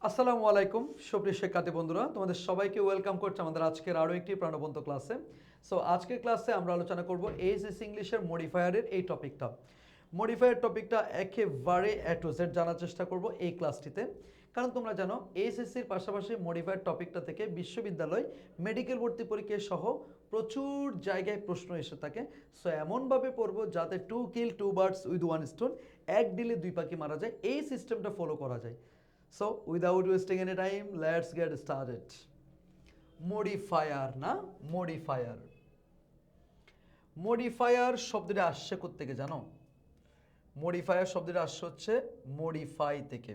আসসালামু আলাইকুম সুপ্রিয় শিক্ষার্থী বন্ধুরা, তোমাদের সবাইকে ওয়েলকাম করছি আমাদের আজকের আরও একটি প্রাণবন্ত ক্লাসে। সো আজকের ক্লাসে আমরা আলোচনা করব এইচএসসি ইংলিশের মডিফায়ারের এই টপিকটা। মডিফায়ার টপিকটা একেবারে এ টু জেড জানার চেষ্টা করব এই ক্লাসটিতে, কারণ তোমরা জানো এইচএসসির পাশাপাশি মডিফায়ার টপিকটা থেকে বিশ্ববিদ্যালয় মেডিকেল ভর্তি পরীক্ষা সহ প্রচুর জায়গায় প্রশ্ন এসে থাকে। সো এমনভাবে পড়বো যাতে to kill two birds with one stone, এক ডিলে দুই পাখি মারা যায়, এই সিস্টেমটা ফলো করা যায়। So, without wasting any time, let's get started. Modifier না মডিফায়ার, মডিফায়ার শব্দটা আসছে কোত্থেকে জানো? মডিফায়ার শব্দটা আসছে হচ্ছে মডিফাই থেকে।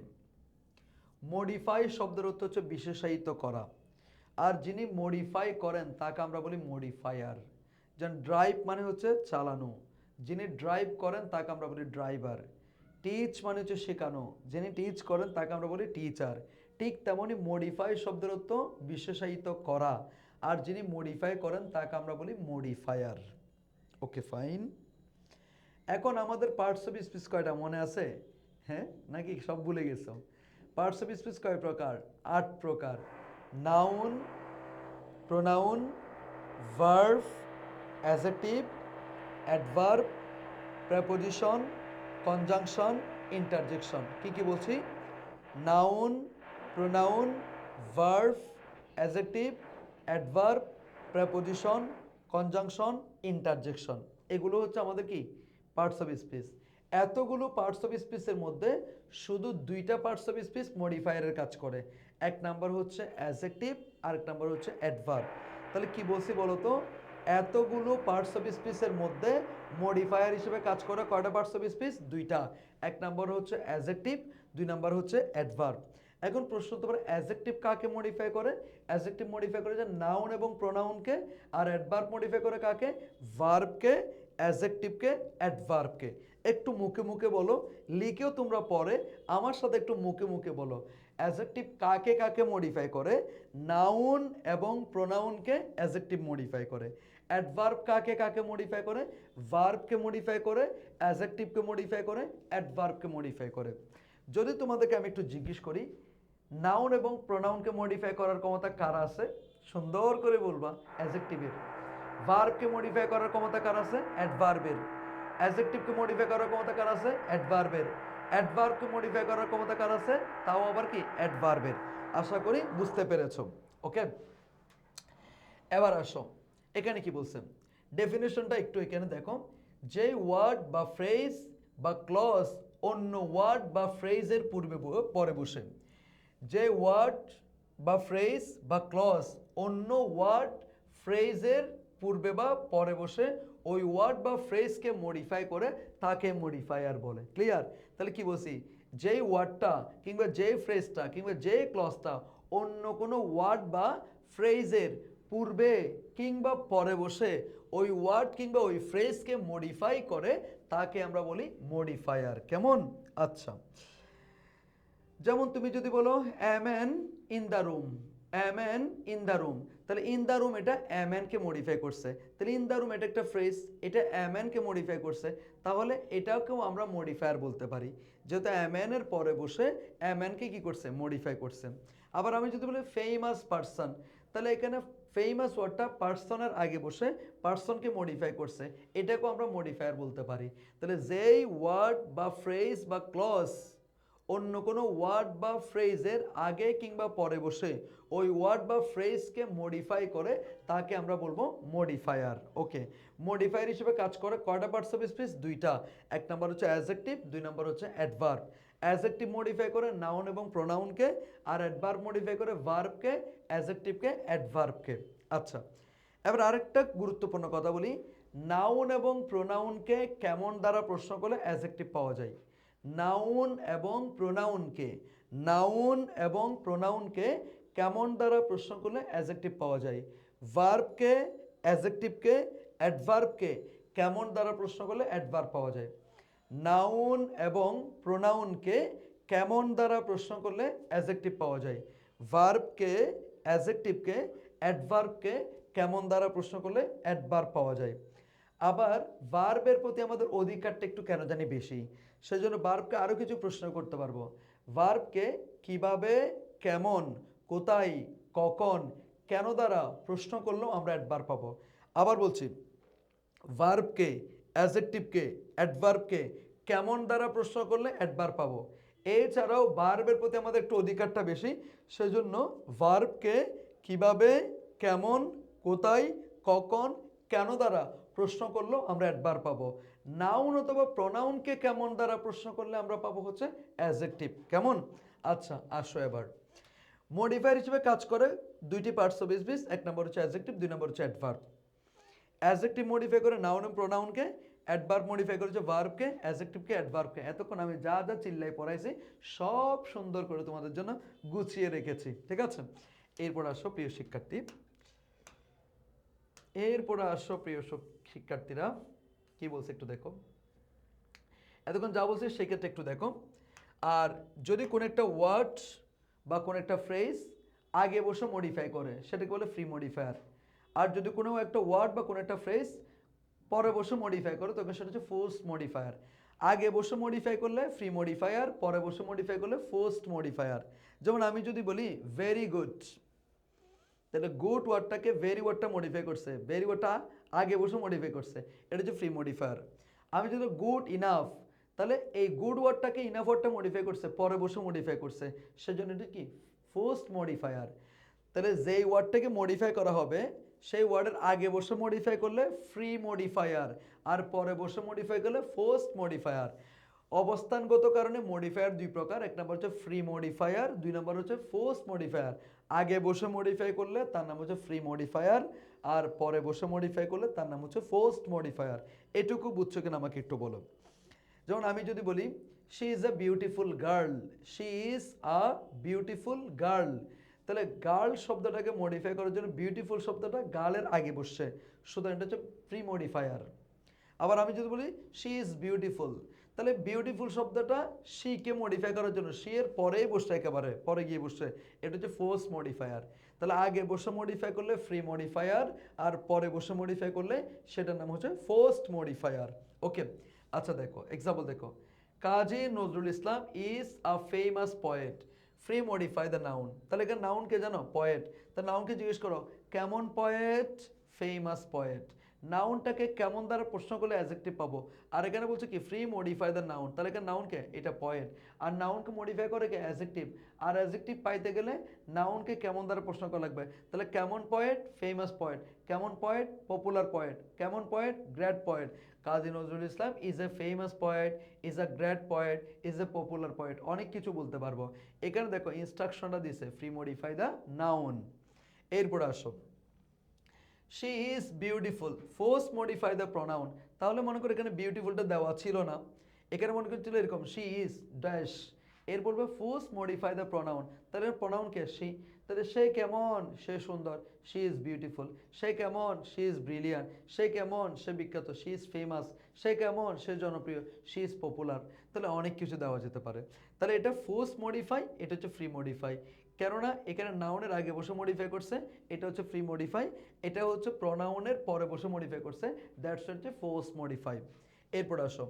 মডিফাই শব্দের অর্থ হচ্ছে বিশেষায়িত করা, আর যিনি মডিফাই করেন তাকে আমরা বলি মডিফায়ার। যেমন ড্রাইভ মানে হচ্ছে চালানো, যিনি ড্রাইভ করেন তাকে আমরা বলি ড্রাইভার। টিচ মানে হচ্ছে শেখানো, যিনি টিচ করেন তাকে আমরা বলি টিচার। ঠিক তেমনই মডিফাই শব্দের অর্থ বিশেষায়িত করা, আর যিনি মডিফাই করেন তাকে আমরা বলি মডিফায়ার। Okay fine. এখন আমাদের পার্টস অফ স্পিচ কয়টা মনে আছে? হ্যাঁ, নাকি সব ভুলে গেছো? পার্টস অফ স্পিচ কয় প্রকার? 8 প্রকার। Noun, pronoun, verb, adjective, adverb, preposition, conjunction, interjection. কি কি বলছি? Noun, pronoun, verb, adjective, adverb, preposition, conjunction, interjection. এগুলো হচ্ছে আমাদের কি পার্টস অফ স্পিচ। এতগুলো পার্টস অফ স্পিচের মধ্যে শুধু দুইটা পার্টস অফ স্পিচ মডিফায়ারের কাজ করে। এক নাম্বার হচ্ছে অ্যাডজেক্টিভ, আরেক নাম্বার হচ্ছে অ্যাডভার্ব। তাহলে কি বলছি বলো তো? এতগুলো পার্টস অফ স্পিচের মধ্যে মডিফায়ার হিসেবে কাজ করে কয়টা পার্টস অফ স্পিচ? দুইটা। এক নাম্বার হচ্ছে অ্যাডজেক্টিভ, দুই নাম্বার হচ্ছে অ্যাডভার্ব। এখন প্রশ্ন তোমার, অ্যাডজেক্টিভ কাকে মডিফাই করে? অ্যাডজেক্টিভ মডিফাই করে যে নাউন এবং প্রোনাউনকে, আর অ্যাডভার্ব মডিফাই করে কাকে? ভার্বকে, অ্যাডজেক্টিভকে, অ্যাডভার্বকে। একটু মুখে মুখে বলো, লিখেও তোমরা পরে আমার সাথে একটু মুখে মুখে বলো। অ্যাডজেক্টিভ কাকে কাকে মডিফাই করে? নাউন এবং প্রোনাউনকে অ্যাডজেক্টিভ মডিফাই করে। অ্যাডভার্ব কাকে কাকে মডিফাই করে? ভার্বকে মডিফাই করে, অ্যাডজেক্টিভকে মডিফাই করে, অ্যাডভার্বকে মডিফাই করে। যদি তোমাদেরকে আমি একটু জিজ্ঞেস করি, নাউন এবং প্রোনাউনকে মডিফাই করার ক্ষমতা কার আছে? সুন্দর করে বলবা অ্যাডজেক্টিভের। ভার্বকে মডিফাই করার ক্ষমতা কার আছে? অ্যাডভার্বের। অ্যাডজেক্টিভকে মডিফাই করার ক্ষমতা কার আছে? অ্যাডভার্বের। অ্যাডভার্বকে মডিফাই করার ক্ষমতা কার আছে? তাও আবার কি? অ্যাডভার্বের। আশা করি বুঝতে পেরেছো। ওকে, এবার আসো এখানে কি বলছেন ডেফিনেশনটা একটু এখানে দেখো। যে ওয়ার্ড বা ফ্রেজ বা ক্লজ অন্য ওয়ার্ড বা ফ্রেজের পূর্বে পরে বসে, যে ওয়ার্ড বা ফ্রেজ বা ক্লজ অন্য ওয়ার্ড ফ্রেজের পূর্বে বা পরে বসে ওই ওয়ার্ড বা ফ্রেজকে মডিফাই করে তাকে মডিফায়ার বলে। ক্লিয়ার? তাহলে কি বলছি? যেই ওয়ার্ডটা কিংবা যেই ফ্রেজটা কিংবা যেই ক্লজটা অন্য কোনো ওয়ার্ড বা ফ্রেজের পূর্বে কিংবা পরে বসে ওই ওয়ার্ড কিংবা ওই ফ্রেজকে মডিফাই করে তাকে আমরা বলি মডিফায়ার। কেমন? আচ্ছা, যেমন তুমি যদি বলো a man in the room, a man in the room, তাহলে ইন দ্য রুম এটা এ ম্যানকে মডিফাই করছে। তাহলে ইন দ্য রুম এটা একটা ফ্রেজ, এটা এ ম্যানকে মডিফাই করছে, তাহলে এটাকেও আমরা মডিফায়ার বলতে পারি, যেহেতু এ ম্যানের পরে বসে এ ম্যানকে কি করছে? মডিফাই করছে। আবার আমি যদি বলি ফেমাস পারসন, তাহলে এখানে ফেমাস ওয়ার্ডটা পার্সনের আগে বসে পার্সনকে মডিফাই করছে, এটাকেও আমরা মডিফায়ার বলতে পারি। তাহলে যেই ওয়ার্ড বা ফ্রেজ বা ক্লজ অন্য কোনো ওয়ার্ড বা ফ্রেজের আগে কিংবা পরে বসে ওই ওয়ার্ড বা ফ্রেজকে মডিফাই করে তাকে আমরা বলবো মডিফায়ার। ওকে, মডিফায়ার হিসেবে কাজ করে কয়টা পার্টস অফ স্পিচ? দুইটা। এক নাম্বার হচ্ছে অ্যাডজেক্টিভ, দুই নাম্বার হচ্ছে অ্যাডভার্ব। অ্যাডজেক্টিভ মডিফাই করে নাউন এবং প্রোনাউনকে, আর অ্যাডভার্ব মডিফাই করে ভার্বকে, অ্যাডজেক্টিভকে, অ্যাডভার্বকে। আচ্ছা, এবার আরেকটা গুরুত্বপূর্ণ কথা বলি, নাউন এবং প্রোনাউনকে কেমন দ্বারা প্রশ্ন করলে অ্যাডজেক্টিভ পাওয়া যায়? নাউন এবং প্রোনাউনকে, নাউন এবং প্রোনাউনকে কেমন দ্বারা প্রশ্ন করলে অ্যাডজেক্টিভ পাওয়া যায়? ভার্বকে, অ্যাডজেক্টিভকে, অ্যাডভার্বকে কেমন দ্বারা প্রশ্ন করলে অ্যাডভার্ব পাওয়া যায়? নাউন এবং প্রোনাউনকে কেমন দ্বারা প্রশ্ন করলে অ্যাডজেক্টিভ পাওয়া যায়? ভার্বকে, অ্যাডজেক্টিভকে, অ্যাডভার্বকে কেমন দ্বারা প্রশ্ন করলে অ্যাডভার্ব পাওয়া যায়? আবার ভার্বের প্রতি আমাদের অধিকারটা একটু কেন জানি বেশি, সেজন্য ভার্বকে আরও কিছু প্রশ্ন করতে পারবো। ভার্বকে কিভাবে, কেমন, কোথায়, কখন, কেন দ্বারা প্রশ্ন করলেও আমরা অ্যাডভার্ব পাবো। আবার বলছি, ভার্বকে, অ্যাডজেক্টিভকে, অ্যাডভার্বকে কেমন দ্বারা প্রশ্ন করলে অ্যাডভার্ব পাবো। এছাড়াও ভার্বের প্রতি আমাদের একটু অধিকারটা বেশি, সেজন্য ভার্বকে কিভাবে, কেমন, কোথায়, কখন, কেন দ্বারা প্রশ্ন করলেও আমরা অ্যাডভার্ব পাবো। নাউন অথবা প্রোনাউনকে কেমন দ্বারা প্রশ্ন করলে আমরা পাবো হচ্ছে অ্যাডজেক্টিভ। কেমন? আচ্ছা, আসো এবার। মডিফায়ার হিসেবে কাজ করে দুইটি পার্টস অফ স্পিচ, এক নম্বর হচ্ছে অ্যাডজেক্টিভ, দুই নম্বর হচ্ছে অ্যাডভার্ব। অ্যাডজেক্টিভ মডিফাই করে নাউন এবং প্রোনাউনকে, অ্যাডভার্ব মডিফাই করেছে ভার্বকে, অ্যাডজেক্টিভকে, অ্যাডভার্বকে। এতক্ষণ আমি যা যা চিল্লাই পড়াইছি সব সুন্দর করে তোমাদের জন্য গুছিয়ে রেখেছি, ঠিক আছে? এরপর আসো প্রিয় শিক্ষার্থী, শিক্ষার্থীরা কি বলছে একটু দেখো। এতক্ষণ যা বলছে সেক্ষেত্রে একটু দেখো। আর যদি কোনো একটা ওয়ার্ড বা কোনো একটা ফ্রেজ আগে বসে মডিফাই করে সেটাকে বলে ফ্রি মডিফায়ার। আর যদি কোনো একটা ওয়ার্ড বা কোনো একটা ফ্রেজ পরে বসে মডিফাই করে তখন সেটা হচ্ছে ফোর্সড মডিফায়ার। আগে বসে মডিফাই করলে ফ্রি মডিফায়ার, পরে বসে মডিফাই করলে ফোর্সড মডিফায়ার। যেমন আমি যদি বলি ভেরি গুড, তাহলে গুড ওয়ার্ডটাকে ভেরি ওয়ার্ডটা মডিফাই করছে, ভেরি ওয়ার্ডটা আগে বসে মডিফাই করছে, এটা হচ্ছে ফ্রি মডিফায়ার। আমি যদি গুড ইনাফ, তাহলে এই গুড ওয়ার্ডটাকে ইনাফ ওয়ার্ডটা মডিফাই করছে, পরে বসে মডিফাই করছে, সেজন্য এটা কি ফোর্সড মডিফায়ার। তাহলে যেই ওয়ার্ডটাকে মডিফাই করা হবে সেই ওয়ার্ডের আগে বসে মডিফাই করলে ফ্রি মডিফায়ার, আর পরে বসে মডিফাই করলে ফোর্সড মডিফায়ার। অবস্থানগত কারণে মডিফায়ার দুই প্রকার, এক নম্বর হচ্ছে ফ্রি মডিফায়ার, দুই নম্বর হচ্ছে ফোর্সড মডিফায়ার। আগে বসে মডিফাই করলে তার নাম হচ্ছে ফ্রি মডিফায়ার, আর পরে বসে মডিফাই করলে তার নাম হচ্ছে ফোর্সড মডিফায়ার। এটুকু বুঝছো কিনা আমাকে একটু বলো। যেমন আমি যদি বলি she is a beautiful girl, she is a beautiful girl, তাহলে গার্ল শব্দটাকে মডিফাই করার জন্য বিউটিফুল শব্দটা গার্লের আগে বসছে, সুতরাং এটা হচ্ছে প্রি মডিফায়ার। আবার আমি যদি বলি শি ইজ বিউটিফুল, তাহলে বিউটিফুল শব্দটা শিকে মডিফাই করার জন্য শি এর পরেই বসছে, একেবারে পরে গিয়ে বসছে, এটা হচ্ছে ফোর্স মডিফায়ার। তাহলে আগে বসে মডিফাই করলে ফ্রি মডিফায়ার, আর পরে বসে মডিফাই করলে সেটার নাম হচ্ছে ফোর্সড মডিফায়ার। ওকে, আচ্ছা দেখো এক্সাম্পল দেখো, Kazi Nazrul Islam is a famous poet, free modify the noun. তাহলে এখানে নাউনকে জানো পয়েট, তা নাউনকে জিজ্ঞেস করো কেমন পয়েট, ফেমাস পয়েট। নাউনটাকে কেমন দ্বারা প্রশ্ন করলে অ্যাডজেক্টিভ পাবো, আর এখানে বলছে কি ফ্রি মডিফাই দ্য নাউন, তাহলে এখানে নাউনকে এটা পয়েট, আর নাউনকে মডিফাই করে কি অ্যাডজেক্টিভ, আর অ্যাডজেক্টিভ পাইতে গেলে নাউনকে কেমন দ্বারা প্রশ্ন করা লাগবে। তাহলে কেমন পয়েট, ফেমাস পয়েট, কেমন পয়েট, পপুলার পয়েট, কেমন poet, great poet. Kazi Nazrul Islam is a famous poet, is a great poet, is a popular poet, অনেক কিছু বলতে পারবো। এখানে দেখো ইনস্ট্রাকশনটা দিছে ফ্রি মডিফাই দ্য নাউন। এরপর আসো, she is beautiful, force modify the pronoun. তাহলে মনে করো এখানে বিউটিফুলটা দেওয়া ছিল না, এখানে মনে করছিল এরকম শি ইজ ড্যাশ, এর বলবে ফোর্স মডিফাই দ্য প্রোনাউন, তাহলে প্রোনাউন কে শি, তাহলে সে কেমন, সে সুন্দর, শি ইজ বিউটিফুল। সে কেমন, শি ইজ ব্রিলিয়ান্ট। সে কেমন, সে বিখ্যাত, শি ইজ ফেমাস। সে কেমন, সে জনপ্রিয়, শি ইজ পপুলার। তাহলে অনেক কিছু দেওয়া যেতে পারে। তাহলে এটা ফোর্স মডিফাই, এটা হচ্ছে ফ্রি মডিফাই, কেননা এখানে নাউনের আগে বসে মডিফাই করছে, এটা হচ্ছে ফ্রি মডিফাই, এটা হচ্ছে প্রোনাউনের পরে বসে মডিফাই করছে, দ্যাটস হচ্ছে ফোর্স মডিফাই। এরপর আসো,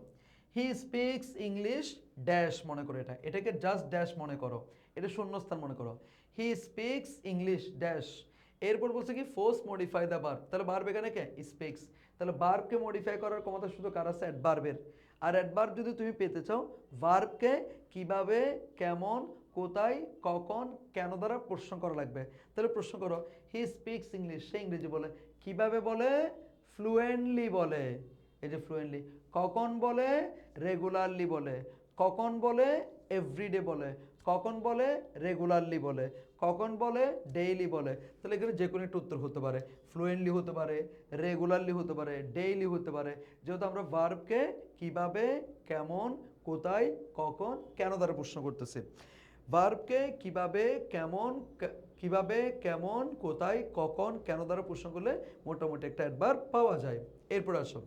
হি স্পিক্স ইংলিশ ড্যাশ, মনে করো এটাকে জাস্ট ড্যাশ মনে করো, এটা শূন্যস্থান মনে করো, হি স্পিক্স ইংলিশ ড্যাশ। এরপর বলছে কি ফোর্স মডিফাই দ্য ভার্ব, তাহলে ভার্ব এখানে কে স্পিক্স, তাহলে ভার্বকে মডিফাই করার ক্ষমতা শুধু কার আছে, অ্যাডভার্বের। আর অ্যাডভার্ব যদি তুমি পেতে চাও ভার্বকে কিভাবে, কেমন, কোথায়, কখন, কেন দ্বারা প্রশ্ন করা লাগবে। তাহলে প্রশ্ন করো, হি স্পিক্স ইংলিশ, সে ইংরেজি বলে, কিভাবে বলে, ফ্লুয়েন্টলি বলে, এই যে ফ্লুয়েন্টলি। কখন বলে, রেগুলারলি বলে। কখন বলে, এভরিডে বলে। কখন বলে, রেগুলারলি বলে। কখন বলে, ডেইলি বলে। তাহলে এখানে যে কোনো একটা উত্তর হতে পারে, ফ্লুয়েন্টলি হতে পারে, রেগুলারলি হতে পারে, ডেইলি হতে পারে। যেহেতু আমরা ভার্বকে কিভাবে, কেমন, কোথায়, কখন, কেন দ্বারা প্রশ্ন করতেছি। ভার্বকে কিভাবে, কেমন, কিভাবে, কেমন, কোথায়, কখন, কেন দ্বারা প্রশ্ন করলে মোটামুটি একটা অ্যাডভার্ব পাওয়া যায়। এরপর আসো,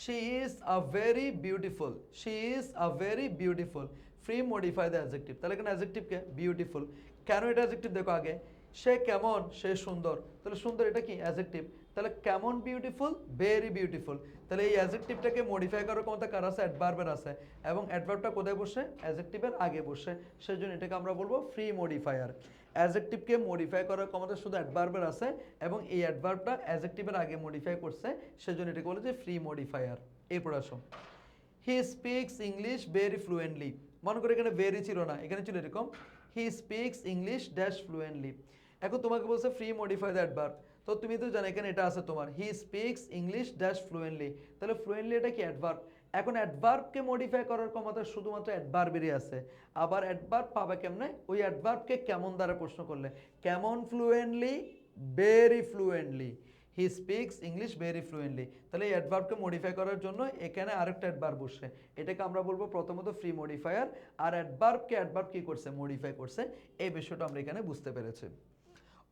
she is a very beautiful, she is a very beautiful, free modify the adjective। তাহলে এখানে অ্যাডজেক্টিভ কে বিউটিফুল, কেন এটা অ্যাডজেক্টিভ দেখো আগে, সে কেমন, সে সুন্দর, তাহলে সুন্দর এটা কি অ্যাডজেক্টিভ, তাহলে কেমন বিউটিফুল, ভেরি বিউটিফুল। তাহলে এই অ্যাডজেক্টিভটাকে মডিফাই করার ক্ষমতা কার আছে? অ্যাডভার্বের আছে। এবং অ্যাডভার্বটা কোথায় বসে? অ্যাডজেক্টিভের আগে বসে। সেজন্য এটাকে আমরা বলবো ফ্রি মডিফায়ার। অ্যাডজেক্টিভকে মডিফাই করার ক্ষমতা শুধু অ্যাডভার্বের আছে এবং এই অ্যাডভার্বটা অ্যাডজেক্টিভের আগে মডিফাই করছে, সেজন্য এটাকে বলে যে ফ্রি মডিফায়ার। এরপর আসো, he speaks English very fluently. মনে করে এখানে ভেরি ছিল না, এখানে ছিল এরকম, he speaks English dash fluently. এখন তোমাকে বলছে ফ্রি মডিফাই দ্য অ্যাডভার্ব, তো তুমি তো জানো এখানে এটা আছে তোমার, he speaks English dash fluently. তাহলে ফ্লুয়েন্টলি এটা কি? অ্যাডভার্ব। এখন অ্যাডভার্বকে মডিফাই করার ক্ষমতা শুধুমাত্র অ্যাডভার্বেরই আছে। আবার অ্যাডভার্ব পাবে কেমনে? ওই অ্যাডভার্বকে কেমন দ্বারা প্রশ্ন করলে। কেমন fluently? Very fluently. He speaks English very fluently. তাহলে এই অ্যাডভার্বকে মডিফাই করার জন্য এখানে আরেকটা অ্যাডভার্ব বসে, এটাকে আমরা বলবো প্রথমত ফ্রি মডিফায়ার। আর অ্যাডভার্বকে অ্যাডভার্ব কি করছে? মডিফাই করছে। এই বিষয়টা আমরা এখানে বুঝতে পেরেছি।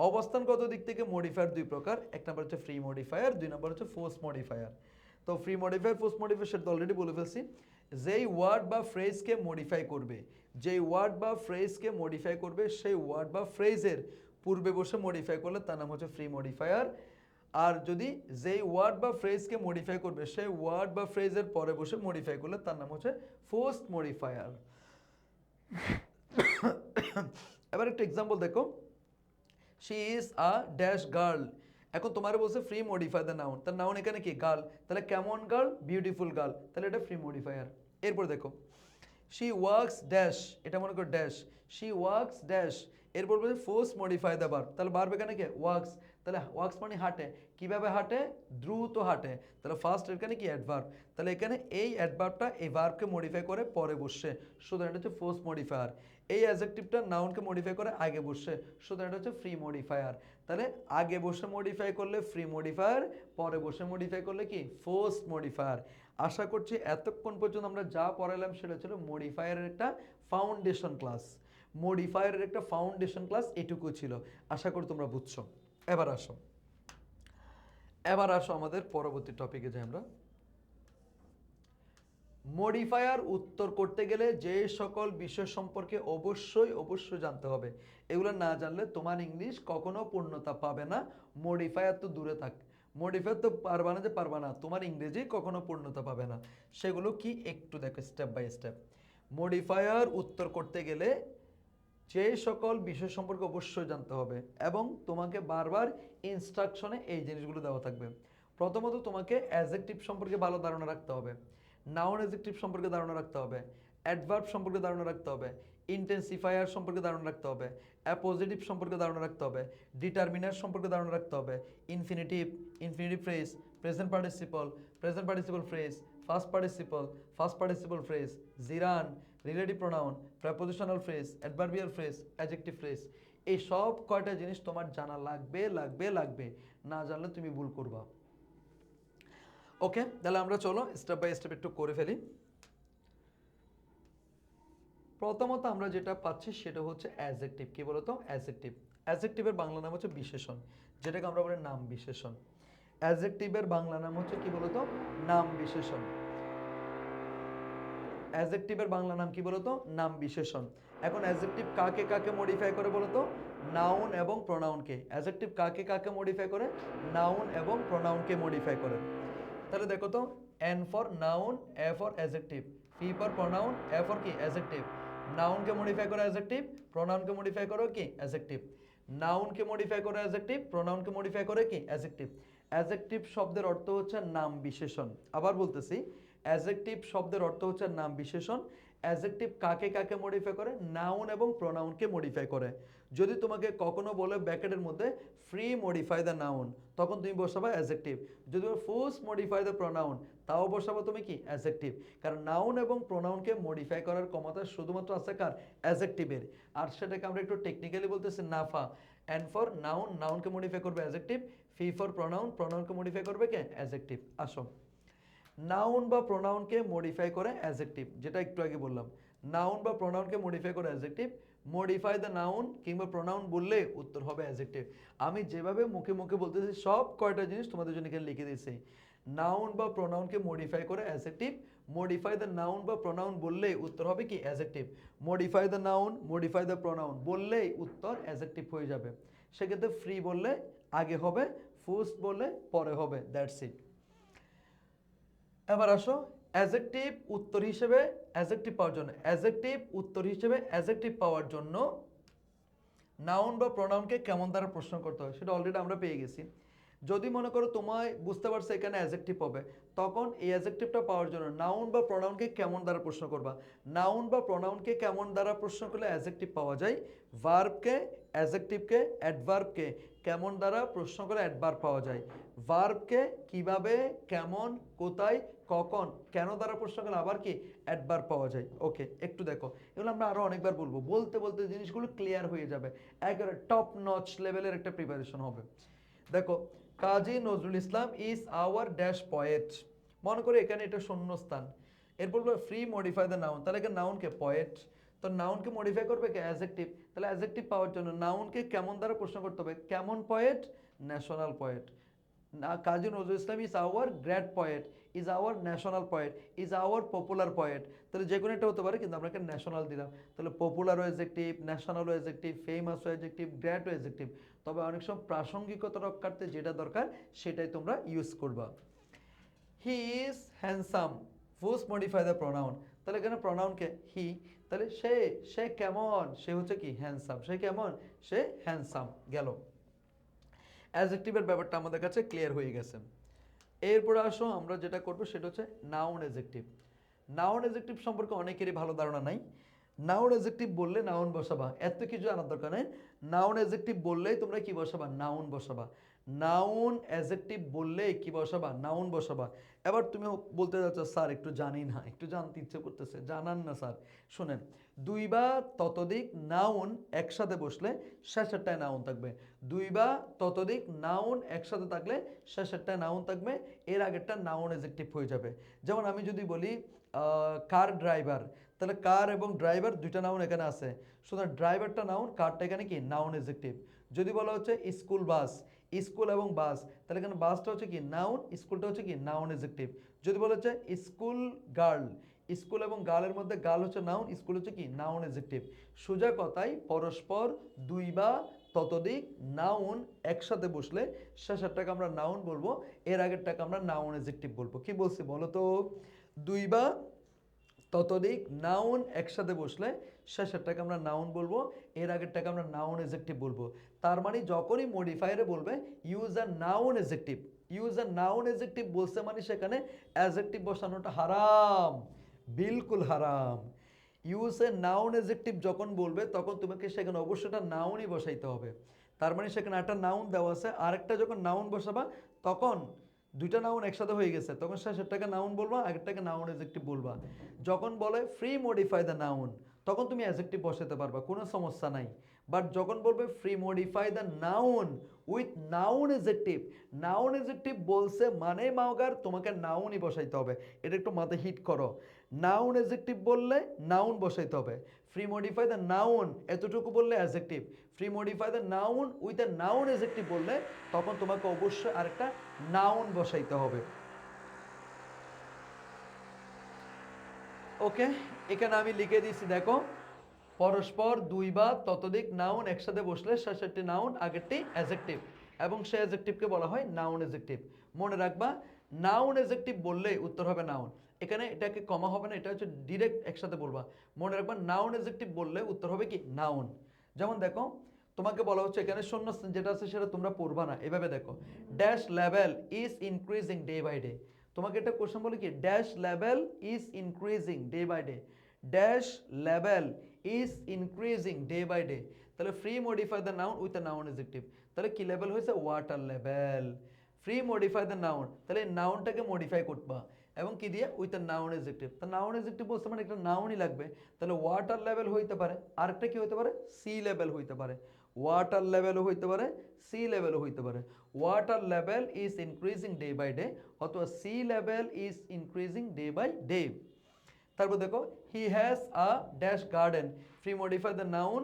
অবস্থানগত দিক থেকে মডিফায়ার দুই প্রকার, এক নম্বর হচ্ছে ফ্রি মডিফায়ার, দুই নম্বর হচ্ছে ফোর্স মডিফায়ার। তো ফ্রি মডিফায়ার, ফোর্স মডিফায়ার সেটা অলরেডি বলে ফেলছি। যেই ওয়ার্ড বা ফ্রেজকে মডিফাই করবে, যেই ওয়ার্ড বা ফ্রেজকে মডিফাই করবে, সেই ওয়ার্ড বা ফ্রেজের পূর্বে বসে মডিফাই করলে তার নাম হচ্ছে ফ্রি মডিফায়ার। আর যদি যেই ওয়ার্ড বা ফ্রেজকে মডিফাই করবে, সেই ওয়ার্ড বা ফ্রেজের পরে বসে মডিফাই করলে তার নাম হচ্ছে ফোর্সড মডিফায়ার। এবার একটা এক্সাম্পল দেখো, she is a dash girl. এখন তোমার বলছে ফ্রি মডিফাই দ্য নাউন, তার নাউন এখানে কি? গার্ল। তাহলে কেমন গার্ল? Beautiful girl. তাহলে এটা ফ্রি মডিফায়ার। এরপর দেখো, শি ওয়ার্কস ড্যাশ, এটা মনে করো ড্যাশ, শি ওয়ার্কস ড্যাশ। এরপর বলছে ফোর্স মডিফাই দ্য ভার্ব। তাহলে ভার্ব এখানে কি? ওয়ার্কস। তাহলে ওয়ার্কস মানে হাঁটে। কিভাবে হাঁটে? দ্রুত হাঁটে। তাহলে ফার্স্ট এখানে কি? অ্যাডভার্ব। তাহলে এখানে এই অ্যাডভার্বটা এই ভার্বকে মডিফাই করে পরে বসছে, সুতরাং এটা হচ্ছে ফোর্স মডিফায়ার। এই অ্যাডজেক্টিভটা নাউনকে মডিফাই করে আগে বসছে, সুতরাং এটা হচ্ছে ফ্রি মডিফায়ার। তাহলে আগে বসে মডিফাই করলে ফ্রি মডিফায়ার, পরে বসে মডিফাই করলে কি? Force modifier. আশা করছি এতক্ষণ পর্যন্ত আমরা যা পড়ালাম সেটা ছিল মডিফায়ারের একটা ফাউন্ডেশন ক্লাস। মডিফায়ারের একটা ফাউন্ডেশন ক্লাস এটুকু ছিল, আশা করি তোমরা বুঝছো। এবার আসো আমাদের পরবর্তী টপিকে যাই আমরা। মডিফায়ার উত্তর করতে গেলে যে সকল বিষয় সম্পর্কে অবশ্যই জানতে হবে, এগুলো না জানলে তোমার ইংলিশ কখনো পূর্ণতা পাবে না। মডিফায়ার তো দূরে থাক, মডিফায়ার তো পারবা না, তোমার ইংরেজি কখনো পূর্ণতা পাবে না। সেগুলো কি একটু দেখো স্টেপ বাই স্টেপ। মডিফায়ার উত্তর করতে গেলে যে সকল বিষয় সম্পর্কে অবশ্যই জানতে হবে এবং তোমাকে বারবার ইনস্ট্রাকশনে এই জিনিসগুলো দেওয়া থাকবে। প্রথমত তোমাকে অ্যাডজেক্টিভ সম্পর্কে ভালো ধারণা রাখতে হবে, নাউন অ্যাডজেক্টিভ সম্পর্কে ধারণা রাখতে হবে, অ্যাডভার্ব সম্পর্কে ধারণা রাখতে হবে, ইন্টেন্সিফায়ার সম্পর্কে ধারণা রাখতে হবে, অ্যাপোজিটিভ সম্পর্কে ধারণা রাখতে হবে, ডিটারমিনার সম্পর্কে ধারণা রাখতে হবে, infinitive, infinitive phrase, present participle phrase, past participle phrase, gerund, relative pronoun, prepositional phrase, adverbial phrase, adjective phrase. এই সব কয়টা জিনিস তোমার জানা লাগবে, না জানলে তুমি ভুল করবা। ওকে, তাহলে আমরা চলো স্টেপ বাই স্টেপ একটু করে ফেলি। প্রথমত আমরা যেটা পাচ্ছি সেটা হচ্ছে অ্যাডজেক্টিভ। কি বলতো? অ্যাডজেক্টিভ। অ্যাডজেক্টিভের বাংলা নাম হচ্ছে বিশেষণ, যেটাকে আমরা বলি নাম বিশেষণ। অ্যাডজেক্টিভের বাংলা নাম হচ্ছে কি বলতো? নাম বিশেষণ। অ্যাডজেক্টিভের বাংলা নাম কি বলতো? নাম বিশেষণ। এখন অ্যাডজেক্টিভ কাকে মডিফাই করে বলতো? নাউন এবং প্রোনাউনকে। অ্যাডজেক্টিভ কাকে মডিফাই করে? নাউন এবং প্রোনাউনকে মডিফাই করে। তাহলে দেখো তো, N for noun, A for adjective, P for pronoun, A for কি? অ্যাডজেক্টিভ। নাউনকে মডিফাই করে অ্যাডজেক্টিভ, প্রোনাউনকে মডিফাই করে কি? অ্যাডজেক্টিভ। নাউনকে মডিফাই করে অ্যাডজেক্টিভ, প্রোনাউনকে মডিফাই করে কি? অ্যাডজেক্টিভ। অ্যাডজেক্টিভ শব্দের অর্থ হচ্ছে নাম বিশেষণ। আবার বলতেছি, অ্যাডজেক্টিভ শব্দের অর্থ হচ্ছে নাম বিশেষণ। অ্যাডজেক্টিভ কাকে মডিফাই করে? নাউন এবং প্রোনাউনকে মডিফাই করে। যদি তোমাকে কখনো বলে ব্র্যাকেটের মধ্যে ফ্রি মডিফাই দ্য নাউন, তখন তুমি বসাবা অ্যাডজেক্টিভ। যদি ফোর্স মডিফাই দ্য প্রোনাউন, তাও বসাবো তুমি কি? অ্যাডজেক্টিভ। কারণ নাউন এবং প্রোনাউনকে মডিফাই করার ক্ষমতা শুধুমাত্র আছে কার? অ্যাডজেক্টিভের। আর সেটাকে আমরা একটু টেকনিক্যালি বলতেছি নাফা। এন ফর নাউন, নাউনকে মডিফাই করবে অ্যাডজেক্টিভ। পি ফর প্রোনাউন, প্রোনাউনকে মডিফাই করবে কে? অ্যাডজেক্টিভ। আসো, নাউন বা প্রোনাউনকে মডিফাই করে অ্যাডজেক্টিভ, যেটা একটু আগে বললাম। নাউন বা প্রোনাউনকে মডিফাই করে অ্যাডজেক্টিভ। মডিফাই দ্য নাউন কিংবা প্রোনাউন বললে উত্তর হবে অ্যাডজেক্টিভ। আমি যেভাবে মুখে বলতেছি সব কয়টা জিনিস তোমাদের জন্য এখানে লিখে দিয়েছি। নাউন বা প্রোনাউনকে মডিফাই করে অ্যাডজেক্টিভ। মডিফাই দ্য নাউন বা প্রোনাউন বললেই উত্তর হবে কি? Adjective. Modify the noun, modify the pronoun বললেই উত্তর অ্যাডজেক্টিভ হয়ে যাবে। সেক্ষেত্রে ফ্রি বললে আগে হবে ফার্স্ট বললে পরে হবে, দ্যাটস ইট। এবার আসো অ্যাডজেক্টিভ উত্তর হিসেবে অ্যাডজেক্টিভ পাওয়ার জন্য, অ্যাডজেক্টিভ উত্তর হিসেবে অ্যাডজেক্টিভ পাওয়ার জন্য নাউন বা প্রোনাউনকে কেমন দ্বারা প্রশ্ন করতে হয় সেটা অলরেডি আমরা পেয়ে গেছি। যদি মনে করো তোমায় বুঝতে পারছো এখানে অ্যাডজেক্টিভ হবে, তখন এই অ্যাডজেক্টিভটা পাওয়ার জন্য নাউন বা প্রোনাউনকে কেমন দ্বারা প্রশ্ন করবা। নাউন বা প্রোনাউনকে কেমন দ্বারা প্রশ্ন করলে অ্যাডজেক্টিভ পাওয়া যায়, ভার্বকে অ্যাডজেক্টিভকে অ্যাডভার্বকে কেমন দ্বারা প্রশ্ন করে অ্যাডভার্ব পাওয়া যায়, ভার্বকে কিভাবে কেমন কোথায় কখন কেন দ্বারা প্রশ্ন করলে আবার কি অ্যাডভার্ব পাওয়া যায়। ওকে, একটু দেখো, এগুলো আমরা আরো অনেকবার বলবো, বলতে বলতে জিনিসগুলো ক্লিয়ার হয়ে যাবে, একেবারে টপ নচ লেভেলের একটা প্রিপারেশন হবে। দেখো, Kazi Nazrul Islam is our dash poet, মনে করে এখানে এটা শূন্যস্থান, এরপর ফ্রি মডিফাই দ্য নাউন, তাহলে এখানে নাউনকে পয়েট, তো নাউনকে মডিফাই করবে কি অ্যাডজেক্টিভ, তাহলে অ্যাডজেক্টিভ পাওয়ার জন্য নাউনকে কেমন দ্বারা প্রশ্ন করতে হবে, কেমন poet, national poet. Kazi Nazrul Islam is our great poet, is our national poet, is our popular poet, তাহলে যে কোনো একটা হতে পারে, কিন্তু আমরা একটা ন্যাশনাল দিলাম, তাহলে popular adjective, national adjective, famous adjective, great adjective. তবে অনেক সময় প্রাসঙ্গিকতা রক্ষার্থে যেটা দরকার সেটাই তোমরা ইউজ করবা। He is handsome, first modify the pronoun, তাহলে এখানে প্রোনাউনকে হি, তাহলে সে কেমন, সে হচ্ছে কি হ্যান্ডসাম, সে কেমন, সে হ্যান্ডসাম গেল। অ্যাডজেক্টিভের ব্যাপারটা আমাদের কাছে ক্লিয়ার হয়ে গেছে। এরপরে আসো আমরা যেটা করব সেটা হচ্ছে নাউন অ্যাডজেক্টিভ। নাউন অ্যাডজেক্টিভ সম্পর্কে অনেকেরই ভালো ধারণা নাই। নাউন অ্যাডজেক্টিভ বললে নাউন বসাবা, এত কিছু জানার দরকার নেই। নাউন অ্যাডজেক্টিভ বললেই তোমরা কি বসাবা, নাউন বসাবা। নাউন অ্যাডজেক্টিভ বললেই কি বসাবা, নাউন বসাবা। এবার তুমি বলতে যাচ্ছ স্যার একটু জানি না, একটু জানতে ইচ্ছে করতেছে, জানান না স্যার। শোনেন, দুই বা ততোধিক নাউন একসাথে বসলে শেষেরটায় নাউন থাকবে। দুই বা ততোধিক নাউন একসাথে থাকলে শেষেরটায় নাউন থাকবে, এর আগেরটা নাউন অ্যাডজেক্টিভ হয়ে যাবে। যেমন আমি যদি বলি কার ড্রাইভার, তাহলে কার এবং ড্রাইভার দুইটা নাউন এখানে আছে, সুতরাং ড্রাইভারটা নাউন, কারটা এখানে কি নাউন অ্যাডজেক্টিভ। যদি বলা হচ্ছে স্কুল বাস, স্কুল এবং বাস, তাহলে এখানে বাসটা হচ্ছে কি নাউন, স্কুলটা হচ্ছে কি নাউন অ্যাডজেক্টিভ। যদি বলা হচ্ছে স্কুল গার্ল, স্কুল এবং গার্লের মধ্যে গার্ল হচ্ছে নাউন, স্কুল হচ্ছে কি নাউন অ্যাডজেক্টিভ। সোজা কথায় পরস্পর দুই বা ততোধিক নাউন একসাথে বসলে শেষেরটাকে আমরা নাউন বলবো, এর আগেরটাকে আমরা নাউন অ্যাডজেক্টিভ বলবো। কি বলছি বলো তো, দুই বা ততোধিক নাউন একসাথে বসলে শেষেরটাকে আমরা নাউন বলবো, এর আগেরটাকে আমরা নাউন অ্যাডজেক্টিভ বলবো। তার মানে যখনই মডিফায়ারে বলবে use a noun adjective, use a noun adjective বলছে মানে সেখানে অ্যাডজেক্টিভ বসানোটা হারাম, বিলকুল হারাম। ইউজ এ নাউন অ্যাডজেক্টিভ যখন বলবে তখন তোমাকে সেখানে অবশ্যই একটা নাউনই বসাইতে হবে। তার মানে সেখানে একটা নাউন দেওয়া আছে, আরেকটা যখন নাউন বসাবা তখন দুইটা নাউন একসাথে হয়ে গেছে, তখন শেষেরটাকে নাউন বলবা, আগেরটাকে নাউন অ্যাডজেক্টিভ বলবা। যখন বলে ফ্রি মডিফাই দ্য নাউন, তখন তুমি অ্যাডজেক্টিভ বসাতে পারবা, কোনো সমস্যা নাই। বাট যখন বলবে free modify the noun with noun adjective, noun adjective বলছে মানে মাওগার তোমাকে নাউনই বসাইতে হবে, এটা একটু মাথায় হিট করো। নাউন অ্যাডজেক্টিভ বললে নাউন বসাইতে হবে। ফ্রি মডিফাই দ্য নাউন এতটুকু বললে adjective, free modify the noun with a noun adjective বললে তখন তোমাকে অবশ্যই আরেকটা নাউন বসাইতে হবে। ওকে, এখানে আমি লিখে দিয়েছি দেখো, পরস্পর দুই বা ততোধিক নাউন একসাথে বসলে শেষেরটি নাউন আগেরটি অ্যাডজেক্টিভ, এবং সেই অ্যাডজেক্টিভকে বলা হয় নাউন অ্যাডজেক্টিভ। মনে রাখবা, নাউন অ্যাডজেক্টিভ বললে উত্তর হবে নাউন, এখানে এটাকে কমা হবে না, এটা হচ্ছে ডিরেক্ট একসাথে বলবা। মনে রাখবা, নাউন অ্যাডজেক্টিভ বললে উত্তর হবে কি নাউন। যেমন দেখো, তোমাকে বলা হচ্ছে এখানে শূন্যস্থান যেটা আছে সেটা তোমরা পড়বা না, এভাবে দেখো, dash level is increasing day by day. তোমাকে একটা কোশ্চেন বলে কি, dash level is increasing day by day, dash level is increasing day by day, তাহলে free modify the noun with the noun adjective, তাহলে কি লেভেল হয়েছে, water level. Free modify the noun, তাহলে নাউনটাকে মডিফাই করবা এবং কি দিয়ে, উইথ দ্য নাউন অ্যাডজেক্টিভ। তা নাউন অ্যাডজেক্টিভ বলতে মানে একটা নাউনই লাগবে, তাহলে ওয়াটার লেভেল হইতে পারে, আরেকটা কি হইতে পারে, সি লেভেল হইতে পারে। ওয়াটার লেভেলও হইতে পারে, সি লেভেলও হইতে পারে। Water level is increasing day by day, অথবা sea level is increasing day by day. তারপর দেখো, he has a dash garden, free modify the noun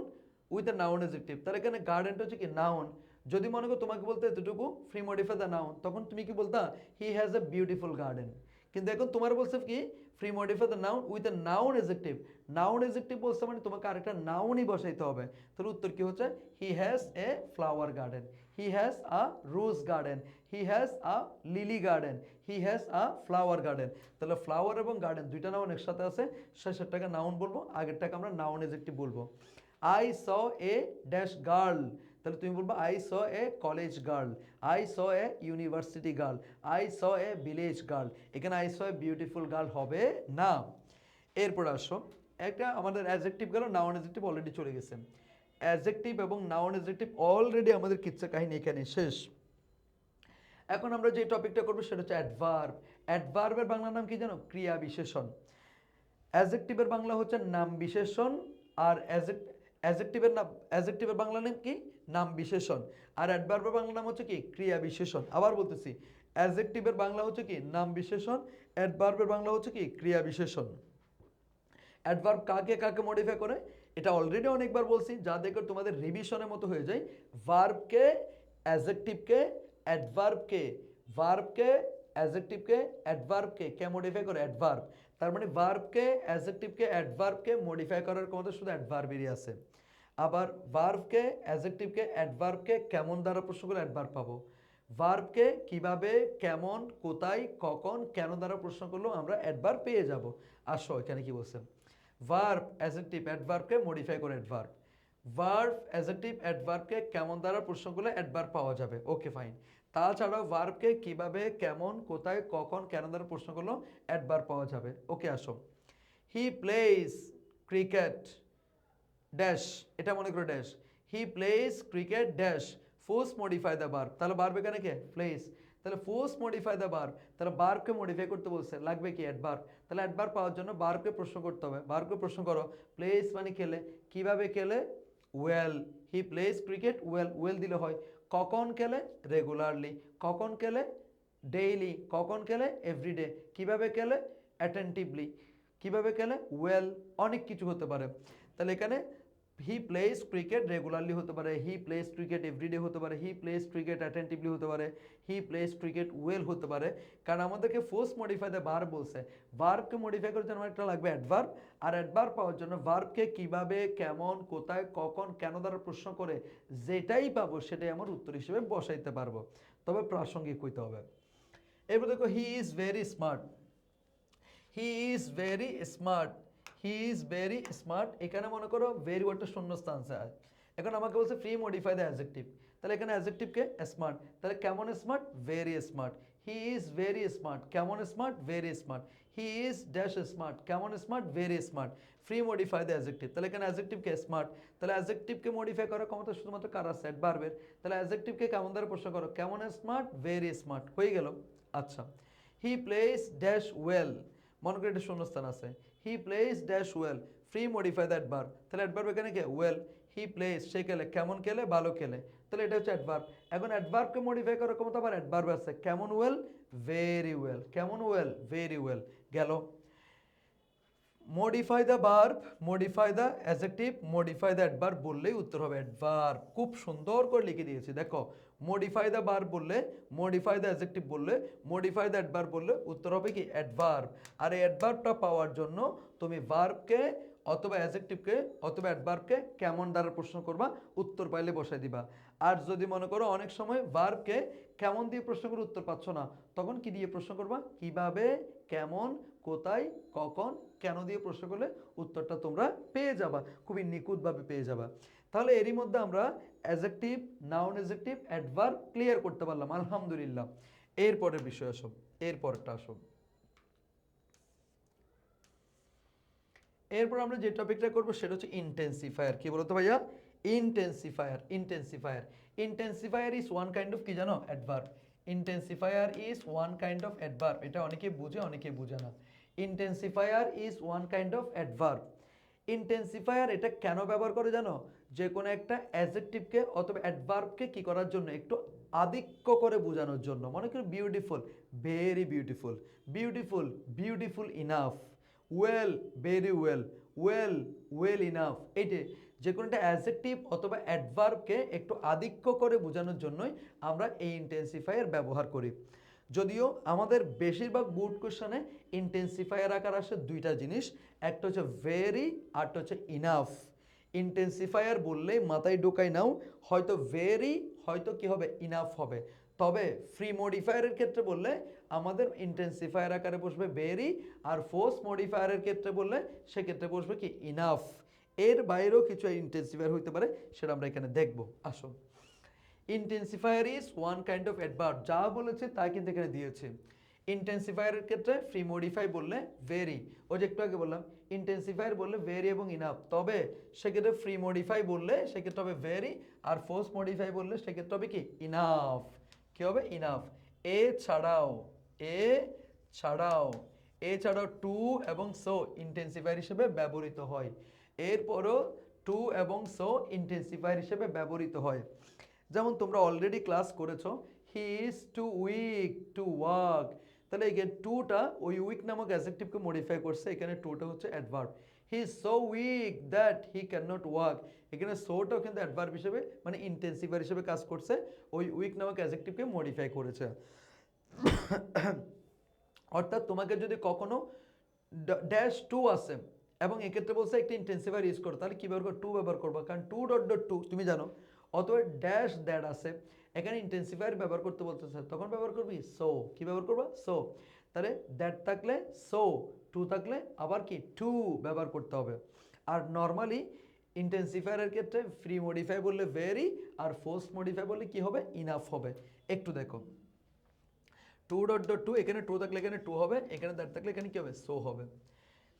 with a noun adjective, তাহলে এখানে গার্ডেনটা হচ্ছে কি নাউন। যদি মনে করো তোমাকে বলতে এতটুকু ফ্রি মডিফাই দ্য নাউন, তখন তুমি কি বলতা, he has a beautiful garden. কিন্তু এখন তোমার বলছে কি free modify the noun with a noun adjective. Noun adjective বলছে মানে তোমাকে আরেকটা নাউনই বসাইতে হবে। তাহলে উত্তর কি হচ্ছে, he has a flower garden, he has a rose garden, he has a lily garden, he has a flower garden. তাহলে ফ্লাওয়ার এবং গার্ডেন দুইটা নাউন একসাথে আছে, শেষেরটাকে নাউন বলবো, আগেরটাকে আমরা নাউন এজেক্টিভ বলবো। I saw a dash girl, তাহলে তুমি বলবো I saw a college girl, I saw a university girl, I saw a village girl. এখানে I saw a beautiful girl হবে না। এরপর আসো, একটা আমাদের অ্যাডজেক্টিভ গেল, নাউন অ্যাডজেক্টিভ অলরেডি চলে গেছে। অ্যাডজেক্টিভ এবং নাউন অ্যাডজেক্টিভ অলরেডি আমাদের কিচ্ছা কাহিনী এখানে শেষ। এখন আমরা যে টপিকটা করবো সেটা হচ্ছে অ্যাডভার্ব। অ্যাডভার্বের বাংলা নাম কি জানো? ক্রিয়া বিশেষণ। অ্যাডজেক্টিভের বাংলা হচ্ছে নাম বিশেষণ, আর অ্যাডজেক্টিভের বাংলা নাম কি? নাম বিশেষণ। আর অ্যাডভার্বের বাংলা নাম হচ্ছে কি? ক্রিয়া বিশেষণ। আবার বলতেছি, অ্যাডজেক্টিভের বাংলা হচ্ছে কি? নাম বিশেষণ। অ্যাডভার্বের বাংলা হচ্ছে কি? ক্রিয়া বিশেষণ। অ্যাডভার্ব কাকে কাকে মডিফাই করে এটা অলরেডি অনেকবার বলছি, যা দেখে তোমাদের রিভিশনের মতো হয়ে যায়। ভার্বকে, অ্যাডজেক্টিভকে, অ্যাডভার্বকে, ভার্বকে, অ্যাডজেক্টিভকে, অ্যাডভার্বকে কে মডিফাই করে? অ্যাডভার্ব। তার মানে ভার্বকে, অ্যাডজেক্টিভকে, অ্যাডভার্বকে মডিফাই করার ক্ষমতা শুধু অ্যাডভার্বেরই আছে। আবার ভার্বকে, অ্যাডজেক্টিভকে, অ্যাডভার্বকে কেমন দ্বারা প্রশ্ন করে অ্যাডভার্ব পাবো। ভার্বকে কিভাবে, কেমন, কোথায়, কখন, কেন দ্বারা প্রশ্ন করলেও আমরা অ্যাডভার্ব পেয়ে যাব। আসো এখানে কি বলছে, ভার্ব অ্যাডজেক্টিভ অ্যাডভার্বকে মডিফাই করে অ্যাডভার্ব। ভার্ব অ্যাডজেক্টিভ অ্যাডভার্বকে কেমন দ্বারা প্রশ্ন করলে অ্যাডভার্ব পাওয়া যাবে, ওকে ফাইন। তাছাড়াও ভার্বকে কিভাবে, কেমন, কোথায়, কখন, কেন দ্বারা প্রশ্ন করলেও অ্যাডভার্ব পাওয়া যাবে। ওকে আসো, হি প্লেস ক্রিকেট ড্যাশ, এটা মনে করো dash, he plays cricket dash force modify the verb. তাহলে ভার্ব এখানে কে? প্লেস। তাহলে ফোর্স মডিফাই দ্য ভার্ব, তাহলে ভার্বকে মডিফাই করতে বলছে, লাগবে কি? অ্যাডভার্ব। তাহলে অ্যাডভার্ব পাওয়ার জন্য ভার্বকে প্রশ্ন করতে হবে। ভার্বকে প্রশ্ন করো, প্লেস মানে খেলে, কিভাবে খেলে? Well, he plays cricket well, well দিলে হয়। কখন খেলে? রেগুলারলি। কখন খেলে? ডেইলি। কখন খেলে? এভরিডে। কিভাবে খেলে? অ্যাটেন্টিভলি। কিভাবে খেলে? ওয়েল। অনেক কিছু হতে পারে। তাহলে এখানে হি প্লেস ক্রিকেট রেগুলারলি হতে পারে, হি প্লেস ক্রিকেট এভরিডে হতে পারে, হি প্লেস ক্রিকেট অ্যাটেন্টিভলি হতে পারে, হি প্লেস ক্রিকেট ওয়েল হতে পারে। কারণ আমাদেরকে ফোর্স মডিফাই দ্য ভার্ব বলছে। ভার্বকে মডিফাই করার জন্য একটা লাগবে অ্যাডভার্ব, আর অ্যাডভার্ব পাওয়ার জন্য ভার্বকে কিভাবে, কেমন, কোথায়, কখন, কেন দ্বারা প্রশ্ন করে যেটাই পাবো সেটাই আমার উত্তর হিসেবে বসাইতে পারবো, তবে প্রাসঙ্গিক হইতে হবে। এরপর দেখো, he is very smart, he is very smart, he is very smart. এখানে মনে করো ভেরি ওয়ার্ডটা শূন্যস্থান আছে। এখন আমাকে বলছে ফ্রি মডিফাই দ্য অ্যাডজেক্টিভ, তাহলে এখানে অ্যাডজেক্টিভকে স্মার্ট, তাহলে কেমন smart? Very smart. He is very smart, কেমন smart? Very smart. He is dash smart, কেমন smart? Very smart. Pre modify the adjective, তাহলে এখানে অ্যাডজেক্টিভকে স্মার্ট, তাহলে অ্যাডজেক্টিভকে মডিফাই করার ক্ষমতা শুধুমাত্র কার আছে? অ্যাডভার্বের। তাহলে অ্যাডজেক্টিভকে কেমন দ্বারা প্রশ্ন করো, কেমন স্মার্ট? ভেরি স্মার্ট, হয়ে গেল। আচ্ছা, হি প্লেস ড্যাশ ওয়েল, মনে করি এটা শূন্যস্থান আছে, he plays dash well, free modify the adverb, তাহলে অ্যাডভার্ব এখানে কে? ওয়েল। হি প্লেস, সে খেলে, কেমন খেলে? ভালো খেলে, তাহলে এটা হচ্ছে অ্যাডভার্ব। এখন অ্যাডভার্বকে মডিফাই করার ক্ষমতা আবার অ্যাডভার্ব আছে, কেমন? ওয়েল, ভেরি ওয়েল, কেমন? ওয়েল, ভেরি ওয়েল, গেল। Modify the verb, modify the adjective, modify the adverb বললেই উত্তর হবে অ্যাডভার্ব। খুব সুন্দর করে লিখে দিয়েছি দেখো, মডিফাই দ্য ভার্ব বললে, মডিফাই দ্য অ্যাডজেক্টিভ বললে, মডিফাই দ্য অ্যাডভার্ব বললে উত্তর হবে কি? অ্যাডভার্ব। আর এই অ্যাডভার্বটা পাওয়ার জন্য তুমি ভার্বকে অথবা অ্যাডজেক্টিভকে অথবা অ্যাডভার্বকে কেমন দ্বারা প্রশ্ন করবা, উত্তর পাইলে বসাই দিবা। আর যদি মনে করো অনেক সময় ভার্বকে কেমন দিয়ে প্রশ্ন করে উত্তর পাচ্ছ না, তখন কি দিয়ে প্রশ্ন করবা? কিভাবে, কেমন, কোথায়, কখন, কেন দিয়ে প্রশ্ন করলে উত্তরটা তোমরা পেয়ে যাবা, খুবই নিখুঁতভাবে পেয়ে যাবা। তাহলে এরই মধ্যে আমরা adjective, noun adjective, adverb clear করতে পারলাম, আলহামদুলিল্লাহ। এরপরের বিষয় আসো, এরপরটা আসো। এরপর আমরা যে টপিকটা করবো সেটা হচ্ছে ইন্টেন্সিফায়ার। কি বলতো ভাইয়া? Intensifier. Intensifier, intensifier is one kind of কি জানো? Adverb. Intensifier is one kind of adverb, এটা অনেকে বুঝে অনেকে বুঝে না। Intensifier is one kind of adverb. Intensifier এটা কেন ব্যবহার করে জানো? যে কোনো একটা অ্যাডজেক্টিভকে অথবা অ্যাডভার্বকে কি করার জন্য? একটু আধিক্য করে বোঝানোর জন্য। মনে করো beautiful, very beautiful, beautiful, beautiful enough, well, very well, well, well enough. এইটা যে কোনো একটা অ্যাডজেক্টিভ অথবা অ্যাডভার্বকে একটু আধিক্য করে বোঝানোর জন্যই আমরা এই ইন্টেন্সিফায়ার ব্যবহার করি। যদিও আমাদের বেশিরভাগ বোর্ড কোশ্চেনে ইন্টেন্সিফায়ার আকার আসে দুইটা জিনিস, একটা হচ্ছে ভেরি, আরটা হচ্ছে ইনাফ। ইন্টেন্সিফায়ার বললেই মাথায় ঢোকাই নাও হয়তো ভেরি, হয়তো কি হবে ইনাফ হবে। তবে ফ্রি মডিফায়ারের ক্ষেত্রে বললে আমাদের ইন্টেন্সিফায়ার আকারে বসবে ভেরি, আর ফোর্স মডিফায়ারের ক্ষেত্রে বললে সেক্ষেত্রে বসবে কি ইনাফ। এর বাইরেও কিছু ইন্টেন্সিফায়ার হইতে পারে, সেটা আমরা এখানে দেখব। আসো, intensifier is one kind of adverb, যা বলেছে তাই কিন্তু এখানে দিয়েছে। ইন্টেন্সিফায়ারের ক্ষেত্রে ফ্রি মডিফাই বললে ভেরি, ওই যে একটু আগে বললাম ইন্টেন্সিফায়ার বললে ভেরি এবং ইনাফ, তবে সেক্ষেত্রে ফ্রি মডিফাই বললে সেক্ষেত্রে হবে ভেরি, আর ফোর্স মডিফাই বললে সেক্ষেত্রে হবে কি ইনাফ। কি হবে ইনাফ। এছাড়াও এছাড়াও এছাড়াও টু এবং সো ইন্টেন্সিফায়ার হিসেবে ব্যবহৃত হয়। এরপরও টু এবং সো ইন্টেন্সিফায়ার হিসেবে ব্যবহৃত হয়। যেমন তোমরা অলরেডি ক্লাস করেছো, he is too weak to work, তাহলে এখানে টুটা ওই উইক নামক অ্যাডজেক্টিভকে মডিফাই করছে, এখানে টুটা হচ্ছে adverb. He is so weak that he can not work, এখানে সোটাও কিন্তু অ্যাডভার্ব হিসেবে মানে ইন্টেন্সিফায়ার হিসেবে কাজ করছে, ওই উইক নামক অ্যাডজেক্টিভকে মডিফাই করেছে। অর্থাৎ তোমাকে যদি কখনো ড্যাশ টু আসে এবং এক্ষেত্রে বলছে একটা ইন্টেন্সিফায়ার ইউজ করো, তাহলে কী ব্যবহার করো? টু ব্যবহার করবা, কারণ টু ডট ডট টু তুমি জানো। অথবা ড্যাশ দ্যাট আছে, এখানে ইন্টেন্সিফায়ার ব্যবহার করতে বলতেছে, তখন ব্যবহার করবি সো। কি ব্যবহার করবা? সো। তাহলে দ্যাট থাকলে সো, টু থাকলে আবার কি টু ব্যবহার করতে হবে। আর নর্মালি ইন্টেন্সিফায়ারের ক্ষেত্রে ফ্রি মডিফাই বললে ভেরি, আর ফোর্স মডিফাই বললে কি হবে? ইনাফ হবে। একটু দেখো, টু ডট ডট টু, এখানে টু থাকলে এখানে টু হবে, এখানে দ্যাট থাকলে এখানে কি হবে? সো হবে।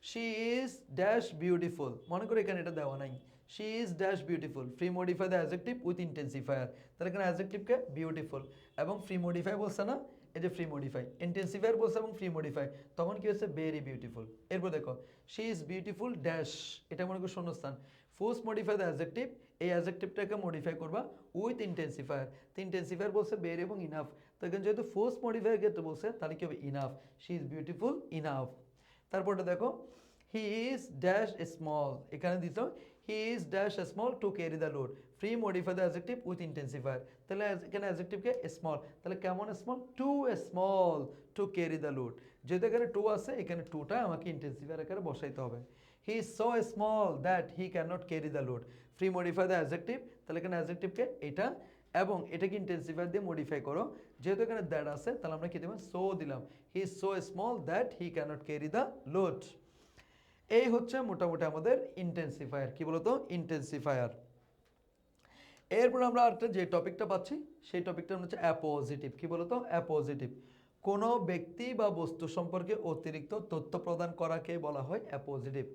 শি ইজ ড্যাশ বিউটিফুল, মনে করো এখানে এটা দেওয়া নাই, she is dash beautiful, free modify the adjective with intensifier, তাহলে এখানে অ্যাডজেক্টিভকে বিউটিফুল এবং ফ্রি মডিফাই বলছে না, এই যে ফ্রি মডিফাই, ইন্টেন্সিফায়ার বলছে এবং ফ্রি মডিফাই, তখন কি হচ্ছে? Very beautiful. এরপর দেখো, শি ইজ বিউটিফুল ড্যাশ, এটা মনে করো শূন্যস্থান, ফোর্স মডিফাই দ্য অ্যাডজেক্টিভ, এই অ্যাডজেক্টিভটাকে মডিফাই করবা উইথ ইন্টেন্সিফায়ার, তো ইন্টেন্সিফায়ার বলছে ভেরি এবং ইনাফ, তো এখানে যেহেতু ফোর্স মডিফায়ার ক্ষেত্রে বলছে তাহলে কি হবে? Enough. She is beautiful enough. তারপরটা দেখো, হি ইজ ড্যাশ স্মল, এখানে দিত he is dash small to carry the load, pre modify the adjective with intensifier, তাহলে এখানে অ্যাডজেক্টিভকে স্মল, তাহলে কেমন small? Too small to carry the load, যেহেতু এখানে টু আছে এখানে টুটা আমাকে ইন্টেন্সিফায়ার আকারে বসাইতে হবে। He is so small that he can not carry the load, pre modify the adjective, তাহলে এখানে অ্যাডজেক্টিভকে এটা এবং এটাকে ইন্টেন্সিফায়ার দিয়ে মডিফাই করো, যেহেতু এখানে দ্যাট আছে তাহলে আমরা কি দিলাম? সো দিলাম, he is so small that he can not carry the load. এই হচ্ছে মোটামুটি আমাদের ইন্টেন্সিফায়ার। কি বলতো? ইন্টেন্সিফায়ার। এরপর আমরা একটা যে টপিকটা পাচ্ছি সেই টপিকটা হচ্ছে অ্যাপোজিটিভ। কি বলতো? অ্যাপোজিটিভ। কোনো ব্যক্তি বা বস্তু সম্পর্কে অতিরিক্ত তথ্য প্রদান করাকে বলা হয় অ্যাপোজিটিভ।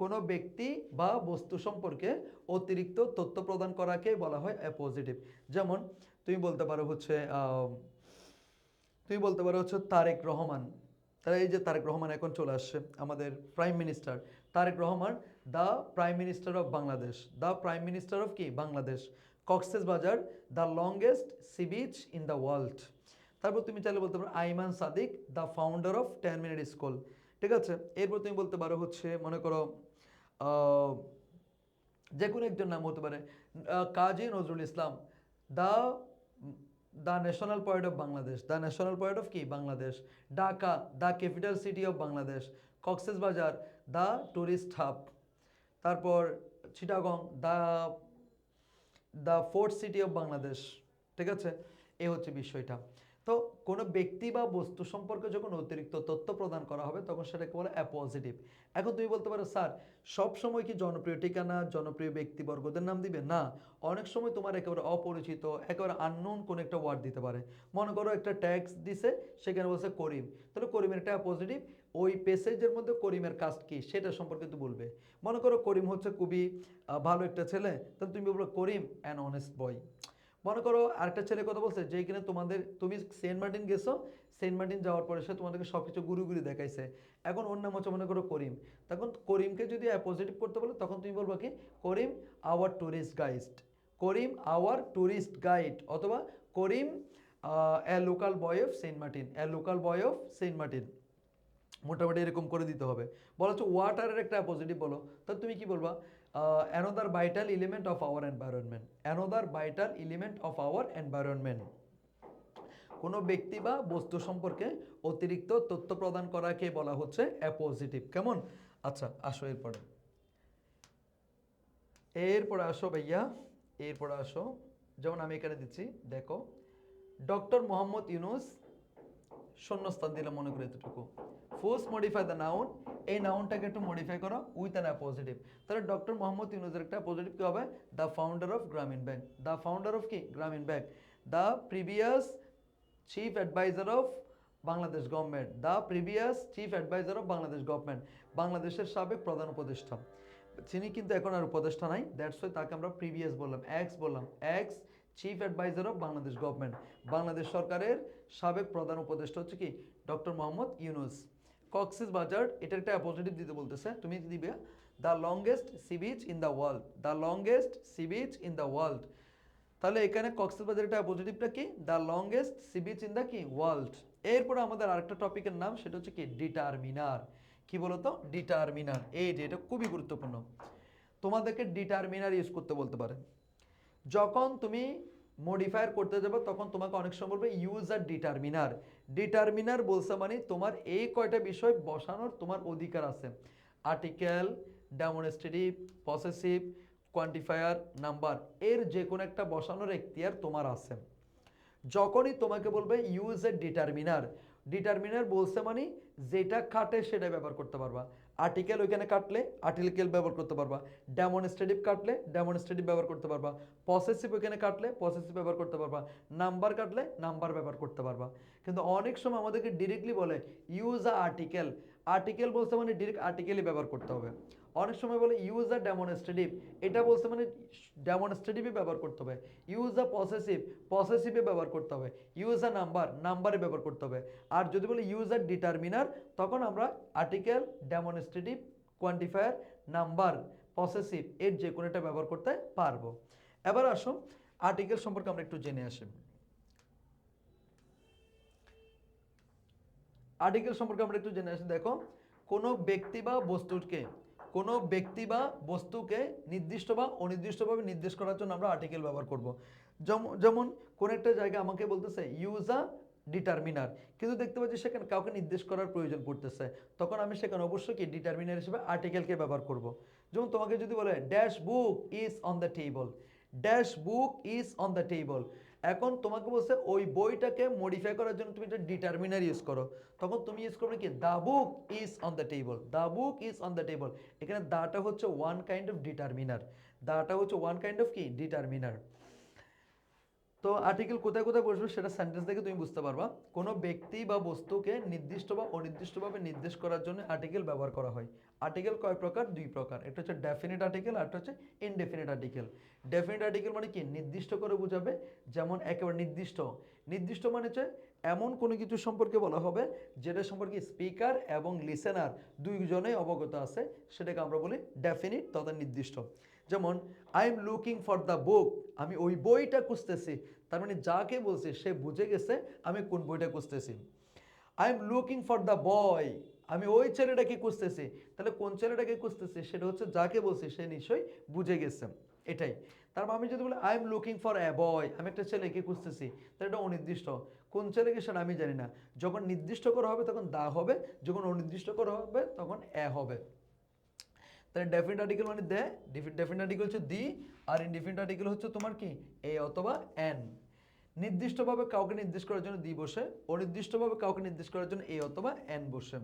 কোনো ব্যক্তি বা বস্তু সম্পর্কে অতিরিক্ত তথ্য প্রদান করাকে বলা হয় অ্যাপোজিটিভ। যেমন তুমি বলতে পারো হচ্ছে তারেক রহমান, তাহলে এই যে তারেক রহমান এখন চলে আসছে আমাদের prime minister, Tarique Rahman the prime minister of Bangladesh, the prime minister of কি? Bangladesh. Cox's Bazar the longest sea beach in the world. তারপর তুমি চাইলে বলতে পারো Ayman Sadik the founder of 10 minute school. ঠিক আছে, এরপর তুমি বলতে পারো হচ্ছে মনে করো যে কোনো একজন নাম হতে পারে Kazi Nazrul Islam the the national poet of Bangladesh, the national poet of কি? Bangladesh. Dhaka the capital city of Bangladesh. Cox's Bazar the tourist hub. তারপর Chittagong the the fourth city of Bangladesh. ঠিক আছে, এই হচ্ছে বিষয়টা। তো কোনো ব্যক্তি বা বস্তু সম্পর্কে যখন অতিরিক্ত তথ্য প্রদান করা হবে তখন সেটাকে বলে অ্যাপোজিটিভ। এখন তুমি বলতে পারো স্যার সব সময় কি জনপ্রিয় ঠিকানা, জনপ্রিয় ব্যক্তিবর্গদের নাম দিবে? না, অনেক সময় তোমার একেবারে অপরিচিত, একেবারে আননোন কোনো একটা ওয়ার্ড দিতে পারে। মনে করো একটা ট্যাক্স দিছে, সেখানে বলছে করিম, তাহলে করিমের একটা অ্যাপোজিটিভ, ওই প্যাসেজের মধ্যে করিমের কাস্ট কি সেটা সম্পর্কে তুমি বলবে। মনে করো করিম হচ্ছে খুবই ভালো একটা ছেলে, তাহলে তুমি বলবো করিম অ্যান অনেস্ট বয়। মনে করো আরেকটা ছেলে কথা বলছে যেখানে তুমি সেন্ট মার্টিন গেছো, সেন্ট মার্টিন যাওয়ার পরে সে তোমাদেরকে সব কিছু ঘুরে ঘুরে দেখাইছে, এখন ওর নাম হচ্ছে মনে করো করিম, তখন করিমকে যদি পজিটিভ করতে বলো তখন তুমি বলবো কি? Karim our tourist guide, Karim our tourist guide, অথবা Karim a local boy of Saint Martin, a local boy of Saint Martin. মোটামুটি এরকম করে দিতে হবে। বলা হচ্ছে ওয়াটারের একটা পজিটিভ বলো, তাহলে তুমি কি বলবা? Another vital element of our environment, another vital element of our environment. কোনো ব্যক্তি বা বস্তু সম্পর্কে অতিরিক্ত তথ্য প্রদান করাকে বলা হচ্ছে অ্যাপোজিটিভ। কেমন? আচ্ছা আসো এরপরে আসো ভাইয়া, এরপরে আসো, যেমন আমি এখানে দিচ্ছি, দেখো ডক্টর মোহাম্মদ ইউনুস, শূন্যস্থান দিলাম মনে করে এতটুকু। ফার্স্ট মডিফাই দ্য নাউন, এই নাউনটাকে একটু মডিফাই করো উইথ অ্যান অ্যাপোজিটিভ। তাহলে ডক্টর মোহাম্মদ ইউনুসের একটা অ্যাপোজিটিভ কি হবে? The founder of Grameen Bank. The founder of কি? Grameen Bank. The previous chief adviser of Bangladesh government. The previous chief adviser of Bangladesh government, বাংলাদেশের সাবেক প্রধান উপদেষ্টা। তিনি কিন্তু এখন আর উপদেষ্টা নাই, দ্যাটস ওয়াই তাকে আমরা প্রিভিয়াস বললাম, এক্স বললাম, ex chief adviser of Bangladesh government, Bangladesh সরকারের সাবেক প্রধান উপদেষ্টা হচ্ছে কি? ডক্টর মোহাম্মদ ইউনুস। কক্সেস বাজার, এটার একটা অ্যাপোজিটিভ দিতে বলতেছে, তুমি দিবে the longest sea beach in the world. The longest sea beach in the world. তাহলে এখানে কক্সবাজার এটা পজিটিভটা কি? The longest sea beach in the কি? ওয়ার্ল্ড। এরপরে আমাদের আরেকটা টপিকের নাম, সেটা হচ্ছে কি? ডিটারমিনার। কি বলতো? ডিটারমিনার। এই যে এটা খুবই গুরুত্বপূর্ণ, তোমাদেরকে ডিটারমিনার ইউজ করতে বলতে পারে। যখন তুমি মডিফায়ার করতে যাবে তখন তোমাকে অনেক সময় বলবে ইউজ আর ডিটারমিনার। ডিটারমিনার বলছে মানে তোমার এই কয়টা বিষয় বসানোর তোমার অধিকার আছে: article, demonstrative, possessive, quantifier, number, এর যে কোনো একটা বসানোর এখতিয়ার তোমার আছে। যখনই তোমাকে বলবে ইউজ এ ডিটারমিনার, ডিটারমিনার বলছে মানে যেটা কাটে সেটা ব্যবহার করতে পারবা। আর্টিকেল ওইখানে কাটলে আর্টিকেল ব্যবহার করতে পারবা, ডেমনস্ট্রেটিভ কাটলে ডেমনস্ট্রেটিভ ব্যবহার করতে পারবা, পসেসিভ ওইখানে কাটলে পসেসিভ ব্যবহার করতে পারবা, নাম্বার কাটলে নাম্বার ব্যবহার করতে পারবা। কিন্তু অনেক সময় আমাদেরকে ডিরেক্টলি বলে ইউজ আ আর্টিকেল, আর্টিকেল বলছে মানে ডিরেক্ট আর্টিকেলই ব্যবহার করতে হবে। অনেক সময় বলে ইউজ আ ডেমনস্ট্রেটিভ, এটা বলছে মানে ডেমনস্ট্রেটিভই ব্যবহার করতে হবে। ইউজ আ পসেসিভ, পসেসিভে ব্যবহার করতে হবে। ইউজ আ নাম্বার, নাম্বারে ব্যবহার করতে হবে। আর যদি বলি ইউজ আ ডিটারমিনার, তখন আমরা article, demonstrative, quantifier, number, possessive এর যে কোনো একটা ব্যবহার করতে পারবো। এবার আসো আর্টিকেল সম্পর্কে আমরা একটু জেনে আসি। আর্টিকেল সম্পর্কে আমরা একটু জেনে আসি। দেখো, কোনো ব্যক্তি বা বস্তুকে, কোনো ব্যক্তি বা বস্তুকে নির্দিষ্ট বা অনির্দিষ্টভাবে নির্দেশ করার জন্য আমরা আর্টিকেল ব্যবহার করব। যেমন কোন একটা জায়গায় আমাকে বলতেছে ইউজ আ ডিটারমিনার, কিন্তু দেখতে পাচ্ছি সেখানে কাউকে নির্দেশ করার প্রয়োজন পড়তেছে, তখন আমি সেখানে অবশ্যই কি ডিটারমিনার হিসেবে আর্টিকেলকে ব্যবহার করব। যেমন তোমাকে যদি বলে dash book is on the table, dash book is on the table, এখন তোমাকে বলছে ওই বইটাকে মডিফাই করার জন্য তুমি একটা ডিটারমিনার ইউজ করো, তখন তুমি ইউজ করবে কি the book is on the table, the book is on the table. এখানে দাটা হচ্ছে ওয়ান কাইন্ড অফ ডিটারমিনার, দাটা হচ্ছে ওয়ান কাইন্ড অফ কি ডিটারমিনার। তো আর্টিকেল কোথায় কোথায় বসবে সেটা সেন্টেন্স দেখে তুমি বুঝতে পারবা। কোনো ব্যক্তি বা বস্তুকে নির্দিষ্ট বা অনির্দিষ্টভাবে নির্দেশ করার জন্য আর্টিকেল ব্যবহার করা হয়। আর্টিকেল কয় প্রকার? দুই প্রকার, একটা হচ্ছে ডেফিনিট আর্টিকেল আর একটা হচ্ছে ইনডেফিনিট আর্টিকেল। ডেফিনিট আর্টিকেল মানে কি নির্দিষ্ট করে বোঝাবে, যেমন একেবারে নির্দিষ্ট, নির্দিষ্ট মানে হচ্ছে এমন কোনো কিছু সম্পর্কে বলা হবে যেটা সম্পর্কে স্পিকার এবং লিসেনার দুইজনেই অবগত আছে, সেটাকে আমরা বলি ডেফিনিট তথা নির্দিষ্ট। যেমন I am looking for the book, আমি ওই বইটা খুঁজতেছি, তার মানে যাকে বলছে সে বুঝে গেছে আমি কোন বইটা খুঁজতেছি। I am looking for the boy, আমি ওই ছেলেটাকে খুঁজতেছি, তাহলে কোন ছেলেটাকে খুঁজতেছি সেটা হচ্ছে যাকে বলছি সে নিশ্চয়ই বুঝে গেছে, এটাই। তারপর আমি যদি বলি I am looking for a boy, আমি একটা ছেলেকে খুঁজতেছি, তাহলে এটা অনির্দিষ্ট, কোন ছেলেকে সেটা আমি জানি না। যখন নির্দিষ্ট করা হবে তখন দা হবে, যখন অনির্দিষ্ট করা হবে তখন এ হবে। তাহলে ডেফিনিট আর্টিকেল মানে দে, ডেফিনিট আর্টিকেল হচ্ছে দি, আর ইনডেফিনিট আর্টিকেল হচ্ছে তোমার কি এ অথবা এন। নির্দিষ্টভাবে কাউকে নির্দেশ করার জন্য দি বসে, অনির্দিষ্টভাবে কাউকে নির্দেশ করার জন্য এ অথবা এন বসে।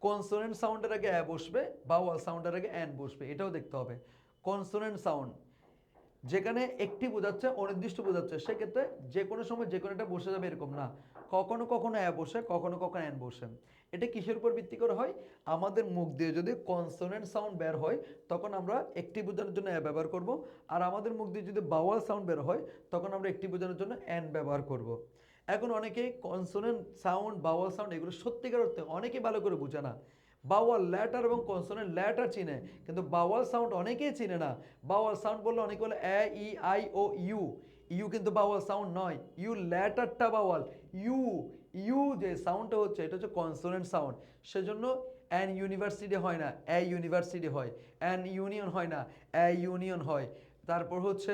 কনসোনেন্ট সাউন্ডের আগে এ বসবে, ভাওয়াল সাউন্ডের আগে এন বসবে, এটাও দেখতে হবে। কনসোনেন্ট সাউন্ড যেখানে একটি বোঝাচ্ছে অনির্দিষ্ট বোঝাচ্ছে, সেক্ষেত্রে যে কোনো সময় যে কোনো একটা বসে যাবে এরকম না, কখনো কখনো এ বসে, কখনো কখনো এন বসে। এটা কিসের উপর ভিত্তি করে হয়? আমাদের মুখ দিয়ে যদি কনসোনেন্ট সাউন্ড বের হয় তখন আমরা একটি বোঝানোর জন্য এ ব্যবহার করব, আর আমাদের মুখ দিয়ে যদি ভাওয়াল সাউন্ড বের হয় তখন আমরা একটি বোঝানোর জন্য এন ব্যবহার করব। এখন অনেকেই কনসোনেন্ট সাউন্ড, ভাওয়াল সাউন্ড এগুলো সত্যিকার অর্থে অনেকেই ভালো করে বোঝে না। ভাওয়াল ল্যাটার এবং কনসোনেন্ট ল্যাটার চিনে, কিন্তু ভাওয়াল সাউন্ড অনেকেই চিনে না। ভাওয়াল সাউন্ড বললে অনেকে বলে A E I O U, U কিন্তু ভাওয়াল সাউন্ড নয়, ইউ ল্যাটারটা ভাওয়াল, ইউ, ইউ যে সাউন্ডটা হচ্ছে এটা হচ্ছে কনসোনেন্ট সাউন্ড। সেজন্য অ্যান ইউনিভার্সিটি হয় না, এ ইউনিভার্সিটি হয়। অ্যান ইউনিয়ন হয় না, এ ইউনিয়ন হয়। তারপর হচ্ছে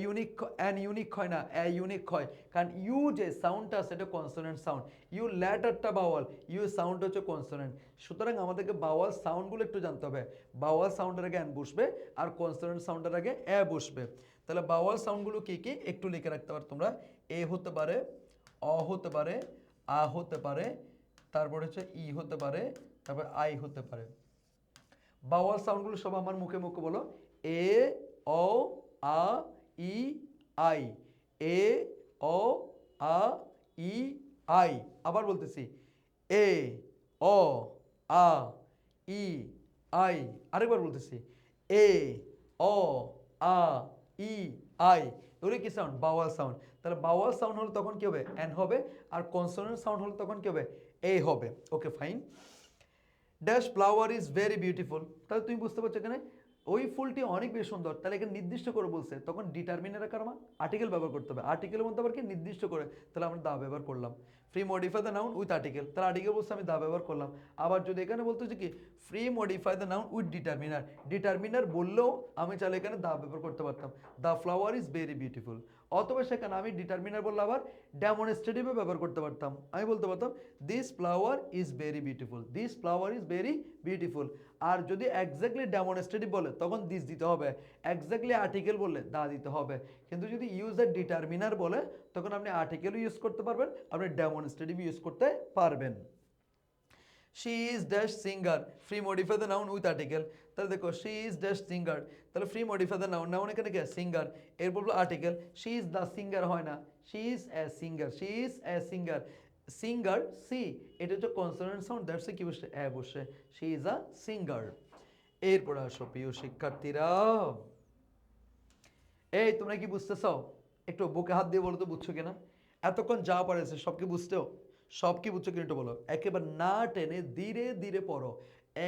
ইউনিক হয় না, ইউনিক হয়, কারণ ইউ যে সাউন্ডটা আছে এটা কনসোনেন্ট সাউন্ড, ইউ ল্যাটারটা বাওয়াল, ইউ সাউন্ড হচ্ছে কনসোনেন্ট। সুতরাং আমাদেরকে বাওয়াল সাউন্ডগুলো একটু জানতে হবে। বাওয়াল সাউন্ডের আগে অ্যান বসবে আর কনসোনেন্ট সাউন্ডের আগে এ বসবে। তাহলে বাওয়াল সাউন্ডগুলো কী কী একটু লিখে রাখতে পারো তোমরা। এ হতে পারে, অ হতে পারে, আ হতে পারে, তারপরে হচ্ছে ই হতে পারে, তারপরে আই হতে পারে। বাওয়াল সাউন্ডগুলো সব আমার মুখে মুখে বলো। এ, অ, আ, ই, আই। এ, অ, আ, ই, আই। আবার বলতেছি, এ, অ, আ, ই, আই। আরেকবার বলতেছি, এ, অ, আ, ই, আই। এগুলো কি সাউন্ড? Bowel sound. তাহলে বাওয়াল সাউন্ড হলে তখন কি হবে? এন হবে। আর কনসোনেন্ট সাউন্ড হলে তখন কি হবে? এ হবে। Okay fine. Dash flower is very beautiful. তাহলে তুমি বুঝতে পারছো এখানে ওই ফুলটি অনেক বেশি সুন্দর। তাহলে এখানে নির্দিষ্ট করে বলছে, তখন ডিটারমিনার কারমা আর্টিকেল ব্যবহার করতে হবে। আর্টিকেলের মধ্যে আবার কি নির্দিষ্ট করে, তাহলে আমরা দা ব্যবহার করলাম। Free modify the noun with article, তাহলে আর্টিকেল বলছে আমি দা ব্যবহার করলাম। আবার যদি এখানে বলতে হচ্ছে কি free modify the noun with determiner, determiner বললেও আমি চাইলে এখানে দা ব্যবহার করতে পারতাম, the flower is very beautiful. অথবা সেখানে আমি ডিটারমিনার বললে আবার ডেমনস্ট্রেটিভে ব্যবহার করতে পারতাম। আমি বলতে পারতাম this flower is very beautiful, this flower is very beautiful. আর যদি এক্স্যাক্টলি ডেমনস্ট্রেটিভ বলে তখন দিস দিতে হবে, এক্স্যাক্টলি আর্টিকেল বললে দা দিতে হবে। কিন্তু যদি ইউজ এ ডিটারমিনার বলে তখন আপনি আর্টিকেলও ইউজ করতে পারবেন, আপনি ডেমনস্ট্রেটিভ ইউজ করতে পারবেন। She is dash singer, free modify the noun with article. তাহলে দেখো শি ইজ ড্যাশ সিঙ্গার, তাহলে free modify the noun, noun এখানে কি সিঙ্গার, এর বলবো article. She is the singer হয় না, she is a singer, she is a singer. Singer সি এটা হচ্ছে কনসোনেন্ট সাউন্ড, দ্যাটস কি বসে এ বসে, শি ইজ আ সিঙ্গার। এরপরে আসো প্রিয় শিক্ষার্থীরা, এই তোমরা কি বুঝতেছ? একটু বুকে হাত দিয়ে বলো তো বুঝছো কিনা। এতক্ষণ যা পড়েছে সব কি বুঝছো? সব কি বুঝছো কিনা একটু বলো। একেবারে না টেনে ধীরে ধীরে পড়ো।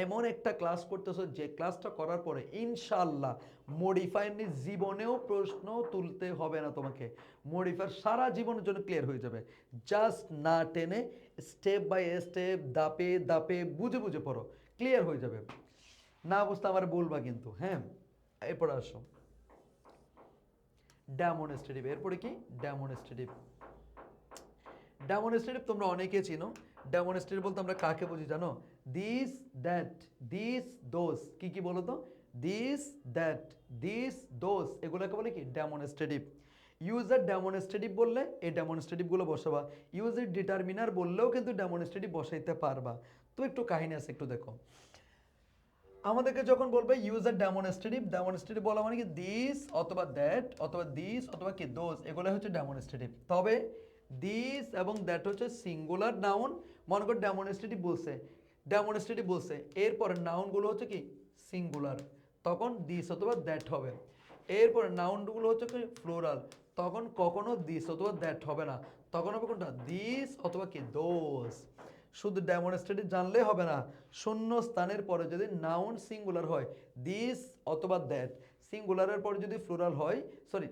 এমন একটা ক্লাস করতেছো যে ক্লাসটা করার পরে ইনশাল্লাহ মডিফায়ার নিয়ে জীবনেও প্রশ্ন তুলতে হবে না তোমাকে। মডিফায়ার সারা জীবনের জন্য ক্লিয়ার হয়ে যাবে। জাস্ট না টেনে স্টেপ বাই স্টেপ দাপে দাপে বুঝে বুঝে পড়ো, ক্লিয়ার হয়ে যাবে। না বুঝতে আমার বলবা কিন্তু, হ্যাঁ। এরপরে আসো ডেমনস্ট্রেটিভ। এরপরে কি ডেমনস্ট্রেটিভ। ডেমনস্ট্রেটিভ তোমরা অনেকে চিনো। ডেমনস্ট্রেটিভ বলতে আমরা কাকে বুঝি জানো? This, that, this, those. কি কি বলো তো? দিস, দ্যাট, দিস, দোজ, এগুলোকে বলে কি ডেমনস্ট্রেটিভ। ইউজার ডেমনস্ট্রেটিভ বললে এই ডেমনস্ট্রেটিভগুলো বসাবা। ইউজার ডিটারমিনার বললেও কিন্তু ডেমনস্ট্রেটিভ বসাইতে পারবা। তো একটু কাহিনী আছে, একটু দেখো। আমাদেরকে যখন বলবে ইউজার ডেমনস্ট্রেটিভ, ডেমনস্ট্রেটিভ বলা মানে কি দিস অথবা দ্যাট অথবা দিস অথবা কি দোজ, এগুলো হচ্ছে ডেমনস্ট্রেটিভ। তবে দিস এবং দ্যাট হচ্ছে সিঙ্গুলার নাউন। মনে কর ডেমনস্ট্রেটিভ বলছে, ডেমনস্ট্রেটিভ বলছে, এরপরে নাউনগুলো হচ্ছে কি সিঙ্গুলার, তখন দিস অথবা দ্যাট হবে। এরপরে নাউনগুলো হচ্ছে কি ফ্লোরাল, তখন কখনো দিস অথবা দ্যাট হবে না, তখন হবে কোনটা দিস অথবা কি দোজ। শুধু ডেমনস্ট্রেটিভ জানলে হবে না, শূন্য স্থানের পরে যদি নাউন সিঙ্গুলার হয় দিস অথবা দ্যাট, সিঙ্গুলারের পরে যদি ফ্লোরাল হয়, সরি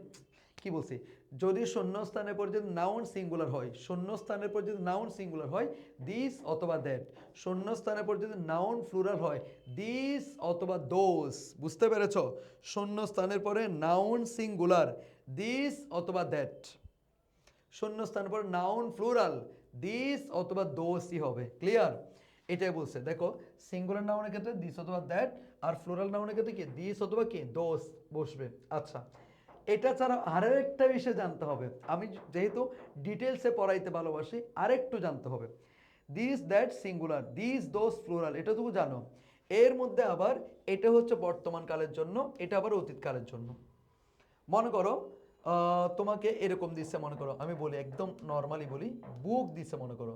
কি বলছি, যদি শূন্য স্থানের পর যদি নাউন সিঙ্গুলার হয়, শূন্য স্থানের পর যদি নাউন সিঙ্গুলার হয় দিস অথবা দ্যাট, শূন্য স্থানের পর যদি নাউন ফ্লুরাল হয় দিস অথবা দোস। বুঝতে পেরেছ? শূন্য স্থানের পরে নাউন সিঙ্গুলার দিস অথবা দ্যাট, শূন্য স্থানের পর নাউন ফ্লুরাল দিস অথবা দোসই হবে। ক্লিয়ার? এটাই বলছে। দেখো সিঙ্গুলার নাউনের ক্ষেত্রে দিস অথবা দ্যাট, আর ফ্লোরাল নাউনের ক্ষেত্রে কি দিস অথবা কি দোস বসবে। আচ্ছা, এটা ছাড়া আরও একটা বিষয় জানতে হবে, আমি যেহেতু ডিটেলসে পড়াইতে ভালোবাসি আরেকটু জানতে হবে। This that singular, this those plural, এটা তুমি জানো। এর মধ্যে আবার এটা হচ্ছে বর্তমান কালের জন্য, এটা আবার অতীত কালের জন্য। মনে করো তোমাকে এরকম দিচ্ছে, মনে করো আমি বলি একদম নর্মালি বলি, বুক দিচ্ছে মনে করো।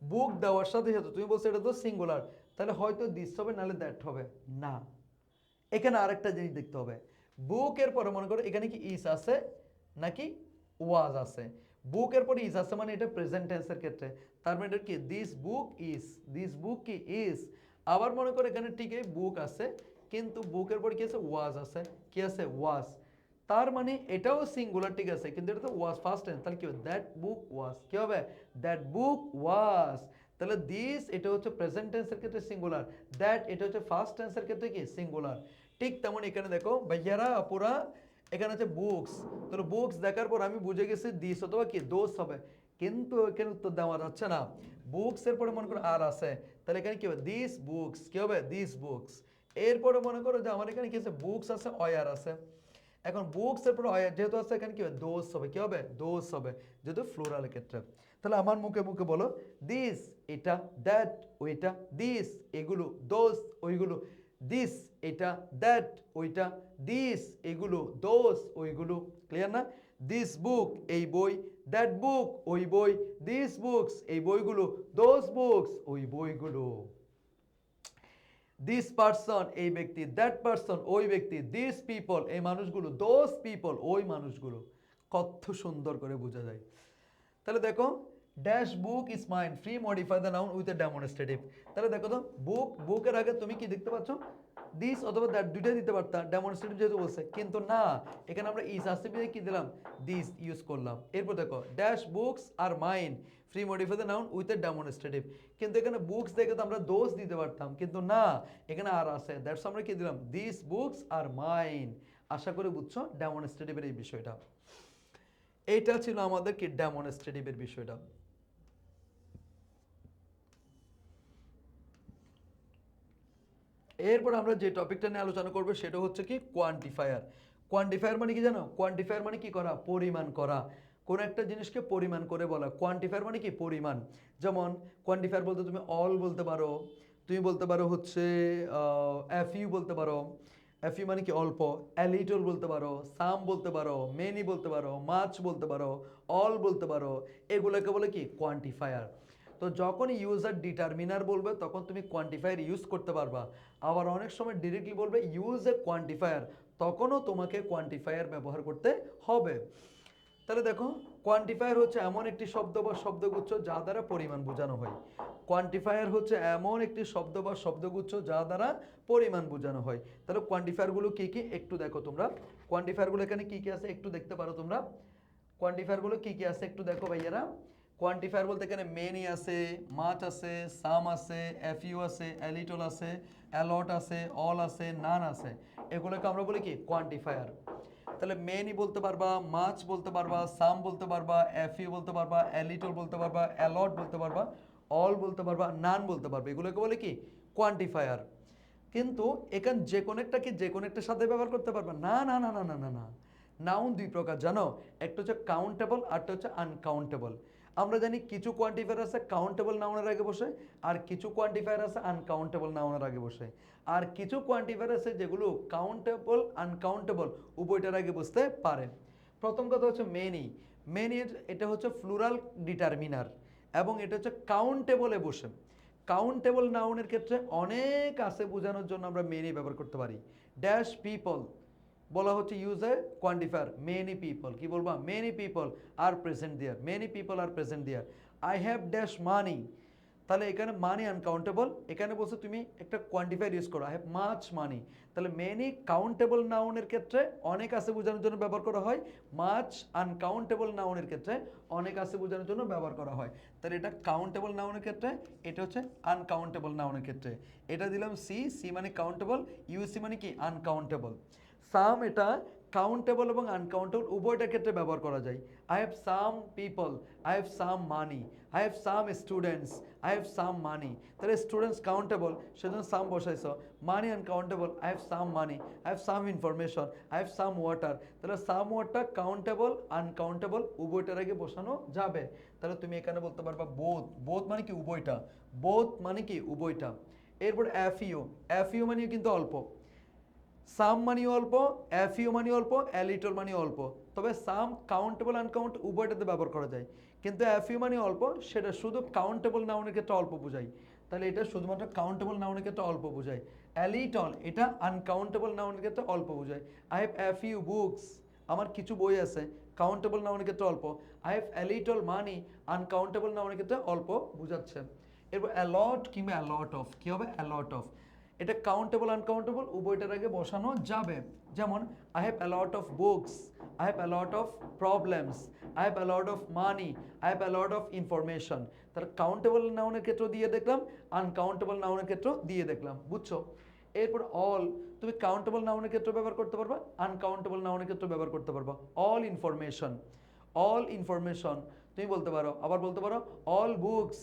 বুক দেওয়ার সাথে সাথে তুমি বলছো এটা তো সিঙ্গুলার, তাহলে হয়তো দিস হবে নাহলে দ্যাট হবে না। এখানে আরেকটা জিনিস দেখতে হবে, বুকের পরে মনে করো এখানে কি ইস আছে নাকি ওয়াজ আছে। বুকের পরে ইস আছে মানে এটা প্রেজেন্ট টেন্সের ক্ষেত্রে, তার মানে এটা কি this book is, this book কি ইস। আবার মনে করো এখানে ঠিকই বুক আছে কিন্তু বুকের পরে কি আছে ওয়াজ আছে, কি আছে ওয়াজ, তার মানে এটাও সিঙ্গুলার ঠিক আছে কিন্তু এটা তো ওয়াজ ফার্স্ট টেন্স, তাহলে কি হবে দ্যাট বুক ওয়াজ, কি হবে দ্যাট বুক ওয়াজ। তাহলে দিস এটা হচ্ছে প্রেজেন্ট টেন্সের ক্ষেত্রে সিঙ্গুলার, দ্যাট এটা হচ্ছে ফার্স্ট টেন্সের ক্ষেত্রে কি সিঙ্গুলার। ঠিক তেমন এখানে দেখো ভাইয়ারা আপুরা এখানে হচ্ছে বুকস, তাহলে বুকস দেখার পর আমি বুঝে গেছি দিস অথবা কি দোষ হবে, কিন্তু এখানে উত্তর দেওয়া যাচ্ছে না। বুকস এর পরে মনে করো আর আছে, তাহলে এখানে কি হবে দিস বুকস, কি হবে দিস বুকস। এরপরে মনে করো যে আমার এখানে কি আছে বুকস আছে অয়ার আছে, এখন বুকস এর পরে অয়ার যেহেতু আছে এখানে কি হবে দোষ হবে, কি হবে দোষ হবে যেহেতু ফ্লোরাল ক্ষেত্রে। তাহলে আমার মুখে মুখে বলো দিস এটা, দ্যাট ওইটা, দিস এগুলো, দোষ ওইগুলো, দিস এটা, দ্যাট ওইটা, দিস এগুলো, দোষ ওইগুলো। ক্লিয়ার না? দিস বুক এই বই, দ্যাট বুক ওই বই, দিস বুকস এই বইগুলো, দোজ বুকস ওই বইগুলো। দিস পারসন এই ব্যক্তি, দ্যাট পারসন ওই ব্যক্তি, দিস পিপল এই মানুষগুলো, দোজ পিপল ওই মানুষগুলো। কত সুন্দর করে বোঝা যায়। তাহলে দেখো dash book is mine, free modify the noun with A demonstrative. তাহলে দেখো তো বুক, বুকের আগে তুমি কি দেখতে পাচ্ছ দিস অথবা দ্যাট দুইটাই দিতে পারতাম, ডেমনস্ট্রেটিভ যেহেতু বলছে, কিন্তু না এখানে আমরা ইজ আসতে পেরে কি দিলাম দিস ইউজ করলাম। এরপর দেখো dash books are mine, free modify the noun with A demonstrative, কিন্তু এখানে বুকস দেখে তো আমরা দোষ দিতে পারতাম, কিন্তু না এখানে আর আছে, দ্যাটস আমরা কি দিলাম দিস বুকস আর মাইন। আশা করি বুঝছো ডেমনস্ট্রেটিভের এই বিষয়টা। এইটা ছিল আমাদের কি ডেমনস্ট্রেটিভের বিষয়টা। এরপর আমরা যে টপিকটা নিয়ে আলোচনা করবো সেটা হচ্ছে কি কোয়ান্টিফায়ার। কোয়ান্টিফায়ার মানে কি জানো? কোয়ান্টিফায়ার মানে কি করা, পরিমাণ করা, কোন একটা জিনিসকে পরিমাণ করে বলা। কোয়ান্টিফায়ার মানে কি পরিমাণ। যেমন কোয়ান্টিফায়ার বলতে তুমি অল বলতে পারো, তুমি বলতে পারো হচ্ছে এফইউ বলতে পারো, এফইউ মানে কি অল্প, অ্যালিটল বলতে পারো, সাম বলতে পারো, মেনি বলতে পারো, মাছ বলতে পারো, অল বলতে পারো, এগুলোকে বলে কি কোয়ান্টিফায়ার। তো যখন ইউজার ডিটারমিনার বলবে তখন তুমি কোয়ান্টিফায়ার ইউজ করতে পারবা। আবার অনেক সময় ডিরেক্টলি বলবে ইউজ এ কোয়ান্টিফায়ার, তখনও তোমাকে কোয়ান্টিফায়ার ব্যবহার করতে হবে। তাহলে দেখো কোয়ান্টিফায়ার হচ্ছে এমন একটি শব্দ বা শব্দগুচ্ছ যা দ্বারা পরিমাণ বোঝানো হয়। কোয়ান্টিফায়ার হচ্ছে এমন একটি শব্দ বা শব্দগুচ্ছ যা দ্বারা পরিমাণ বোঝানো হয়। তাহলে কোয়ান্টিফায়ারগুলো কি কি একটু দেখো তোমরা, কোয়ান্টিফায়ারগুলো এখানে কি কি আছে একটু দেখতে পারো তোমরা। কোয়ান্টিফায়ারগুলো কি কি আছে একটু দেখো ভাইয়ারা। কোয়ান্টিফায়ার বলতে এখানে মেনি আছে, মাচ আছে, সাম আছে, এফইউ আছে, অ্যালিটল আছে, অ্যালট আছে, অল আছে, নান আছে, এগুলোকে আমরা বলি কি কোয়ান্টিফায়ার। তাহলে মেনি বলতে পারবা, মাছ বলতে পারবা, সাম বলতে পারবা, এফইউ বলতে পারবা, অ্যালিটল বলতে পারবা, অ্যালট বলতে পারবা, অল বলতে পারবা, নান বলতে পারবে, এগুলোকে বলে কি কোয়ান্টিফায়ার। কিন্তু এখান যে কোনো একটা কি যে কোনো একটার সাথে ব্যবহার করতে পারবা না, না না না না না না। নাউন দুই প্রকার জানো, একটা হচ্ছে কাউন্টেবল আরটা হচ্ছে আনকাউন্টেবল। আমরা জানি কিছু কোয়ান্টিফায়ার আছে কাউন্টেবল নাউনের আগে বসে, আর কিছু কোয়ান্টিফায়ার আছে আনকাউন্টেবল নাউনের আগে বসে, আর কিছু কোয়ান্টিফায়ার আছে যেগুলো কাউন্টেবল আনকাউন্টেবল উভয়টার আগে বসতে পারে। প্রথম কথা হচ্ছে মেনি, মেনির এটা হচ্ছে ফ্লুরাল ডিটারমিনার এবং এটা হচ্ছে কাউন্টেবলে বসে। কাউন্টেবল নাউনের ক্ষেত্রে অনেক আছে বোঝানোর জন্য আমরা মেনি ব্যবহার করতে পারি। ড্যাশ পিপল বলা হচ্ছে use a quantifier, many people, কি বলবা many people are present there, many people are present there. I have dash money, তাহলে এখানে মানি আনকাউন্টেবল, এখানে বলছো তুমি একটা কোয়ান্টিফায়ার ইউজ করো আই হ্যাভ মাচ মানি। তাহলে মেনি কাউন্টেবল নাউনের ক্ষেত্রে অনেক আছে বোঝানোর জন্য ব্যবহার করা হয়, মাচ আনকাউন্টেবল নাউনের ক্ষেত্রে অনেক আছে বোঝানোর জন্য ব্যবহার করা হয়। তাহলে এটা কাউন্টেবল নাউনের ক্ষেত্রে, এটা হচ্ছে আনকাউন্টেবল নাউনের ক্ষেত্রে। এটা দিলাম সি, সি মানে কাউন্টেবল, ইউসি মানে কি আনকাউন্টেবল। সাম এটা কাউন্টেবল এবং আনকাউন্টেবল উভয়টার ক্ষেত্রে ব্যবহার করা যায়। I have some people, I have some money, I have some students, I have some money. তাহলে স্টুডেন্টস কাউন্টেবল সেজন্য সাম বসাইছ, money uncountable, I have some money, I have some information, I have some water. তাহলে some water countable uncountable উভয়টার আগে বসানো যাবে। তাহলে তুমি এখানে বলতে পারবা বোথ, বোথ মানে কি উভয়টা, বোথ মানে কি উভয়টা। এরপর এফইউ, এফইউ মানে কিন্তু অল্প, সাম মানি অল্প, এফইউ মানি অল্প, অ্যালিটল মানি অল্প। তবে সাম কাউন্টেবল আনকাউন্ট উভয়টাতে ব্যবহার করা যায়, কিন্তু এফইউ মানি অল্প সেটা শুধু কাউন্টেবল নাউনের ক্ষেত্রে অল্প বোঝায়। তাহলে এটা শুধুমাত্র কাউন্টেবল নাউনের ক্ষেত্রে অল্প বোঝায়। অ্যালিটল এটা আনকাউন্টেবল নাউনের ক্ষেত্রে অল্প বোঝায়। আই হ্যাভ এফইউ বুকস, আমার কিছু বই আছে, কাউন্টেবল নাউনের ক্ষেত্রে অল্প। আই হ্যাভ অ্যালিটল মানি, আনকাউন্টেবল নাউনের ক্ষেত্রে অল্প বোঝাচ্ছে। এরপর অ্যালট কিংবা অ্যালট অফ, কী হবে অ্যালট অফ, এটা কাউন্টেবল আনকাউন্টেবল উভয়টার আগে বসানো যাবে। যেমন I have a lot of books, I have a lot of problems, I have a lot of money, I have a lot of information. তার কাউন্টেবল নাউনের ক্ষেত্র দিয়ে দেখলাম, আনকাউন্টেবল নাউনের ক্ষেত্র দিয়ে দেখলাম, বুঝছো? এরপর অল, তুমি কাউন্টেবল নাউনের ক্ষেত্রে ব্যবহার করতে পারবা, আনকাউন্টেবল নাউনের ক্ষেত্রে ব্যবহার করতে পারবা। অল ইনফরমেশন, অল ইনফরমেশন তুমি বলতে পারো, আবার বলতে পারো অল বুকস,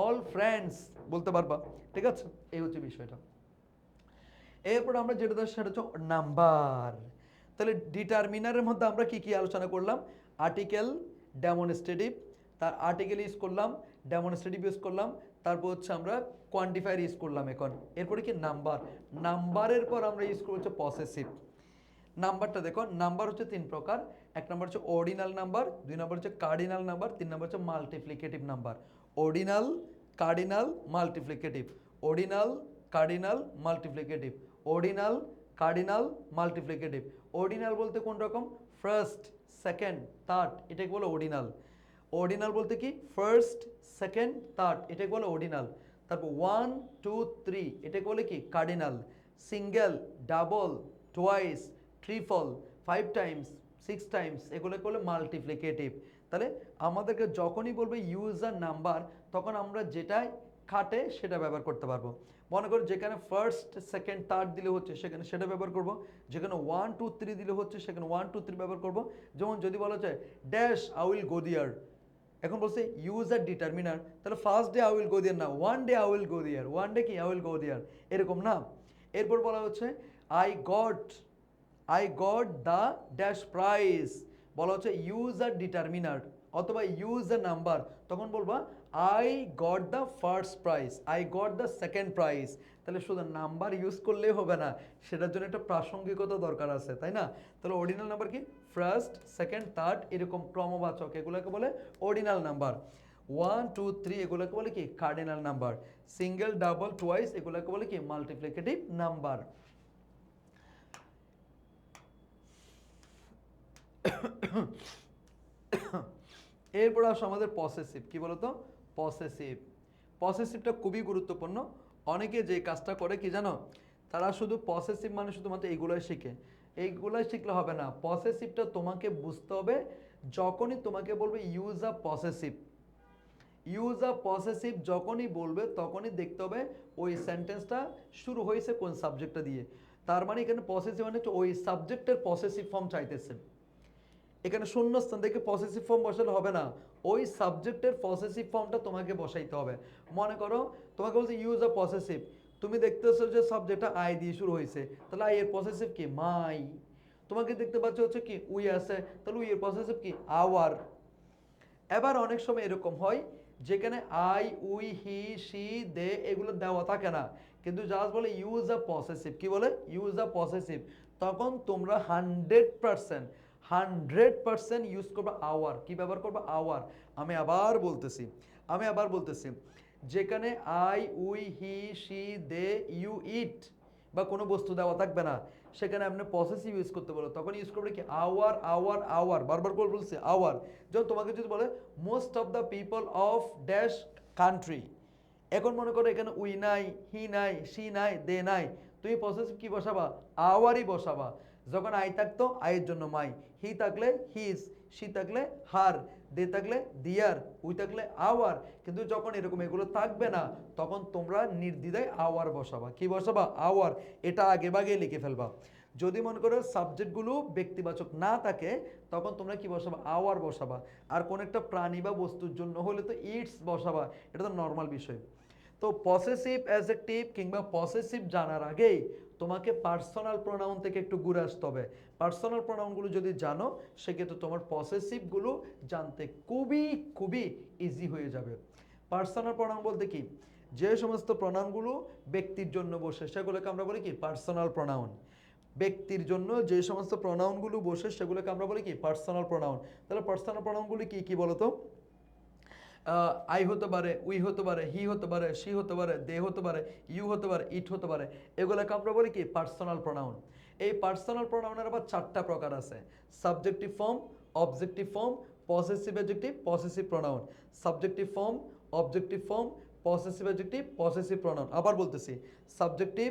অল ফ্রেন্ডস বলতে পারবা। ঠিক আছে, এই হচ্ছে বিষয়টা। এরপর আমরা যেটা দেখছি সেটা হচ্ছে নাম্বার। তাহলে ডিটারমিনারের মধ্যে আমরা কি কি আলোচনা করলাম? আর্টিকেল, ডেমনস্ট্রেটিভ, তার আর্টিকেল ইউজ করলাম, ডেমনস্ট্রেটিভ ইউজ করলাম, তারপর হচ্ছে আমরা কোয়ান্টিফায়ার ইউজ করলাম। এখন এরপরে কি নাম্বার, নাম্বারের পর আমরা ইউজ করবো হচ্ছে পসেসিভ। নাম্বারটা দেখো, নাম্বার হচ্ছে তিন প্রকার। এক নম্বর হচ্ছে অর্ডিনাল নাম্বার, দুই নম্বর হচ্ছে কার্ডিনাল নাম্বার, তিন নম্বর হচ্ছে multiplicative number. Ordinal, cardinal, multiplicative, ordinal, cardinal, multiplicative, ordinal, cardinal, multiplicative. Ordinal বলতে কোন রকম? ফার্স্ট, সেকেন্ড, থার্ড, এটাকে বলে অর্ডিনাল। অর্ডিনাল বলতে কি? ফার্স্ট, সেকেন্ড, থার্ড, এটাকে বলে অর্ডিনাল। তারপর 1 2 3 এটাকে বলে কি? Cardinal. Single, double, twice, triple, 5 Times, 6 Times, এগুলোকে বলে মাল্টিপ্লিকেটিভ। তাহলে আমাদেরকে যখনই বলবে ইউজার নাম্বার, তখন আমরা যেটাই খাটে সেটা ব্যবহার করতে পারবো। মনে করো যেখানে ফার্স্ট, সেকেন্ড, থার্ড দিলে হচ্ছে সেখানে সেটা ব্যবহার করব। যেখানে 1 2 3 দিলে হচ্ছে সেখানে 1 2 3 ব্যবহার করব। যেমন যদি বলা যায় ড্যাশ আই উইল গো দিয়ার, এখন বলছে ইউজার ডিটারমিনার, তাহলে first day I will go দিয়ার না, one day I will go দিয়ার, ওয়ান ডে কি আই উইল গো দিয়ার, এরকম না। এরপর বলা হচ্ছে I got the dash prize, বলা হচ্ছে ইউজার ডিটারমিনার অথবা ইউজার নাম্বার, তখন বলবা I got the first prize, I got the second prize. তাহলে শুধু নাম্বার ইউজ করলেই হবে না, সেটার জন্য একটা প্রাসঙ্গিকতা দরকার আছে, তাই না? তাহলে অর্ডিনাল নাম্বার কি? ফার্স্ট, সেকেন্ড, থার্ড, এরকম ক্রমবাচক, এগুলোকে বলে অর্ডিনাল নাম্বার। 1 2 3 এগুলোকে বলে কি? Cardinal number. Single, double, twice এগুলোকে বলে কি? Multiplicative number. এরপর আসো আমাদের পসেসিভ। কি বলতো? পসেসিভ। পসেসিভটা খুবই গুরুত্বপূর্ণ। অনেকে যে কাজটা করে কি জানো, তারা শুধু পসেসিভ মানে শুধুমাত্র এইগুলোই শিখে। এইগুলোই শিখলে হবে না, পসেসিভটা তোমাকে বুঝতে হবে। যখনই তোমাকে বলবে ইউজ আ পসেসিভ, ইউজ আ পসেসিভ যখনই বলবে তখনই দেখতে হবে ওই সেন্টেন্সটা শুরু হয়েছে কোন সাবজেক্টটা দিয়ে। তার মানে এখানে পসেসিভ মানে ওই সাবজেক্টের পসেসিভ ফর্ম চাইতেছে। এখানে শূন্যস্থান থেকে পসেসিভ ফর্ম বসালে হবে না, ওই সাবজেক্টের পসেসিভ ফর্মটা তোমাকে বসাইতে হবে। মনে করো তোমাকে বলছে ইউজ আ পসেসিভ, তুমি দেখতেছো যে সাবজেক্টটা আই দিয়ে শুরু হয়েছে, তাহলে আই এর পসেসিভ কি? মাই। তোমাকে দেখতে পাচ্ছ হচ্ছে কি উই আছে, তাহলে উই এর পসেসিভ কি? আওয়ার। এবার অনেক সময় এরকম হয় যেখানে আই, উই, হি, শি, দে এগুলো দেওয়া থাকে না, কিন্তু জাস্ট বলে ইউজ আ পসেসিভ। কি বলে? ইউজ আ পসেসিভ। তখন তোমরা 100% ইউজ করবে আওয়ার। কি ব্যবহার করবে? আওয়ার। আমি আবার বলতেছি যেখানে I, we, he, she, they, you, it বা কোনো বস্তু দেওয়া থাকবে না, সেখানে আপনি পসেসিভ ইউজ করতে বলো, তখন ইউজ করবে কি? আওয়ার, আওয়ার, আওয়ার, বারবার করে বলছে আওয়ার। যেমন তোমাকে যদি বলে most of the people of dash country, এখন মনে করো এখানে উই নাই, হি নাই, শি নাই, দে নাই, তুমি পসেসিভ কি বসাবা? আওয়ারই বসাবা। যখন আই থাকতো আইয়ের জন্য মাই, হি থাকলে হিজ, শি থাকলে হার, দে থাকলে দিয়ার, উই থাকলে আওয়ার। কিন্তু যখন এরকম এগুলো থাকবে না, তখন তোমরা নির্দ্বিধায় আওয়ার বসাবা। কি বসাবা? আওয়ার। এটা আগে ভাগে লিখে ফেলবা। যদি মনে করো সাবজেক্টগুলো ব্যক্তিবাচক না থাকে, তখন তোমরা কি বসাবা? আওয়ার বসাবা। আর কোন একটা প্রাণী বা বস্তুর জন্য হলে তো ইটস বসাবা, এটা তো নর্মাল বিষয়। তো পসেসিভ অ্যাডজেক্টিভ কিংবা পসেসিভ জানার আগেই তোমাকে পার্সোনাল প্রোনাউন থেকে একটু ঘুরে আসতে হবে। পার্সোনাল প্রোনাউনগুলো যদি জানো, সেক্ষেত্রে তোমার পসেসিভগুলো জানতে খুবই খুবই ইজি হয়ে যাবে। পার্সোনাল প্রোনাউন বলতে কি? যে সমস্ত প্রোনাউনগুলো ব্যক্তির জন্য বসে সেগুলোকে আমরা বলি কি? Personal pronoun. ব্যক্তির জন্য যে সমস্ত প্রোনাউনগুলো বসে সেগুলোকে আমরা বলি কি? Personal pronoun. তাহলে পার্সোনাল প্রোনাউনগুলো কি কি বলতো? আই হতে পারে, উই হতে পারে, হি হতে পারে, শি হতে পারে, দে হতে পারে, ইউ হতে পারে, ইট হতে পারে, এগুলোকে আমরা বলি কি? Personal pronoun. এই পার্সোনাল প্রোনাউনের আবার 4টা প্রকার আছে: subjective form, objective form, possessive adjective, possessive pronoun. Subjective form, objective form, possessive adjective, possessive pronoun. আবার বলতেছি, subjective,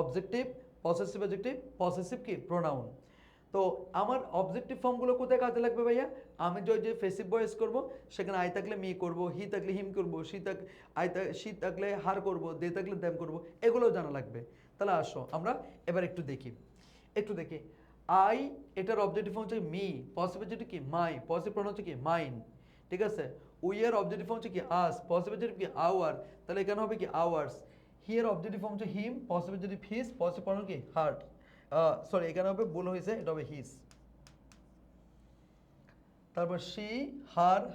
objective, possessive adjective, possessive কি? প্রোনাউন। তো আমার অবজেক্টিভ ফর্মগুলো কোথায় কাজে লাগবে ভাইয়া? আমি যে ফেসিভ ভয়েস করব, সেখানে আই থাকলে মি করব, হি থাকলে হিম করব, শি থাকলে হার করব, দে থাকলে দ্যাম করব, এগুলোও জানা লাগবে। তাহলে আসো আমরা এবার একটু দেখি আই, এটার অবজেক্টিভ ফর্ম হচ্ছে মি, পসিবল যেটা কি মাই, পসিবল প্রনাউন হচ্ছে কি মাইন, ঠিক আছে। উই এর অবজেক্টিভ ফর্ম হচ্ছে কি আস, পসিবল যেটা কি আওয়ার, তাহলে এখানে হবে কি আওয়ার্স। হি এর অবজেক্টিভ ফর্ম হচ্ছে হিম, পসিবল যেটা হিজ, পসিবল প্রনাউন কি হার্ট, সরি এখানে হবে ভুল হয়েছে, এটা হবে হিজ। তারপর শি,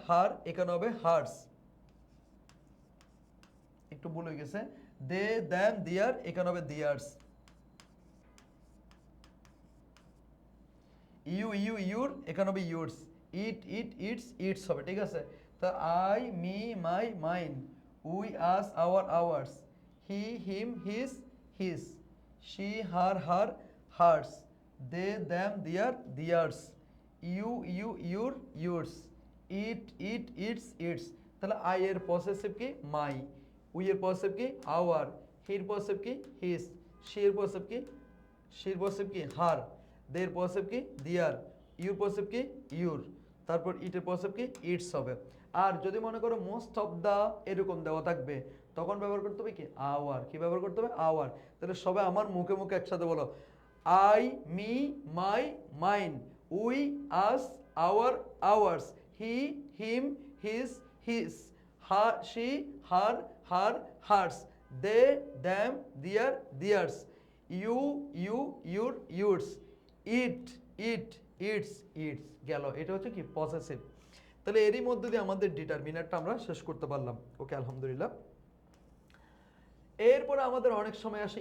হার, এখানে হবে হার্স, একটু ভুল হয়ে গেছে। দে, দ্যাম, দিয়ার, এখানে হবে দিয়ার্স। ইউর, এখানে হবে ইউরস। ইটস হবে, ঠিক আছে। তা I, me, my, mine. We, us, ours. He, him, his. She, her, hers. They, them, theirs. Yours. Its. তাহলে আই এর পসেসিভ কি মাই, উই এর পসেসিভ কি আওয়ার, হির পসেসিভ কি হিজ, শির পসেসিভ কি হার, দের পসেসিভ কি দিয়ার, ইউর পসেসিভ কি ইউর, তারপর ইটের পসেসিভ কি ইটস হবে। আর যদি মনে করো মোস্ট অফ দা এরকম দেওয়া থাকবে, তখন ব্যবহার করতে হবে কি আওয়ার। কি ব্যবহার করতে হবে আওয়ার। তাহলে সবাই আমার মুখে মুখে একসাথে বলো, I, me, my, mine. We, us, ours. He, him, his. She, hers. They, them, theirs. Yours. Its গেল। এটা হচ্ছে কি পসেসিভ। তাহলে এরই মধ্যে দিয়ে আমাদের ডিটারমিনারটা আমরা শেষ করতে পারলাম। ওকে, আলহামদুলিল্লাহ। এরপরে আমাদের অনেক সময় আসে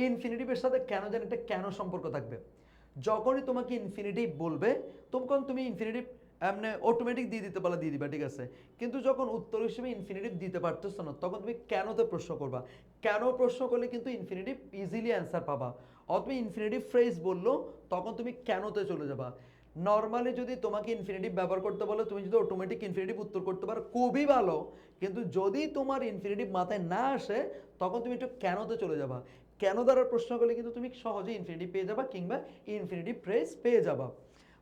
ইনফিনিটিভের সাথে কেন জানি একটা কেন সম্পর্ক থাকবে। যখনই তোমাকে ইনফিনিটিভ বলবে তখন তুমি ইনফিনিটিভ এমনি অটোমেটিক দিয়ে দিবা, ঠিক আছে। কিন্তু যখন উত্তর হিসেবে ইনফিনিটিভ দিতে পারতেছো না, তখন তুমি কেনতে প্রশ্ন করবা। কেন প্রশ্ন করলে কিন্তু ইনফিনিটিভ ইজিলি অ্যান্সার পাবা। অথবা ইনফিনিটিভ ফ্রেজ বললো, তখন তুমি কেনতে চলে যাবা। নর্মালি যদি তোমাকে ইনফিনিটিভ ব্যবহার করতে বলো, তুমি যদি অটোমেটিক ইনফিনিটিভ উত্তর করতে পারো খুবই ভালো। কিন্তু যদি তোমার ইনফিনিটিভ মাথায় না আসে, তখন তুমি একটু কেনতে চলে যাবা। কেন দ্বারা প্রশ্ন করলে কিন্তু তুমি সহজেই ইনফিনিটিভ পেয়ে যাবা, কিংবা ইনফিনিটিভ ফ্রেজ পেয়ে যাবা।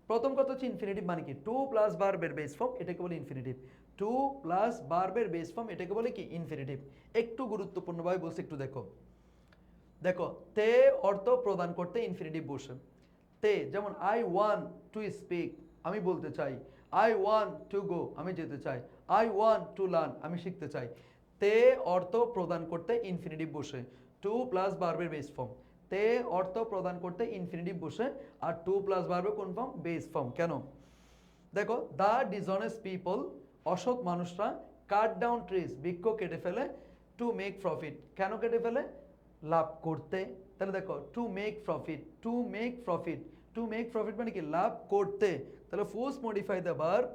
প্রথম কথা হচ্ছে ইনফিনিটিভ মানে কি, টু প্লাস ভার্বের বেস ফর্ম, এটাকে বলে ইনফিনিটিভ। টু প্লাস ভার্বের বেস ফর্ম, এটাকে বলে কি ইনফিনিটিভ। একটু গুরুত্বপূর্ণভাবে বলছি, একটু দেখো তে অর্থ প্রদান করতে ইনফিনিটিভ বসে। তে যেমন আই ওয়ান্ট টু স্পিক, আমি বলতে চাই। আই ওয়ান্ট টু গো, আমি যেতে চাই। আই ওয়ান্ট টু লার্ন, আমি শিখতে চাই। তে অর্থ প্রদান করতে ইনফিনিটিভ বসে, টু প্লাস ভার্বের বেস ফর্ম। তে অর্থ প্রদান করতে ইনফিনিটিভ বসে, আর টু প্লাস ভার্বের কোন ফর্ম, বেস ফর্ম। কেন দেখো, দ্য ডিসঅনেস্ট পিপল, অসৎ মানুষরা, কাট ডাউন ট্রিজ, বৃক্ষ কেটে ফেলে, টু মেক প্রফিট, কেন কেটে ফেলে, লাভ করতে। তাহলে দেখো টু মেক প্রফিট মানে কি লাভ করতে। তাহলে first modify the verb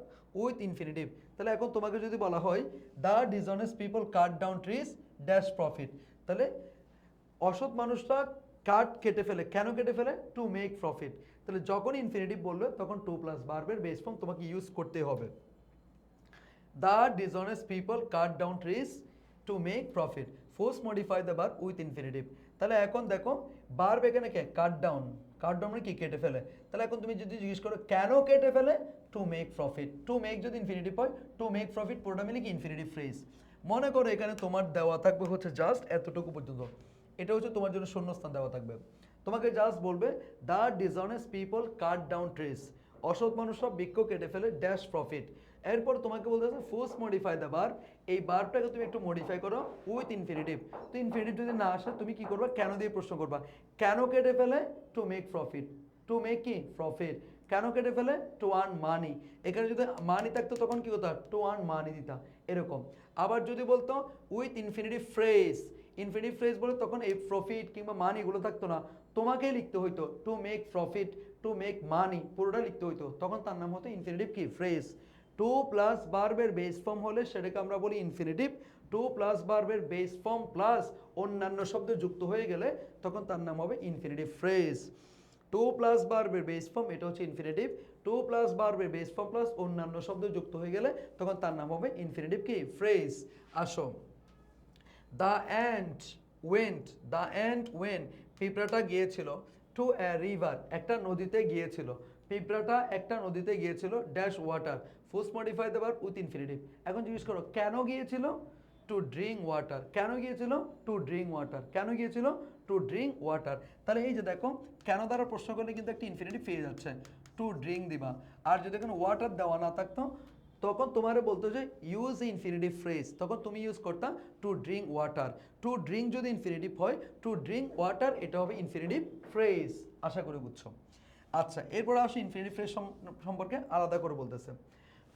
with infinitive. তাহলে এখন তোমাকে যদি বলা হয় the dishonest people cut down trees dash profit, তাহলে অসৎ মানুষরা কাট কেটে ফেলে, কেন কেটে ফেলে, টু মেক প্রফিট। তাহলে যখন ইনফিনিটিভ বলবে তখন টু প্লাস ভার্বের বেস ফর্ম তোমাকে ইউজ করতে হবে। The dishonest people cut down trees to make profit, first modify the verb with infinitive. তাহলে এখন দেখো ভার্ব এখানে কে, কাট ডাউন মানে কি কেটে ফেলে। তাহলে এখন তুমি যদি জিজ্ঞেস করো কেন কেটে ফেলে, to make profit. To make যদি ইনফিনিটিভ হয়, টু মেক প্রফিট পুরোটা মিলে কি ইনফিনিটিভ ফ্রেজ। মনে করো এখানে তোমার দেওয়া থাকবে হচ্ছে জাস্ট এতটুকু পর্যন্ত, এটা হচ্ছে তোমার জন্য শূন্যস্থান দেওয়া থাকবে। তোমাকে জাস্ট বলবে the dishonest people cut down trees, অসৎ মানুষরা বৃক্ষ কেটে ফেলে ড্যাশ প্রফিট। এরপর তোমাকে বলতে আছে ফার্স্ট মডিফাই দ্য ভার্ব, এই ভার্বটাকে তুমি একটু মডিফাই করো উইথ ইনফিনিটিভ। তো ইনফিনিটিভ যদি না আসে, তুমি কি করবা, কেন দিয়ে প্রশ্ন করবা। কেন কেটে ফেলে, to make profit, to make কি প্রফিট। কেন কেটে ফেলে, টু আর্ন মানি। এখানে যদি মানি থাকতো তখন কি হতো, টু আর্ন মানি দিতা, এরকম। আবার যদি বলতো উইথ ইনফিনিটিভ ফ্রেজ বলে, তখন এই প্রফিট কিংবা মানি এগুলো থাকতো না, তোমাকেই লিখতে হইতো to make profit, to make money, পুরোটা লিখতে হইতো, তখন তার নাম হতো ইনফিনিটিভ কি ফ্রেজ। টু প্লাস ভার্বের বেস ফর্ম হলে সেটাকে আমরা বলি ইনফিনিটিভ। টু প্লাস ভার্বের বেস ফর্ম প্লাস অন্যান্য শব্দ যুক্ত হয়ে গেলে তখন তার নাম হবে ইনফিনিটিভ ফ্রেজ। টু প্লাস ভার্বের বেস ফর্ম, এটা হচ্ছে ইনফিনিটিভ। টু প্লাস ভার্বের বেস ফর্ম প্লাস অন্যান্য শব্দ যুক্ত হয়ে গেলে তখন তার নাম হবে ইনফিনিটিভ কি ফ্রেজ। আসো, দ্য অ্যান্ট ওয়েন্ট, পিঁপড়াটা গিয়েছিল, টু এ রিভার, একটা নদীতে গিয়েছিল। পিঁপড়াটা একটা নদীতে গিয়েছিল dash water, first modify the verb with infinitive. এখন জিজ্ঞেস করো কেন গিয়েছিল, টু ড্রিঙ্ক ওয়াটার। কেন গিয়েছিল? To drink water. কেন গিয়েছিল? To drink water. তাহলে এই যে দেখো, কেন দ্বারা প্রশ্ন করলে কিন্তু একটা ইনফিনিটিভ পেয়ে যাচ্ছে, টু ড্রিঙ্ক দিবা। আর যদি এখানে ওয়াটার দেওয়া না থাকতো তখন তোমারে বলতো যে ইউজ ইনফিনিটিভ ফ্রেজ, তখন তুমি ইউজ করতা to drink water. To drink যদি ইনফিনিটিভ হয়, টু ড্রিঙ্ক ওয়াটার এটা হবে ইনফিনিটিভ ফ্রেজ। আশা করি বুঝছো। আচ্ছা, এরপর আসি ইনফিনিটিভ ফ্রেজ সম্পর্কে আলাদা করে বলতেছে।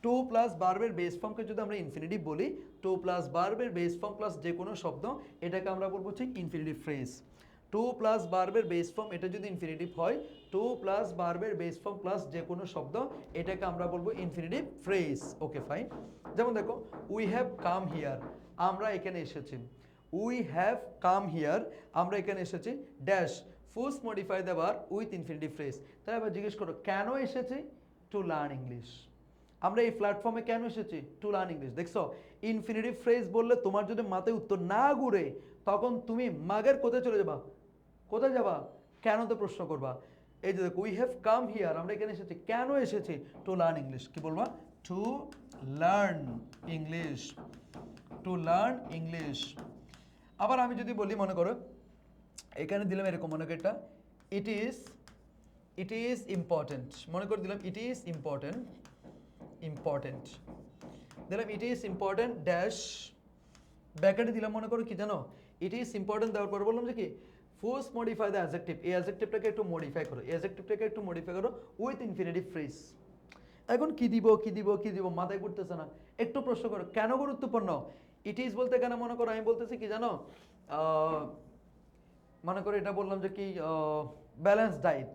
টু প্লাস ভার্বের বেস ফর্মকে যদি আমরা ইনফিনিটিভ বলি, টু প্লাস ভার্বের বেস ফর্ম প্লাস যে কোনো শব্দ, এটাকে আমরা বলবো হচ্ছে ইনফিনিটিভ ফ্রেজ। টু প্লাস ভার্বের বেস ফর্ম এটা যদি ইনফিনিটিভ হয়, টু প্লাস ভার্বের বেস ফর্ম প্লাস যে কোনো শব্দ, এটাকে আমরা বলবো ইনফিনিটিভ ফ্রেজ। Okay fine. যেমন দেখো, উই হ্যাভ কাম হিয়ার, আমরা এখানে এসেছি। উই হ্যাভ কাম হিয়ার, আমরা এখানে এসেছি, dash first modify the verb with infinitive phrase. তাহলে এবার জিজ্ঞেস করো কেন এসেছি? To learn English. আমরা এই প্ল্যাটফর্মে কেন এসেছি? To learn English. দেখছো, ইনফিনিটিভ ফ্রেজ বললে তোমার যদি মাথায় উত্তর না ঘুরে, তখন তুমি মাগের কোথায় চলে যাবা? কোথায় যাবা? কেন তো প্রশ্ন করবা। এই যে দেখো, উই হ্যাভ কাম হিয়ার, আমরা এখানে এসেছি, কেন এসেছি? To learn English. কি বলবা? To learn English. To learn English. আবার আমি যদি বলি, মনে করো এখানে দিলাম এরকম, মনে করো এটা ইট ইজ ইম্পর্টেন্ট, মনে করে দিলাম ইট ইজ ইম্পর্টেন্ট, ইম্পর্টেন্ট দিলাম, ইট ইজ ইম্পর্টেন্ট ড্যাশ, ব্যাকেটে দিলাম, মনে করো কি জানো, ইট ইজ ইম্পর্টেন্ট দেওয়ার পর বললাম যে কি ফার্স্ট মডিফাই দ্য অ্যাডজেক্টিভ, এই অ্যাডজেক্টিভটাকে একটু মডিফাই করো, এই অ্যাডজেক্টিভটাকে একটু মডিফাই করো উইথ ইনফিনিটিভ ফ্রেজ। এখন কি দিব কি দিব কি দিব মাথায় ঘুরতেছে না, একটু প্রশ্ন করো কেন গুরুত্বপূর্ণ। ইট ইজ বলতে কেন, মনে করো আমি বলতেছি কি জানো, মনে করো এটা বললাম যে কি ব্যালেন্স ডায়েট,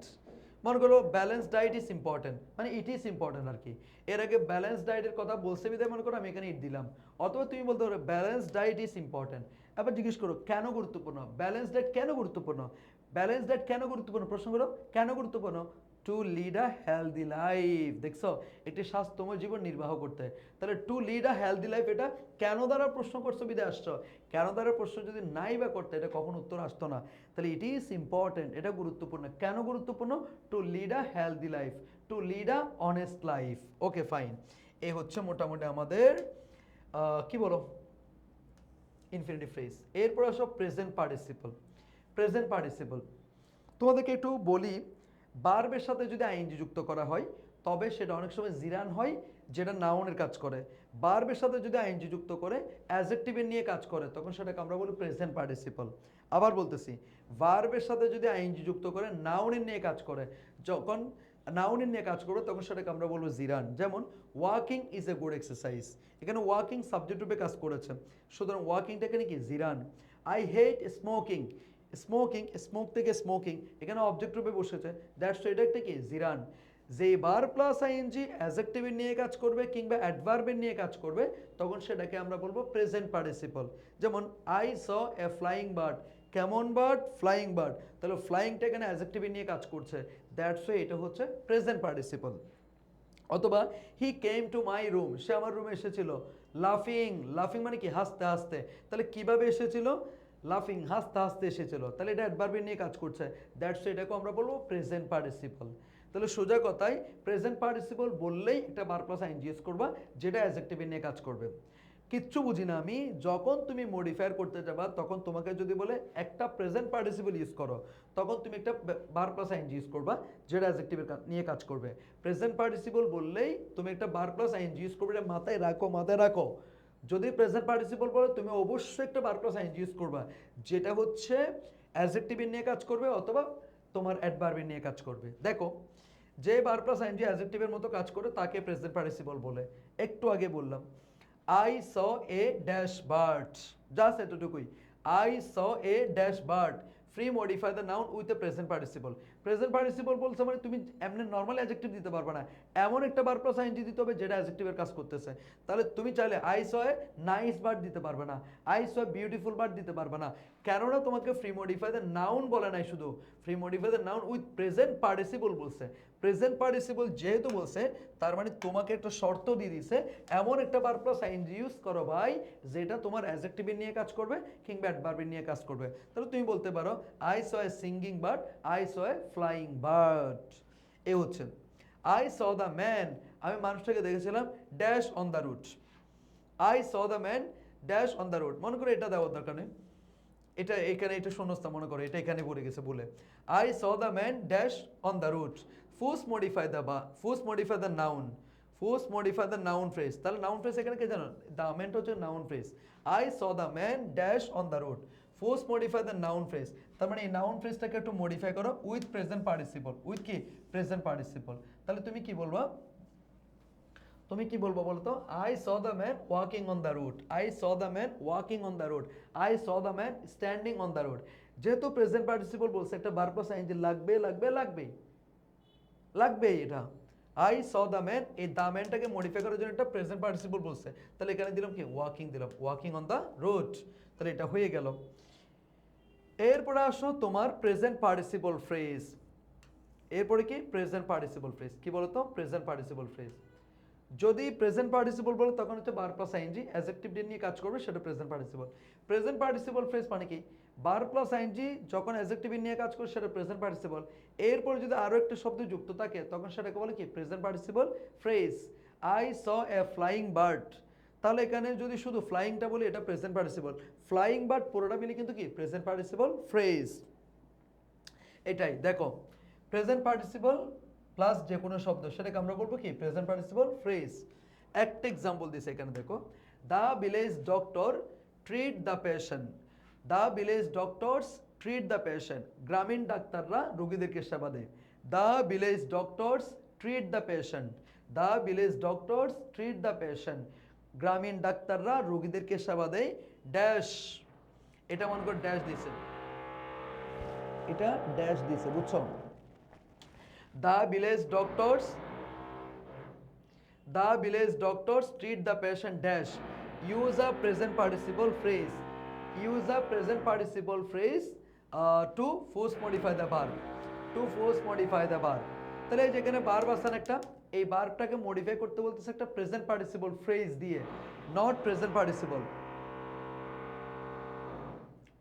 মনে করো ব্যালেন্স ডায়েট ইজ ইম্পর্টেন্ট, মানে ইট ইজ ইম্পর্টেন্ট আর কি। এর আগে ব্যালেন্স ডায়েটের কথা বলছে বিদায় মনে করো আমি এখানে ইট দিলাম, অথবা তুমি বলতে পারো ব্যালেন্স ডায়েট ইজ ইম্পর্টেন্ট। এবার জিজ্ঞেস করো কেন গুরুত্বপূর্ণ, ব্যালেন্স ডায়েট কেন গুরুত্বপূর্ণ, ব্যালেন্স ডায়েট কেন গুরুত্বপূর্ণ, প্রশ্ন করো কেন গুরুত্বপূর্ণ। To lead a healthy life. দেখছো, একটি স্বাস্থ্যময় জীবন নির্বাহ করতে। তাহলে two lead a healthy life, এটা কেন দ্বারা প্রশ্ন করছো বিদে আসছো, কেন দ্বারা প্রশ্ন যদি নাই বা করতে, এটা কখন উত্তর আসতো না। তাহলে ইট ইজ ইম্পর্টেন্ট, এটা গুরুত্বপূর্ণ। কেন গুরুত্বপূর্ণ? To lead a healthy life, to lead a honest life. Okay fine. এ হচ্ছে মোটামুটি আমাদের কি বলো ইনফিনিটিভ ফ্রেজ। এরপর আসো প্রেজেন্ট পার্টিসিপল। প্রেজেন্ট পার্টিসিপল তোমাদেরকে একটু বলি, ভার্বের সাথে যদি আইএনজি যুক্ত করা হয় তবে সেটা অনেক সময় জিরান হয়, যেটা নাউনের কাজ করে। ভার্বের সাথে যদি আইএনজি যুক্ত করে অ্যাডজেক্টিভের নিয়ে কাজ করে, তখন সেটাকে আমরা বলি প্রেজেন্ট পার্টিসিপল। আবার বলতেছি, ভার্বের সাথে যদি আইএনজি যুক্ত করে নাউনের নিয়ে কাজ করে, যখন নাউনের নিয়ে কাজ করবে তখন সেটাকে আমরা বলবো জিরান। যেমন walking is a good exercise, এখানে ওয়াকিং সাবজেক্ট রূপে কাজ করেছে, সুতরাং ওয়াকিংটা এখানে কি gerund. I hate smoking, smoking, smoke থেকে স্মোকিং, এখানে অবজেক্ট রূপে বসেছে, দ্যাটস এটা একটা কি জিরান। যে বার প্লাস আইএনজি অ্যাডজেক্টিভের নিয়ে কাজ করবে কিংবা অ্যাডভার্বের নিয়ে কাজ করবে, তখন সেটাকে আমরা বলবো প্রেজেন্ট পার্টিসিপল। যেমন I saw a flying bird, কেমন বার্ড? Flying bird. তাহলে ফ্লাইংটা এখানে অ্যাডজেক্টিভের নিয়ে কাজ করছে, দ্যাটস এটা হচ্ছে প্রেজেন্ট পার্টিসিপল। অথবা হি কেম টু মাই রুম, সে আমার রুমে এসেছিল। লাফিং, লাফিং মানে কি হাসতে হাসতে, তাহলে কিভাবে এসেছিল? লাফিং, হাসতে হাসতে এসেছিল, তাহলে এটা অ্যাডভার্বের নিয়ে কাজ করছে, দ্যাটস এটাকে আমরা বলবো প্রেজেন্ট পার্টিসিপল। তাহলে সোজা কথায় প্রেজেন্ট পার্টিসিপল বললেই একটা বার প্লাস আইএনজি ইউজ করবা, যেটা অ্যাডজেক্টিভের নিয়ে কাজ করবে। কিচ্ছু বুঝি না আমি, যখন তুমি মডিফায়ার করতে যাবা তখন তোমাকে যদি বলে একটা প্রেজেন্ট পার্টিসিপল ইউজ করো, তখন তুমি একটা বার প্লাস আইএনজি ইউজ করবা, যেটা অ্যাডজেক্টিভের নিয়ে কাজ করবে। প্রেজেন্ট পার্টিসিপল বললেই তুমি একটা বার প্লাস আইএনজি ইউজ করবে, এটা মাথায় রাখো, মাথায় রাখো। যদি প্রেজেন্ট পার্টিসিপল বলো তুমি অবশ্যই একটা বার প্লাস আইএনজি ইউজ করবা, যেটা হচ্ছে অ্যাডজেক্টিভের নিয়ে কাজ করবে অথবা তোমার অ্যাডভার্বের নিয়ে কাজ করবে। দেখো, যে বার প্লাস আইএনজি অ্যাডজেক্টিভের মতো কাজ করে তাকে প্রেজেন্ট পার্টিসিপল বলে। একটু আগে বললাম I saw a dash bird, just এতটুকুই, I saw a dash bird, pre modify the noun with a present participle. Present participle বলছে মানে তুমি এমনি নর্মাল অ্যাডজেক্টিভ দিতে পারবে না, এমন একটা বার প্লাস আইএনজি দিতে হবে যেটা অ্যাডজেক্টিভের কাজ করতেছে। তাহলে তুমি চাইলে I saw a nice bird দিতে পারবে না, I saw a beautiful bird দিতে পারবে না, কেননা তোমাকে ফ্রি মডিফাই দ্য নাউন বলে নাই, শুধু free modify the noun with present participle বলছে। প্রেজেন্ট পার্টিসিপল যেহেতু বলছে, তার মানে তোমাকে একটা শর্ত দিয়ে দিছে, এমন একটা বার প্লাস আইএনজি ইউজ করো ভাই যেটা তোমার অ্যাডজেক্টিভের নিয়ে কাজ করবে কিংবা অ্যাডভার্বের নিয়ে কাজ করবে। তাহলে তুমি বলতে পারো I saw a singing bird, I saw a flying bird. এ হচ্ছে আই স দ্য ম্যান, আমি মানুষটাকে দেখেছিলাম dash on the route. I saw the man dash on the road. মনে করো এটা দেওয়ার দরকার নেই, এটা এখানে এটা শূন্যস্থান মনে করো, এটা এখানে পড়ে গেছে বলে। I saw the man dash on the road. First modify the noun, first modify the noun phrase. তাহলে নাউন ফ্রেজ এখানে কে জানো, দ্য ম্যানটা হচ্ছে noun phrase. I saw the man dash on the road, first modify the noun phrase. তার মানে এই noun ফ্রেজটাকে একটু modify করো with present participle, with কি প্রেজেন্ট পার্টিসিপল। তাহলে তুমি কি বলবা, তুমি কি বলবো বলো তো, I saw the man walking on the road, I saw the man walking on the road, I saw the man standing on the road. যেহেতু প্রেজেন্ট পার্টিসিপল বলছে একটা ভার্ব প্লাস আইএনজি লাগবে লাগবে লাগবে লাগবে এটা। আই স দ্য ম্যান, এই the ম্যানটাকে মডিফাই করার জন্য একটা প্রেজেন্ট পার্টিসিপল বলছে, তাহলে এখানে দিলাম কি ওয়াকিং, দিলাম ওয়াকিং অন দ্য রোড। তাহলে এটা হয়ে গেল। এরপরে আসো তোমার প্রেজেন্ট পার্টিসিপল ফ্রেজ। এরপরে কি প্রেজেন্ট পার্টিসিপল ফ্রেজ, কি বলতো প্রেজেন্ট পার্টিসিপল ফ্রেজ। যদি প্রেজেন্ট পার্টিসিপল বলে তখন হচ্ছে ভার্ব প্লাস আইএনজি অ্যাডজেক্টিভ দিয়ে নিয়ে কাজ করবে, সেটা present participle. Present participle phrase মানে কি, ভার্ব প্লাস আইএনজি যখন অ্যাডজেক্টিভ নিয়ে কাজ করে সেটা প্রেজেন্ট পার্টিসিপল। এরপর যদি আরো একটা শব্দ যুক্ত থাকে তখন সেটাকে বলে কি present participle phrase. I saw a flying bird, তাহলে এখানে যদি শুধু ফ্লাইংটা বলি এটা প্রেজেন্ট পার্টিসিপল, ফ্লাইং বার্ড পুরোটা মিলে কিন্তু কি প্রেজেন্ট পার্টিসিপল ফ্রেজ। এটাই দেখো, প্রেজেন্ট পার্টিসিপল প্লাস যে কোনো শব্দ সেটাকে আমরা বলবো কি প্রেজেন্ট পার্টিসিপল ফ্রেজ। একটা এক্সাম্পল দিছে এখানে দেখো, the village doctor treat the patient, the village doctors treat the patient, গ্রামীণ ডাক্তাররা রোগীদেরকে সেবা দেয়। The village doctors treat the patient, the village doctors treat the patient, গ্রামীণ ডাক্তাররা রোগীদেরকে সেবা দেয় ড্যাশ। এটা মনে করে ড্যাশ দিছে, এটা ড্যাশ দিছে, বুঝছো? The village doctors treat the patient dash. Use a present participle phrase. Use a present participle phrase to force modify the verb. To force modify the verb. তাহলে যেখানে ভার্ব আছে একটা, এই ভার্বটাকে মডিফাই করতে বলতেছে একটা প্রেজেন্ট পার্টিসিপল ফ্রেজ দিয়ে, not present participle,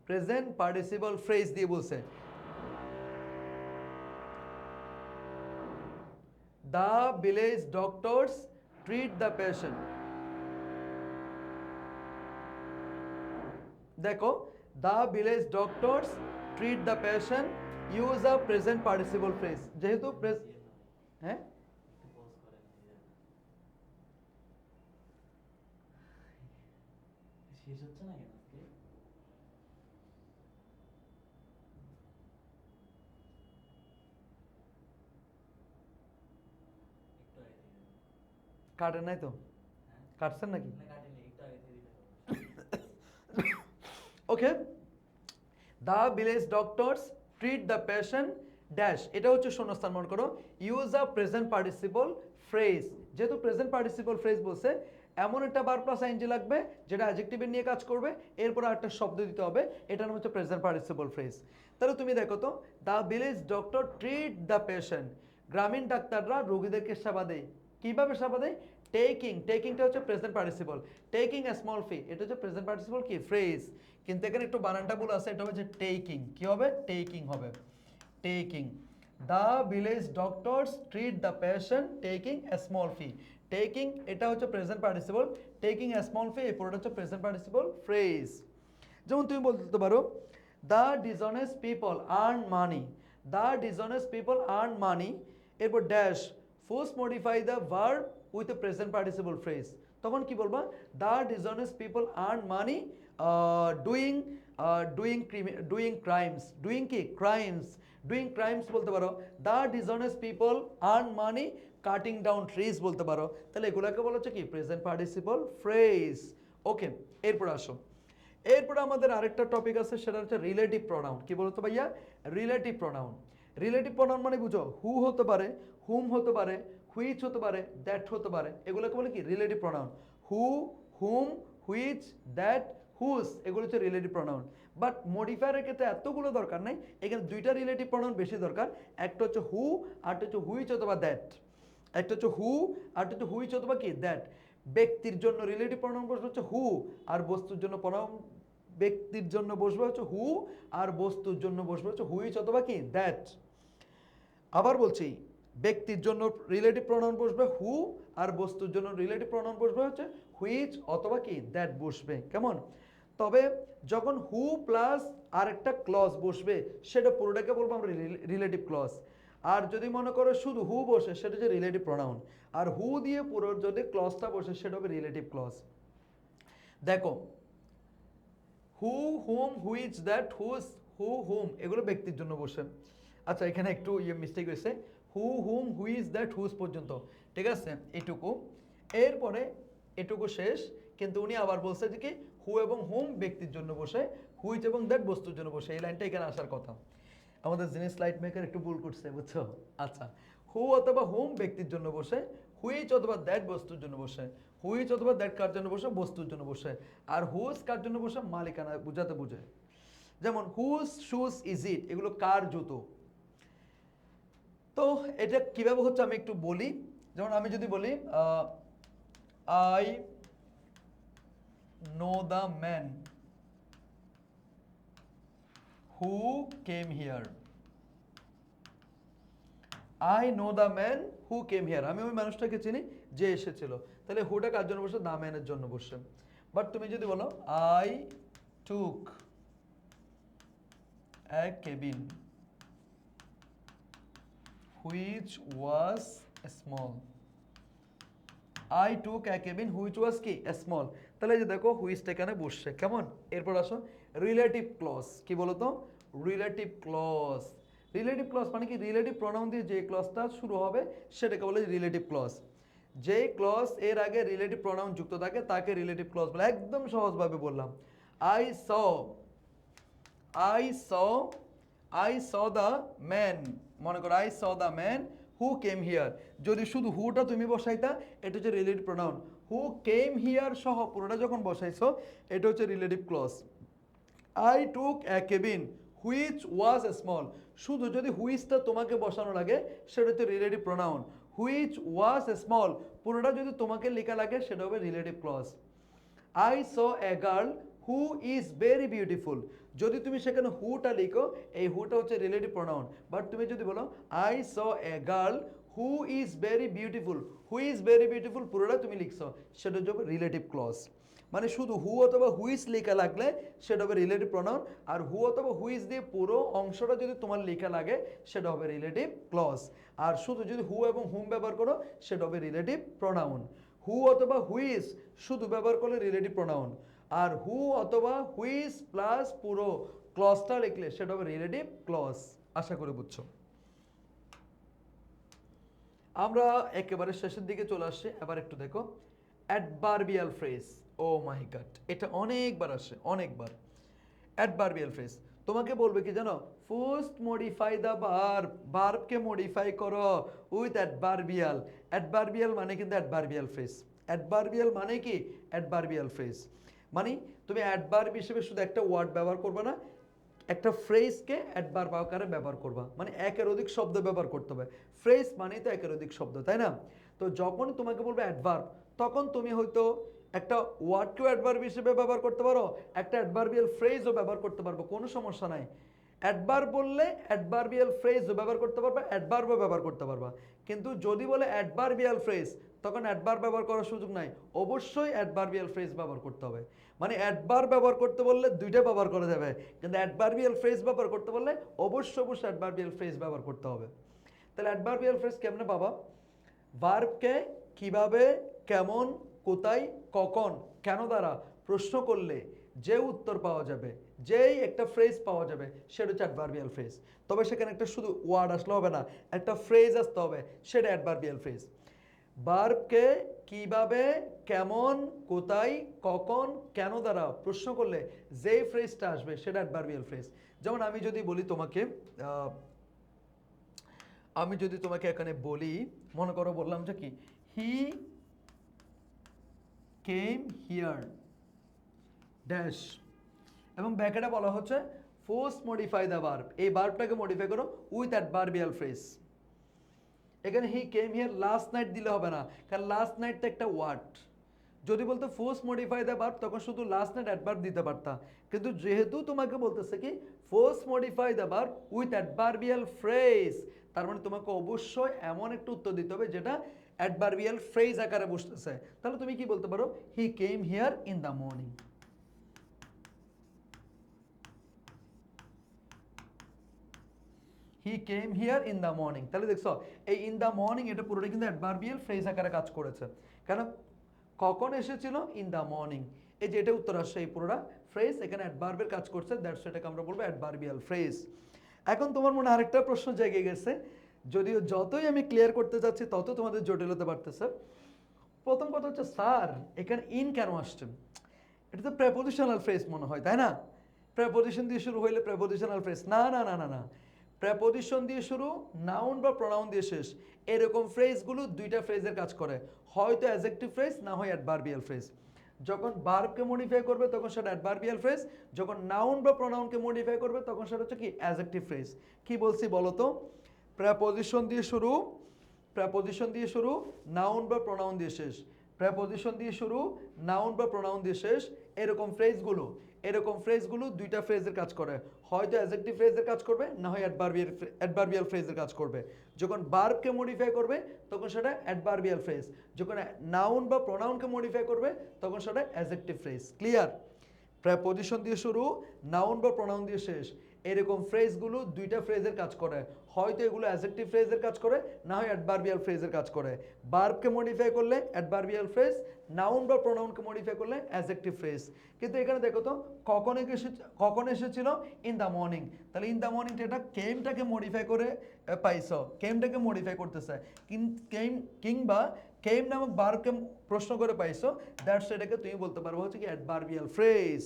present participle phrase দিয়ে বলছে। The village doctors treat the patient. দেখো, the village doctors treat the patient, use a present participle phrase। যেহেতু হ্যাঁ শেষ হচ্ছে না কেন আজকে? কাটে নাই তো, কাটছেন নাকি? Okay, the village doctors treat the patient dash, এটা হচ্ছে শূন্যস্থান মনে করো। Use a present participle phrase, যেহেতু প্রেজেন্ট পার্টিসিপল ফ্রেজ বলছে এমন একটা ভার্ব প্লাস আইএনজি লাগবে যেটা অ্যাডজেক্টিভের নিয়ে কাজ করবে, এরপর একটা শব্দ দিতে হবে, এটার নাম হচ্ছে প্রেজেন্ট পার্টিসিপল ফ্রেজ। তাহলে তুমি দেখো তো, the village doctor treat the patient, গ্রামীণ ডাক্তাররা রোগীদেরকে সেবা দেয়। কিভাবে সেবা দেয়? টেকিং, টেকিংটা হচ্ছে present participle, taking a small fee, এটা হচ্ছে প্রেজেন্ট পার্টিসিপল কি ফ্রেজ। কিন্তু এখানে একটু বানানটা ভুল আছে, এটা হচ্ছে টেকিং, কি হবে টেকিং হবে, taking. The village doctors treat the patient taking a small fee, taking এটা হচ্ছে present participle, taking a small fee এই পুরোটা হচ্ছে প্রেজেন্ট পার্টিসিপল ফ্রেজ। যেমন তুমি বলতে পারো, the dishonest people earn money, the dishonest people earn money, এরপর dash first modify the verb with a present participle phrase. তখন কি বলবা? The dishonest people earn money doing crimes, doing কি crimes, doing crimes বলতে পারো। The dishonest people earn money cutting down trees বলতে পারো। তাহলে এগুলোকে বলা হচ্ছে কি প্রেজেন্ট পার্টিসিপল ফ্রেজ। ওকে, এরপর আসো, এরপর আমাদের আরেকটা টপিক আছে, সেটা হচ্ছে রিলেটিভ প্রোনাউন। কি বলতো ভাইয়া? Relative pronoun. রিলেটিভ প্রোনাউন মানে বুঝো, হু হতে পারে, হুম হতে পারে, হুইচ হতে পারে, দ্যাট হতে পারে, এগুলোকে বলে কি relative pronoun. Who, whom, which, that, whose, এগুলো হচ্ছে রিলেটিভ প্রোনাউন। বাট মডিফায়ারের ক্ষেত্রে এতগুলো দরকার নাই, এখানে দুইটা রিলেটিভ প্রোনাউন বেশি দরকার। একটা হচ্ছে হু, আর একটা হচ্ছে হুইচ অথবা দ্যাট। একটা হচ্ছে হু, আর একটা হচ্ছে হুইচ অথবা কি দ্যাট। ব্যক্তির জন্য রিলেটিভ প্রোনাউন বসবে হচ্ছে হু, আর বস্তুর জন্য প্রোনাউন, ব্যক্তির জন্য বসবে হচ্ছে হু, আর বস্তুর জন্য বসবে হচ্ছে হুইচ অথবা কি দ্যাট। আবার বলছি, ব্যক্তির জন্য রিলেটিভ প্রোনাউন বসবে হু, আর বস্তুর জন্য রিলেটিভ প্রোনাউন বসবে হচ্ছে হুইচ অথবা কি দ্যাট বসবে। কেমন? তবে যখন হু প্লাস আর একটা ক্লজ বসবে সেটা পুরোটাকে বলবো আমরা রিলেটিভ ক্লজ। আর যদি মনে করো শুধু হু বসে সেটা হচ্ছে রিলেটিভ প্রোনাউন। আর হু দিয়ে পুরো যদি ক্লজটা বসে সেটা হবে রিলেটিভ ক্লজ। দেখো হু, হুম, হুইচ, দ্যাট, হুজ, হু, হুম এগুলো ব্যক্তির জন্য বসে। আচ্ছা এখানে একটু মিস্টেক হয়েছে, হু, হুম, হুইচ, দ্যাট, হুজ পর্যন্ত, ঠিক আছে এটুকু। এরপরে এটুকু শেষ, কিন্তু উনি আবার বলছে যে কি হু এবং হুম ব্যক্তির জন্য বসে, হুইচ এবং দ্যাট বস্তুর জন্য বসে। এই লাইনটা এখানে আসার কথা। আমাদের যিনি স্লাইড মেকার একটু ভুল করছে, বুঝছো? আচ্ছা, হু অথবা হুম ব্যক্তির জন্য বসে, হুইচ অথবা দ্যাট বস্তুর জন্য বসে, হুইচ অথবা দ্যাট কার জন্য বসে, বস্তুর জন্য বসে। আর হুজ কার জন্য বসে, মালিকানা বুঝাতে বুঝে। যেমন হুজ শুজ ইজ ইট, এগুলো কার জুতো। তো এটা কিভাবে হচ্ছে আমি একটু বলি। যেমন আমি যদি বলি I know the man who came here, I know the man who came here, আমি ওই মানুষটাকে চিনি যে এসেছিল। তাহলে হুটা কার জন্য বসে, দ্য ম্যানের জন্য বসে। বাট তুমি যদি বলো I took a cabin which was small, I took a cabin which ওয়াজ কি স্মল। তাহলে এই যে দেখো হুইচটা এখানে বসছে। কেমন? এরপর আসো রিলেটিভ ক্লজ। কি বলো তো? Relative clause. রিলেটিভ ক্লজ মানে কি? রিলেটিভ প্রোনাউন দিয়ে যে ক্লজটা শুরু হবে সেটাকে বলে রিলেটিভ ক্লজ। যেই ক্লজ এর আগে রিলেটিভ প্রোনাউন যুক্ত থাকে তাকে রিলেটিভ ক্লজ বলে। একদম সহজভাবে বললাম। I saw, I saw, I saw the man, মনে করো I saw the man who came here. যদি শুধু হুটা তুমি বসাইতা এটা হচ্ছে relative pronoun. Who came here সহ পুরোটা যখন বসাইছো এটা হচ্ছে relative clause. I took a cabin which was small, শুধু যদি হুইচটা তোমাকে বসানো লাগে সেটা হচ্ছে relative pronoun. Which was small পুরোটা যদি তোমাকে লেখা লাগে সেটা হবে relative clause. I saw a girl who is very beautiful, যদি তুমি সেখানে হুটা লিখো এই হুটা হচ্ছে রিলেটিভ প্রোনাউন। বাট তুমি যদি বলো I saw a girl who is very beautiful, who is very beautiful পুরোটা তুমি লিখছো সেটা হচ্ছে রিলেটিভ ক্লজ। মানে শুধু হু অথবা হুইজ লেখা লাগলে সেটা হবে রিলেটিভ প্রোনাউন। আর হু অথবা হুইজ দিয়ে পুরো অংশটা যদি তোমার লেখা লাগে সেটা হবে রিলেটিভ ক্লজ। আর শুধু যদি হু এবং হুম ব্যবহার করো সেটা হবে রিলেটিভ প্রোনাউন। হু অথবা হুইজ শুধু ব্যবহার করলে রিলেটিভ প্রোনাউন। আর হু অথবা হুইজ প্লাস পুরো ক্লজটা লিখলে সেটা হবে রিলেটিভ ক্লজ। আশা করি বুঝছো। আমরা একেবারে শেষের দিকে চলে আসছি। এবার একটু দেখো অ্যাডভার্বিয়াল ফ্রেজ। ও মাই গড, এটা অনেকবার আসে, অনেকবার। অ্যাডভার্বিয়াল ফ্রেজ তোমাকে বলবে কি জানো? ফার্স্ট মডিফাই দ্য ভার্ব, ভার্বকে মডিফাই করো উইথ অ্যাডভার্বিয়াল। অ্যাডভার্বিয়াল মানে কিন্তু অ্যাডভার্বিয়াল ফ্রেজ। অ্যাডভার্বিয়াল মানে কি? অ্যাডভার্বিয়াল ফ্রেজ মানে তুমি অ্যাডভার্ব হিসেবে শুধু একটা ওয়ার্ড ব্যবহার করবে না, একটা ফ্রেজকে অ্যাডভার্ব আকারে ব্যবহার করবা, মানে একের অধিক শব্দ ব্যবহার করতে হবে। ফ্রেজ মানেই তো একের অধিক শব্দ, তাই না? তো যখন তোমাকে বলবে অ্যাডভার্ব তখন তুমি হয়তো একটা ওয়ার্ডকেও অ্যাডভার্ব হিসেবে ব্যবহার করতে পারো, একটা অ্যাডভার্বিয়াল ফ্রেজও ব্যবহার করতে পারবো, কোনো সমস্যা নাই। অ্যাডভার্ব বললে অ্যাডভার্বিয়াল ফ্রেজও ব্যবহার করতে পারবা, অ্যাডভার্বও ব্যবহার করতে পারবা। কিন্তু যদি বলে অ্যাডভার্বিয়াল ফ্রেজ তখন অ্যাডভার্ব ব্যবহার করার সুযোগ নাই, অবশ্যই অ্যাডভার্বিয়াল ফ্রেজ ব্যবহার করতে হবে। মানে অ্যাডভার্ব ব্যবহার করতে বললে দুইটা ব্যবহার করা যাবে, কিন্তু অ্যাডভার্বিয়াল ফ্রেজ ব্যবহার করতে বললে অবশ্যই অবশ্যই অ্যাডভার্বিয়াল ফ্রেজ ব্যবহার করতে হবে। তাহলে অ্যাডভার্বিয়াল ফ্রেজ কেমনে পাবা? ভার্বকে কিভাবে, কেমন, কোথায়, কখন, কেন দ্বারা প্রশ্ন করলে যে উত্তর পাওয়া যাবে, যেই একটা ফ্রেজ পাওয়া যাবে সেটা হচ্ছে অ্যাডভার্বিয়াল ফ্রেজ। তবে সেখানে একটা শুধু ওয়ার্ড আসলে হবে না, একটা ফ্রেজ আসতে হবে, সেটা অ্যাডভার্বিয়াল ফ্রেজ। ভার্বকে কিভাবে, কেমন, কোথায়, কখন, কেন দ্বারা প্রশ্ন করলে যেই ফ্রেজটা আসবে সেটা অ্যাডভার্বিয়াল ফ্রেজ। যেমন আমি যদি বলি তোমাকে আমি যদি তোমাকে এখানে বলি, মনে করো বললাম যে কি হি কেম হিয়ার ড্যাশ, এবং ব্যাকেটে বলা হচ্ছে ফার্স্ট মডিফাই দ্য ভার্ব, এই ভার্বটাকে মডিফাই করো উইথ অ্যাডভার্বিয়াল ফ্রেজ। এখানে হি কেম হিয়ার লাস্ট নাইট দিলে হবে না, কারণ লাস্ট নাইট তো একটা ওয়ার্ড। যদি বলতো ফার্স্ট মডিফাই দ্য ভার্ব তখন শুধু লাস্ট নাইট অ্যাডভার্ব দিতে পারতা, কিন্তু যেহেতু তোমাকে বলতেছে কি first modify the verb with adverbial phrase. তার মানে তোমাকে অবশ্যই এমন একটা উত্তর দিতে হবে যেটা অ্যাডভার্বিয়াল ফ্রেজ আকারে বসতেছে। তাহলে তুমি কি বলতে পারো, he came here in the morning. He came here in the morning. তাহলে দেখছো এই ইন দ্য মর্নিং এটা পুরোটা কিন্তু অ্যাডভার্বিয়াল ফ্রেজ আকারে কাজ করেছে। কেন, কখন এসেছিল, ইন দ্য মর্নিং। এই যে এটা উত্তর আসছে, এই পুরোটা ফ্রেজ এখানে অ্যাডভার্বের কাজ করছে, দ্যাটস এটাকে আমরা বলবো অ্যাডভার্বিয়াল ফ্রেজ। এখন তোমার মনে আরেকটা প্রশ্ন জেগে গেছে, যদিও যতই আমি ক্লিয়ার করতে যাচ্ছি তত তোমাদের জটিল হতে পারতেছে। প্রথম কথা হচ্ছে স্যার এখানে ইন কেন আসছে, এটা তো প্রেপোজিশনাল ফ্রেজ মনে হয়, তাই না? প্রেপোজিশন দিয়ে শুরু হইলে প্রেপোজিশনাল ফ্রেজ, না না না না না, প্রেপোজিশন দিয়ে শুরু, নাউন বা প্রোনাউন দিয়ে শেষ, এরকম ফ্রেজগুলো দুইটা ফ্রেজের কাজ করে, হয়তো অ্যাডজেক্টিভ ফ্রেজ না হয় অ্যাডভার্বিয়াল ফ্রেজ। যখন ভার্বকে মডিফাই করবে তখন সেটা অ্যাডভার্বিয়াল ফ্রেজ, যখন নাউন বা প্রোনাউনকে মডিফাই করবে তখন সেটা হচ্ছে কি অ্যাডজেক্টিভ ফ্রেজ। কি বলছি বলো তো, প্রেপোজিশন দিয়ে শুরু, প্রেপোজিশন দিয়ে শুরু, নাউন বা প্রোনাউন দিয়ে শেষ, প্রেপোজিশন দিয়ে শুরু, নাউন বা প্রোনাউন দিয়ে শেষ, এরকম ফ্রেজগুলো দুইটা ফ্রেজের কাজ করে, হয়তো অ্যাডজেক্টিভ ফ্রেজের কাজ করবে না হয় অ্যাডভার্বিয়াল ফ্রেজের কাজ করবে। যখন ভার্বকে মডিফাই করবে তখন সেটা অ্যাডভার্বিয়াল ফ্রেজ, যখন নাউন বা প্রোনাউনকে মডিফাই করবে তখন সেটা অ্যাডজেক্টিভ ফ্রেজ। ক্লিয়ার? প্রেপোজিশন দিয়ে শুরু, নাউন বা প্রোনাউন দিয়ে শেষ, এরকম ফ্রেজগুলো দুইটা ফ্রেজের কাজ করে, হয়তো এগুলো অ্যাডজেক্টিভ ফ্রেজের কাজ করে না হয় অ্যাডভার্বিয়াল ফ্রেজের কাজ করে। ভার্বকে মডিফাই করলে অ্যাডভার্বিয়াল ফ্রেজ, নাউন বা প্রোনাউনকে মডিফাই করলে অ্যাডজেক্টিভ ফ্রেজ। কিন্তু এখানে দেখো তো কখন এসেছিল, ইন দ্য মর্নিং। তাহলে ইন দ্য মর্নিং এটা কেমটাকে মডিফাই করে পাইছো, কেমটাকে মডিফাই করতেছে, কিংবা কেম নামক ভার্বকে প্রশ্ন করে পাইছো, দ্যাটস এটাকে তুমি বলতে পারবো হচ্ছে কি অ্যাডভার্বিয়াল ফ্রেজ।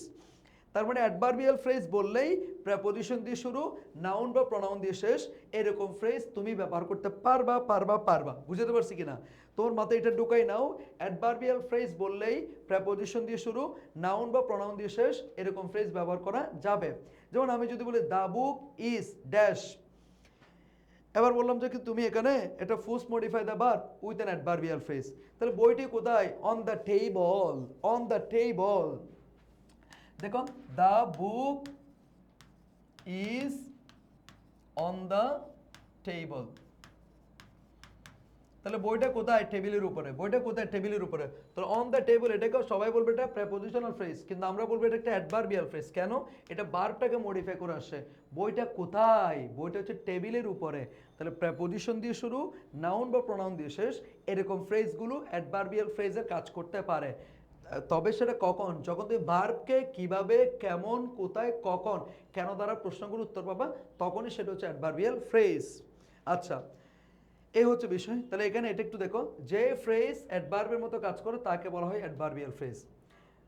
তার মানে অ্যাডভার্বিয়াল ফ্রেজ বললেই প্রেপোজিশন দিয়ে শুরু, নাউন বা প্রোনাউন দিয়ে শেষ, এরকম ফ্রেজ তুমি ব্যবহার করতে পারবা। বুঝতে পারছি কিনা? তোমার মাথায় এটা ঢুকাই নাও, অ্যাডভার্বিয়াল ফ্রেজ বললেই প্রেপোজিশন দিয়ে শুরু, নাউন বা প্রোনাউন দিয়ে শেষ, এরকম ফ্রেজ ব্যবহার করা যাবে। যেমন আমি যদি বলি দ্য বুক ইজ ড্যাশ, এবার বললাম যে কি তুমি এখানে এটা first modify the verb with an adverbial phrase. তাহলে বইটি কোথায়, on the table, on the table. দেখো the book is on the table, তাহলে বইটা কোথায়, টেবিলের উপরে, বইটা কোথায়, টেবিলের উপরে। তাহলে অন দ্য টেবল এটাকেও সবাই বলবে এটা প্রেপোজিশনাল ফ্রেজ, কিন্তু আমরা বলবো এটা একটা অ্যাডভার্বিয়াল ফ্রেজ। কেন, এটা ভার্বটাকে মডিফাই করে আসে। বইটা কোথায়, বইটা হচ্ছে টেবিলের উপরে। তাহলে প্রেপোজিশন দিয়ে শুরু, নাউন বা প্রোনাউন দিয়ে শেষ, এরকম ফ্রেজগুলো অ্যাডভার্বিয়াল ফ্রেজের কাজ করতে পারে। তবে সেটা কখন, যখন তুমি ভার্বকে কিভাবে, কেমন, কোথায়, কখন, কেন দ্বারা প্রশ্নগুলো উত্তর পাবা, তখনই সেটা হচ্ছে অ্যাডভার্বিয়াল ফ্রেজ। আচ্ছা, এই হচ্ছে বিষয়। তাহলে এখানে এটা একটু দেখো, যে ফ্রেজ অ্যাডভার্বের মতো কাজ করে তাকে বলা হয় অ্যাডভার্বিয়াল ফ্রেজ।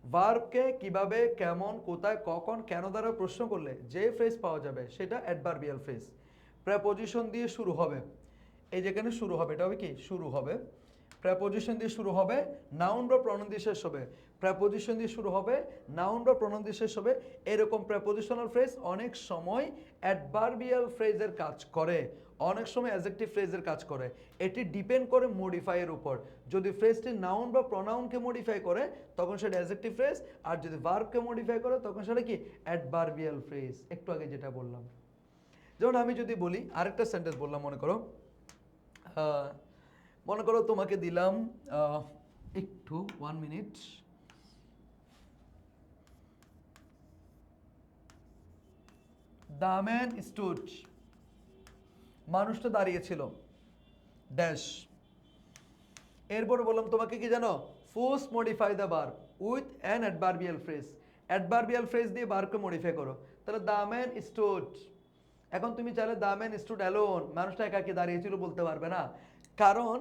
ভার্বকে কিভাবে, কেমন, কোথায়, কখন, কেন দ্বারা প্রশ্ন করলে যে ফ্রেজ পাওয়া যাবে সেটা অ্যাডভার্বিয়াল ফ্রেজ। প্রেপোজিশন দিয়ে শুরু হবে, এই যেখানে শুরু হবে এটা হবে কি, শুরু হবে, প্রেপোজিশন দিয়ে শুরু হবে, নাউন বা প্রনাউন দিয়ে শেষ হবে, প্রেপোজিশন দিয়ে শুরু হবে, নাউন বা প্রনাউন দিয়ে শেষ হবে, এরকম প্রেপোজিশনাল ফ্রেজ অনেক সময় অ্যাডভার্বিয়াল ফ্রেজের কাজ করে, অনেক সময় অ্যাডজেক্টিভ ফ্রেজের কাজ করে। এটি ডিপেন্ড করে মডিফাইয়ের উপর। যদি ফ্রেজটি নাউন বা প্রনাউনকে মডিফাই করে তখন সেটা অ্যাডজেক্টিভ ফ্রেজ, আর যদি ভার্বকে মডিফাই করে তখন সেটা কি অ্যাডভার্বিয়াল ফ্রেজ, একটু আগে যেটা বললাম। যেমন আমি যদি বলি, আরেকটা সেন্টেন্স বললাম, মনে করো তোমাকে দিলাম, একটু 1 মিনিট, দ্য ম্যান স্টুড, মানুষটা দাঁড়িয়েছিল, ড্যাশ। এরপরে বললাম তোমাকে কি জানো, first modify the verb with an adverbial phrase, adverbial phrase দিয়ে ভার্বকে মডিফাই করো। তাহলে দ্য ম্যান স্টুড, এখন তুমি চাইলে দ্য ম্যান স্টুড অ্যালোন, মানুষটা একাকী দাঁড়িয়েছিল বলতে পারবে না, কারণ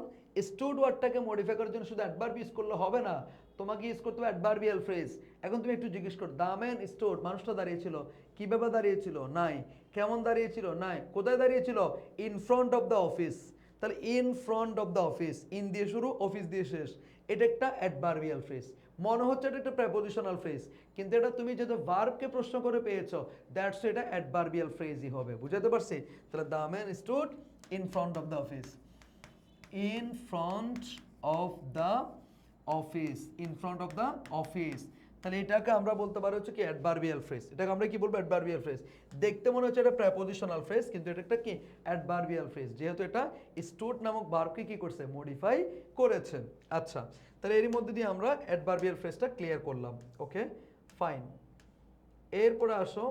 স্টুড ওয়ার্ডটাকে মডিফাই করার জন্য শুধু অ্যাডভার্ব ইউজ করলে হবে না, তোমাকে ইউজ করতে হবে অ্যাডভার্বিয়াল ফ্রেজ। এখন তুমি একটু জিজ্ঞেস করো, দ্য ম্যান স্টুড, মানুষটা দাঁড়িয়েছিল, কিভাবে দাঁড়িয়েছিল, নাই, কেমন দাঁড়িয়েছিল, নাই, কোথায় দাঁড়িয়েছিল, in front of the office. তাহলে in front of the office, in দিয়ে শুরু, অফিস দিয়ে শেষ, এটা একটা অ্যাডভার্বিয়াল ফ্রেজ। মনে হচ্ছে এটা একটা প্রেপোজিশনাল ফ্রেজ, কিন্তু এটা তুমি যেহেতু ভার্বকে প্রশ্ন করে পেয়েছো, দ্যাটস এটা অ্যাডভার্বিয়াল ফ্রেজই হবে। বুঝতে পারছি? তাহলে the man stood in front of the office, in front of the office, in front of the office। তাহলে এটাকে আমরা বলতে পারি হচ্ছে কি অ্যাডভার্বিয়াল ফ্রেজ। এটাকে আমরা কি বলবো? Adverbial phrase. দেখতে মনে হচ্ছে এটা প্রেপোজিশনাল ফ্রেজ, কিন্তু এটা একটা কি অ্যাডভার্বিয়াল ফ্রেজ, যেহেতু এটা স্টুড নামক ভার্বকে কি করছে? মডিফাই করেছে। আচ্ছা, তাহলে এরই মধ্যে দিয়ে আমরা অ্যাডভার্বিয়াল ফ্রেজটা ক্লিয়ার করলাম। ওকে, ফাইন। এরপরে আসো,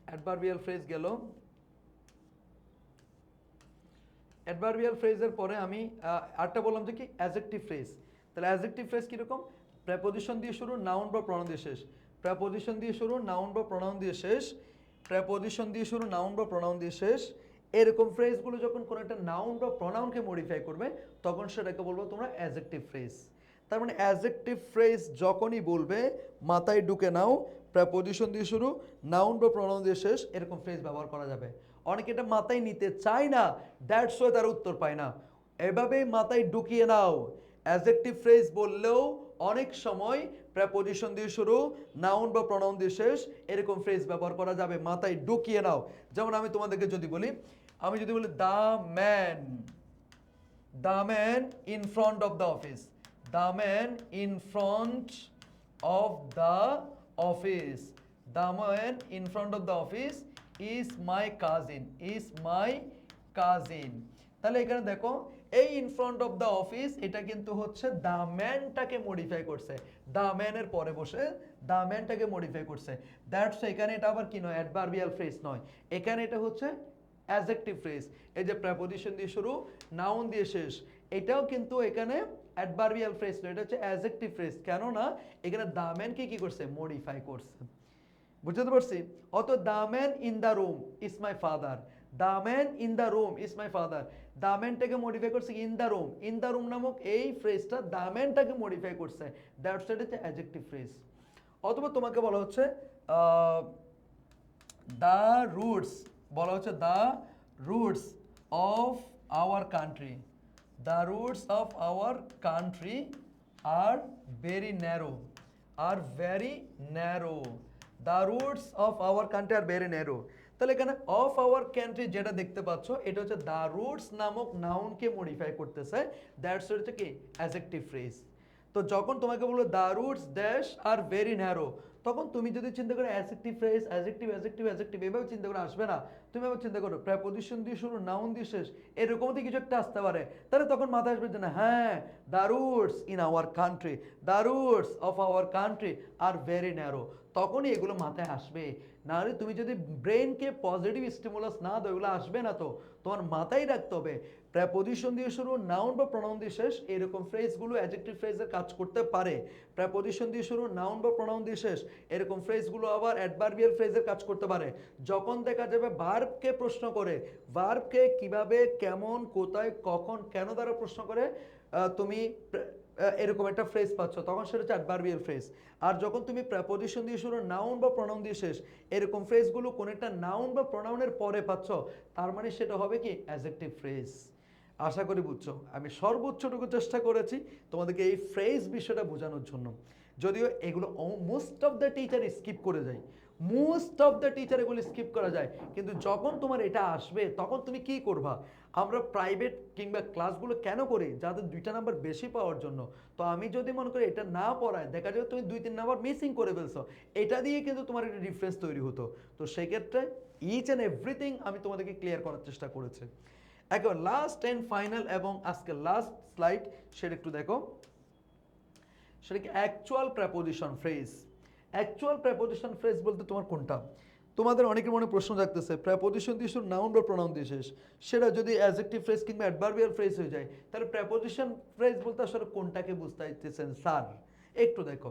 অ্যাডভার্বিয়াল ফ্রেজ গেল। অ্যাডভার্বিয়াল ফ্রেজের পরে আমি আরেকটা বললাম যে কি অ্যাডজেক্টিভ ফ্রেজ। তাহলে অ্যাডজেক্টিভ ফ্রেজ কীরকম? প্রেপোজিশন দিয়ে শুরু, নাউন বা প্রনাউন দিয়ে শেষ। প্রেপোজিশন দিয়ে শুরু, নাউন বা প্রনাউন দিয়ে শেষ। প্রেপোজিশন দিয়ে শুরু, নাউন বা প্রনাউন দিয়ে শেষ। এরকম ফ্রেজগুলো যখন কোনো একটা নাউন বা প্রনাউনকে মডিফাই করবে, তখন সেটাকে বলবো তোমরা অ্যাডজেক্টিভ ফ্রেজ। তার মানে অ্যাডজেক্টিভ ফ্রেজ যখনই বলবে, মাথায় ঢুকে নাও, প্রেপোজিশন দিয়ে শুরু, নাউন বা প্রনাউন দিয়ে শেষ, এরকম ফ্রেজ ব্যবহার করা যাবে। অনেকে এটা মাথায় নিতে চায় না, দ্যাটস ওয়াই তারা উত্তর পায় না। এভাবেই মাথায় ঢুকিয়ে নাও, অ্যাডজেক্টিভ ফ্রেজ বললেও অনেক সময় প্রেপোজিশন দিয়ে শুরু, নাউন বা প্রনাউন দিয়ে শেষ, এরকম ফ্রেজ ব্যবহার করা যাবে। মাথায় ঢুকিয়ে নাও। যেমন আমি তোমাদেরকে যদি বলি, the man in front of the office, the man in front of the office, the man in front of the office is my cousin, is my cousin. তাহলে এখানে দেখো, এই in front of the office, এটা কিন্তু হচ্ছে the ম্যানটাকে modify করছে। The ম্যানের পরে বসে দ্য ম্যানটাকে মডিফাই করছে। দ্যাটস, এখানে এটা আবার কি নয়? অ্যাডভার্বিয়াল ফ্রেজ নয়, এখানে এটা হচ্ছে অ্যাডজেক্টিভ ফ্রেজ। এই যে প্রেপোজিশন দিয়ে শুরু, নাউন দিয়ে শেষ, এটাও কিন্তু এখানে অ্যাডভার্বিয়াল ফ্রেজ নয়, এটা হচ্ছে অ্যাডজেক্টিভ ফ্রেজ। কেননা এখানে দ্য ম্যানকে কি করছে? মডিফাই করছে। বুঝতে পারছি? অত the man in the room is my father, the man in the room is my father, the ম্যানটাকে মডিফাই করছে in the room. In the room নামক এই ফ্রেজটা দ্য ম্যানটাকে মডিফাই করছে, দ্যাটস ইট, হচ্ছে অ্যাডজেক্টিভ ফ্রেজ। অথবা তোমাকে বলা হচ্ছে দ্য রুটস, বলা হচ্ছে the roots of our country, the roots of our country are very narrow, are very narrow, the roots of our country are very narrow. তাহলে এখানে অফ আওয়ার কান্ট্রি যেটা দেখতে পাচ্ছ, এটা হচ্ছে দ্য রুটস নামক নাউনকে মডিফাই করতেছে, দ্যাটস হচ্ছে কি অ্যাডজেক্টিভ ফ্রেজ। তো যখন তোমাকে বলবো the roots dash are very narrow, তখন তুমি যদি চিন্তা করো adjective phrase, adjective adjective adjective, এভাবে চিন্তা করে আসবে না। তুমি এবার চিন্তা করো প্রেপোজিশন দিয়ে শুরু, নাউন দিয়ে শেষ, এরকম দিয়ে কিছু একটা আসতে পারে। তাহলে তখন মাথায় আসবে যে না, হ্যাঁ, the roots in our country, the roots of our country are very narrow, তখনই এগুলো মাথায় আসবে। নাহলে তুমি যদি ব্রেনকে পজিটিভ স্টিমুলাস না দাও, এগুলো আসবে না। তো তোমার মাথায় রাখতে হবে প্রেপোজিশন দিয়ে শুরু, নাউন বা প্রনাউন দিয়ে শেষ, এরকম ফ্রেজগুলো অ্যাডজেক্টিভ ফ্রেজের কাজ করতে পারে। প্রেপোজিশন দিয়ে শুরু, নাউন বা প্রনাউন দিয়ে শেষ, এরকম ফ্রেজগুলো আবার অ্যাডভার্বিয়াল ফ্রেজের কাজ করতে পারে। যখন দেখা যাবে ভার্বকে প্রশ্ন করে, ভার্বকে কিভাবে, কেমন, কোথায়, কখন, কেন দ্বারা প্রশ্ন করে তুমি এরকম একটা ফ্রেজ পাচ্ছ, তখন সেটা হচ্ছে অ্যাডভার্বিয়াল ফ্রেজ। আর যখন তুমি প্রেপোজিশন দিয়ে শুরু, নাউন বা প্রনাউন দিয়ে শেষ, এরকম ফ্রেজগুলো কোন একটা নাউন বা প্রনাউনের পরে পাচ্ছ, তার মানে সেটা হবে কি অ্যাডজেক্টিভ ফ্রেজ। আশা করি বুঝছো। আমি সর্বোচ্চটুকু চেষ্টা করেছি তোমাদেরকে এই ফ্রেজ বিষয়টা বোঝানোর জন্য, যদিও এগুলো most of the teacher skip করে যায়, মোস্ট অফ দ্য টিচার এগুলো স্কিপ করা যায়। কিন্তু যখন তোমার এটা আসবে, তখন তুমি কি করবা? আমরা প্রাইভেট কিংবা ক্লাসগুলো কেন করি? যাদের 2টা নাম্বার বেশি পাওয়ার জন্য। তো আমি যদি মনে করি এটা না পড়ায়, দেখা যাবে তুমি 2-3 নাম্বার মিসিং করে ফেলছো, এটা দিয়ে কিন্তু তোমার একটা ডিফারেন্স তৈরি হতো। তো সেক্ষেত্রে ইচ অ্যান্ড এভরিথিং আমি তোমাদেরকে ক্লিয়ার করার চেষ্টা করেছি। একবার লাস্ট অ্যান্ড ফাইনাল এবং আজকে লাস্ট স্লাইড, সেটা একটু দেখো। সেটা কি actual preposition phrase. Actual preposition phrase বলতে তোমার কোনটা? তোমাদের অনেকের মনে প্রশ্ন থাকতেছে প্রেপোজিশন দিয়ে শুরু, নাউন বা প্রনাউন দিয়ে শেষ, সেটা যদি অ্যাডজেক্টিভ ফ্রেজ কিংবা অ্যাডভার্বিয়াল ফ্রেজ হয়ে যায়, তাহলে প্রেপোজিশন ফ্রেজ বলতে আসলে কোনটাকে বুঝতে চাইতেছেন স্যার? একটু দেখো,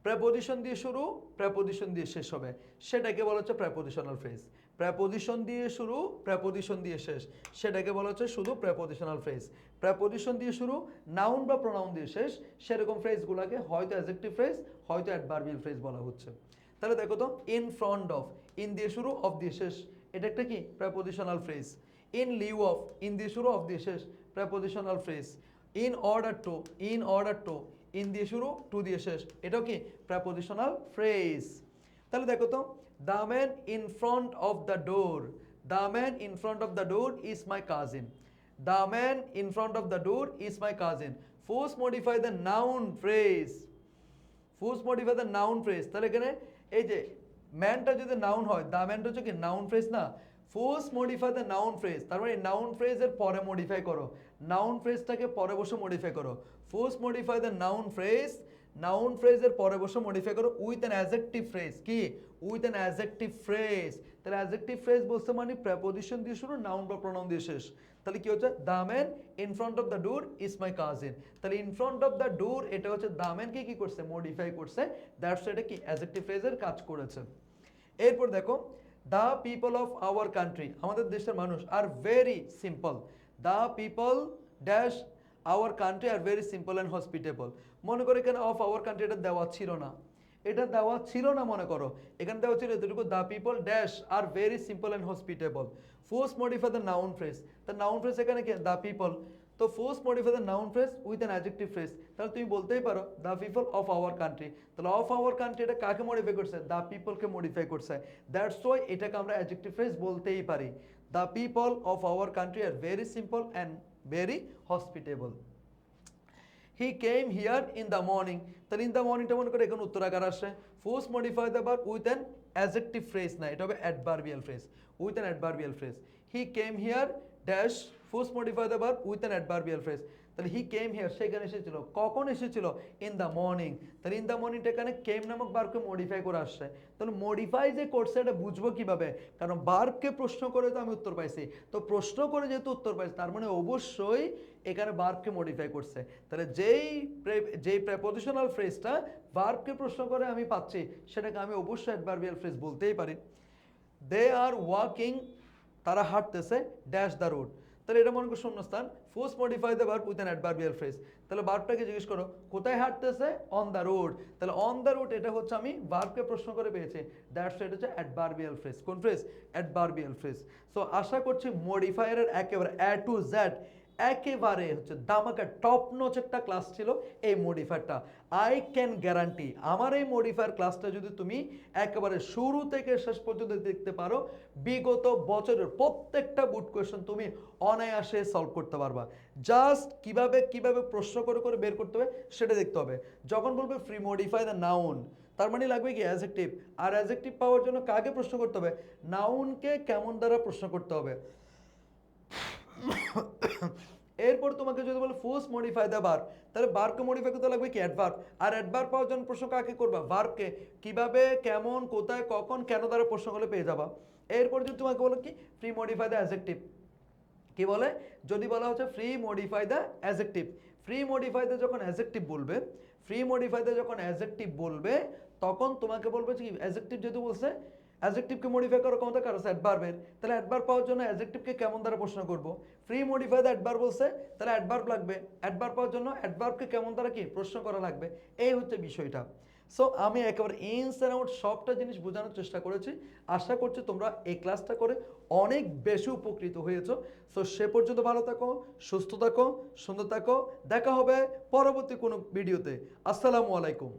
প্রেপোজিশন দিয়ে শুরু, প্রেপোজিশন দিয়ে শেষ হবে, সেটাকে বলা হচ্ছে প্রেপোজিশনাল ফ্রেজ। প্রেপোজিশন দিয়ে শুরু, প্রেপোজিশন দিয়ে শেষ, সেটাকে বলা হচ্ছে শুধু প্রেপোজিশনাল ফ্রেজ। প্রেপোজিশন দিয়ে শুরু, নাউন বা প্রোনাউন দিয়ে শেষ, সেরকম ফ্রেজগুলোকে হয়তো অ্যাডজেক্টিভ ফ্রেজ, হয়তো অ্যাডভার্বিয়াল ফ্রেজ বলা হচ্ছে। তাহলে দেখো তো, ইন ফ্রন্ট অফ, ইন দিয়ে শুরু, অফ দিয়ে শেষ, এটা একটা কি prepositional phrase. In Liu of, in দিয়ে শুরু, অফ দিয়ে শেষ, prepositional phrase. In order to, in order to, in দিয়ে শুরু, টু দিয়ে শেষ, এটাও কি প্রেপোজিশনাল ফ্রেজ। তাহলে দেখো তো, the man in front of the door, the man in front of the door is my cousin, the man in front of the door is my cousin. First modify the noun phrase, post modify the noun phrase, তাহলে এখানে এই যে ম্যানটা যদি noun হয়, দা ম্যানটা হচ্ছে কি noun phrase না, ফুজ modify the noun phrase, তার মানে নাউন ফ্রেজের পরে মডিফাই করো, নাউন ফ্রেজটাকে পরে বসে মডিফাই করো, post modify the noun phrase, noun ফ্রেজের পরে বসে মডিফাই করো উইথ অ্যান অ্যাডজেক্টিভ ফ্রেজ, কি উইথ অ্যান অ্যাডজেক্টিভ ফ্রেজ, তাহলে অ্যাডজেক্টিভ ফ্রেজ বলতে মানে প্রেপোজিশন দিয়ে শুরু, নাউন বা প্রোনাউন দিয়ে শেষ, তাহলে কি হচ্ছে the man in front of the door is my cousin, তাহলে in front of the door এটা হচ্ছে দ্য ম্যানকে কি করছে মডিফাই করছে, দ্যাটস এটা কি অ্যাডজেক্টিভ ফ্রেজের কাজ করেছে। এরপর দেখো the people of our country, আমাদের দেশের মানুষ are very simple, the people dash our country are very simple and hospitable, মনে করো এখানে অফ আওয়ার কান্ট্রি এটা দেওয়া ছিল না, এটা দেওয়া ছিল না, মনে করো এখানে দেওয়া ছিল এতটুকু, the people dash are very simple and hospitable, force modify the noun phrase, the noun phrase এখানে কি দ্য পিপল, তো force modify the noun phrase with an adjective phrase, তাহলে তুমি বলতেই পারো the people of our country, তাহলে of our country এটা কাকে মডিফাই করছে, দ্য পিপলকে মডিফাই করছে, দ্যাটস ওয়াই এটাকে আমরা অ্যাডজেক্টিভ ফ্রেজ বলতেই পারি, the people of our country are very simple and very hospitable. He came here in the morning, তাহলে ইন দ্য মর্নিংটা মনে করে এখন উত্তর আকার আসে, force modify the verb with an adjective phrase না, এটা হবে adverbial phrase, with an adverbial phrase, he came here dash force modify the verb with an adverbial phrase, তাহলে হি কেম হিয়ার সেখানে এসেছিল, কখন এসেছিল ইন দ্য মর্নিং, তাহলে in the মর্নিংটা এখানে কেম নামক ভার্বকে মডিফাই করে আসছে, তাহলে মডিফাই যে করছে এটা বুঝবো কিভাবে, কারণ ভার্বকে প্রশ্ন করে তো আমি উত্তর পাইছি, তো প্রশ্ন করে যেহেতু উত্তর পাইছি তার মানে অবশ্যই এখানে ভার্বকে মডিফাই করছে, তাহলে যেই প্রেপোজিশনাল ফ্রেজটা ভার্বকে প্রশ্ন করে আমি পাচ্ছি সেটাকে আমি অবশ্যই অ্যাডভার্বিয়াল ফ্রেজ বলতেই পারি। দে আর ওয়াকিং, তারা হাঁটতেছে ড্যাশ দ্য রোড, তাহলে এটা মনে করো শূন্যস্থান, force modify the verb with an adverbial phrase, তাহলে ভার্বটাকে জিজ্ঞেস করো কোথায় হাঁটতেছে, অন দ্য রোড, তাহলে অন দ্য রোড এটা হচ্ছে আমি ভার্বকে প্রশ্ন করে পেয়েছি, দ্যাটস এটা হচ্ছে অ্যাডভার্বিয়াল ফ্রেজ, কোন ফ্রেজ অ্যাডভার্বিয়াল ফ্রেজ। সো আশা করছি মডিফায়ারের একেবারে এ টু জেড একেবারে হচ্ছে দামাকা টপ নচ একটা ক্লাস ছিল এই মডিফায়ারটা, আই ক্যান গ্যারান্টি আমার এই মডিফায়ার ক্লাসটা যদি তুমি একেবারে শুরু থেকে শেষ পর্যন্ত দেখতে পারো, বিগত বছরের প্রত্যেকটা বুট কোয়েশ্চেন তুমি অনায়াসে সলভ করতে পারবা, জাস্ট কিভাবে প্রশ্ন করে করে বের করতে হবে সেটা দেখতে হবে। যখন বলবে ফ্রি মডিফাই দ্য নাউন, তার মানে লাগবে কি অ্যাডজেক্টিভ, আর অ্যাডজেক্টিভ পাওয়ার জন্য কাকে প্রশ্ন করতে হবে, নাউনকে কেমন দ্বারা প্রশ্ন করতে হবে। এরপর তোমাকে যদি বলে ফোর্স মডিফাই দ্য ভার্ব, তাহলে ভার্বকে মডিফাই করতে লাগবে কি অ্যাডভার্ব, আর অ্যাডভার্ব পাওয়ার জন্য প্রশ্ন কাকে করবা, ভার্বকে, কিভাবে কেমন কোথায় কখন কেন দ্বারা প্রশ্ন করলে পেয়ে যাবা। এরপর যদি তোমাকে বলো কি ফ্রি মডিফাই দ্য অ্যাডজেক্টিভ, কি বলে যদি বলা হচ্ছে free modify the adjective, free modify the যখন অ্যাডজেক্টিভ বলবে, ফ্রি মডিফাই দ্য যখন অ্যাডজেক্টিভ বলবে তখন তোমাকে বলবে কি অ্যাডজেক্টিভ যেহেতু বলছে অ্যাডজেক্টিভকে মডিফাই করার ক্ষমতা কার আছে, অ্যাডভার্বের, তাহলে অ্যাডভার্ব পাওয়ার জন্য অ্যাডজেক্টিভকে কেমন দ্বারা প্রশ্ন করব, ফ্রি মডিফাই দ্য অ্যাডভার্ব বলছে তাহলে অ্যাডভার্ব লাগবে, অ্যাডভার্ব পাওয়ার জন্য অ্যাডভার্বকে কেমন দ্বারা কি প্রশ্ন করা লাগবে, এই হচ্ছে বিষয়টা। সো আমি একেবারে ইনস অ্যান্ড আউট সবটা জিনিস বোঝানোর চেষ্টা করেছি, আশা করছি তোমরা এই ক্লাসটা করে অনেক বেশি উপকৃত হয়েছো। সো সে পর্যন্ত ভালো থাকো, সুস্থ থাকো, সুন্দর থাকো, দেখা হবে পরবর্তী কোনো ভিডিওতে। আসসালামু আলাইকুম।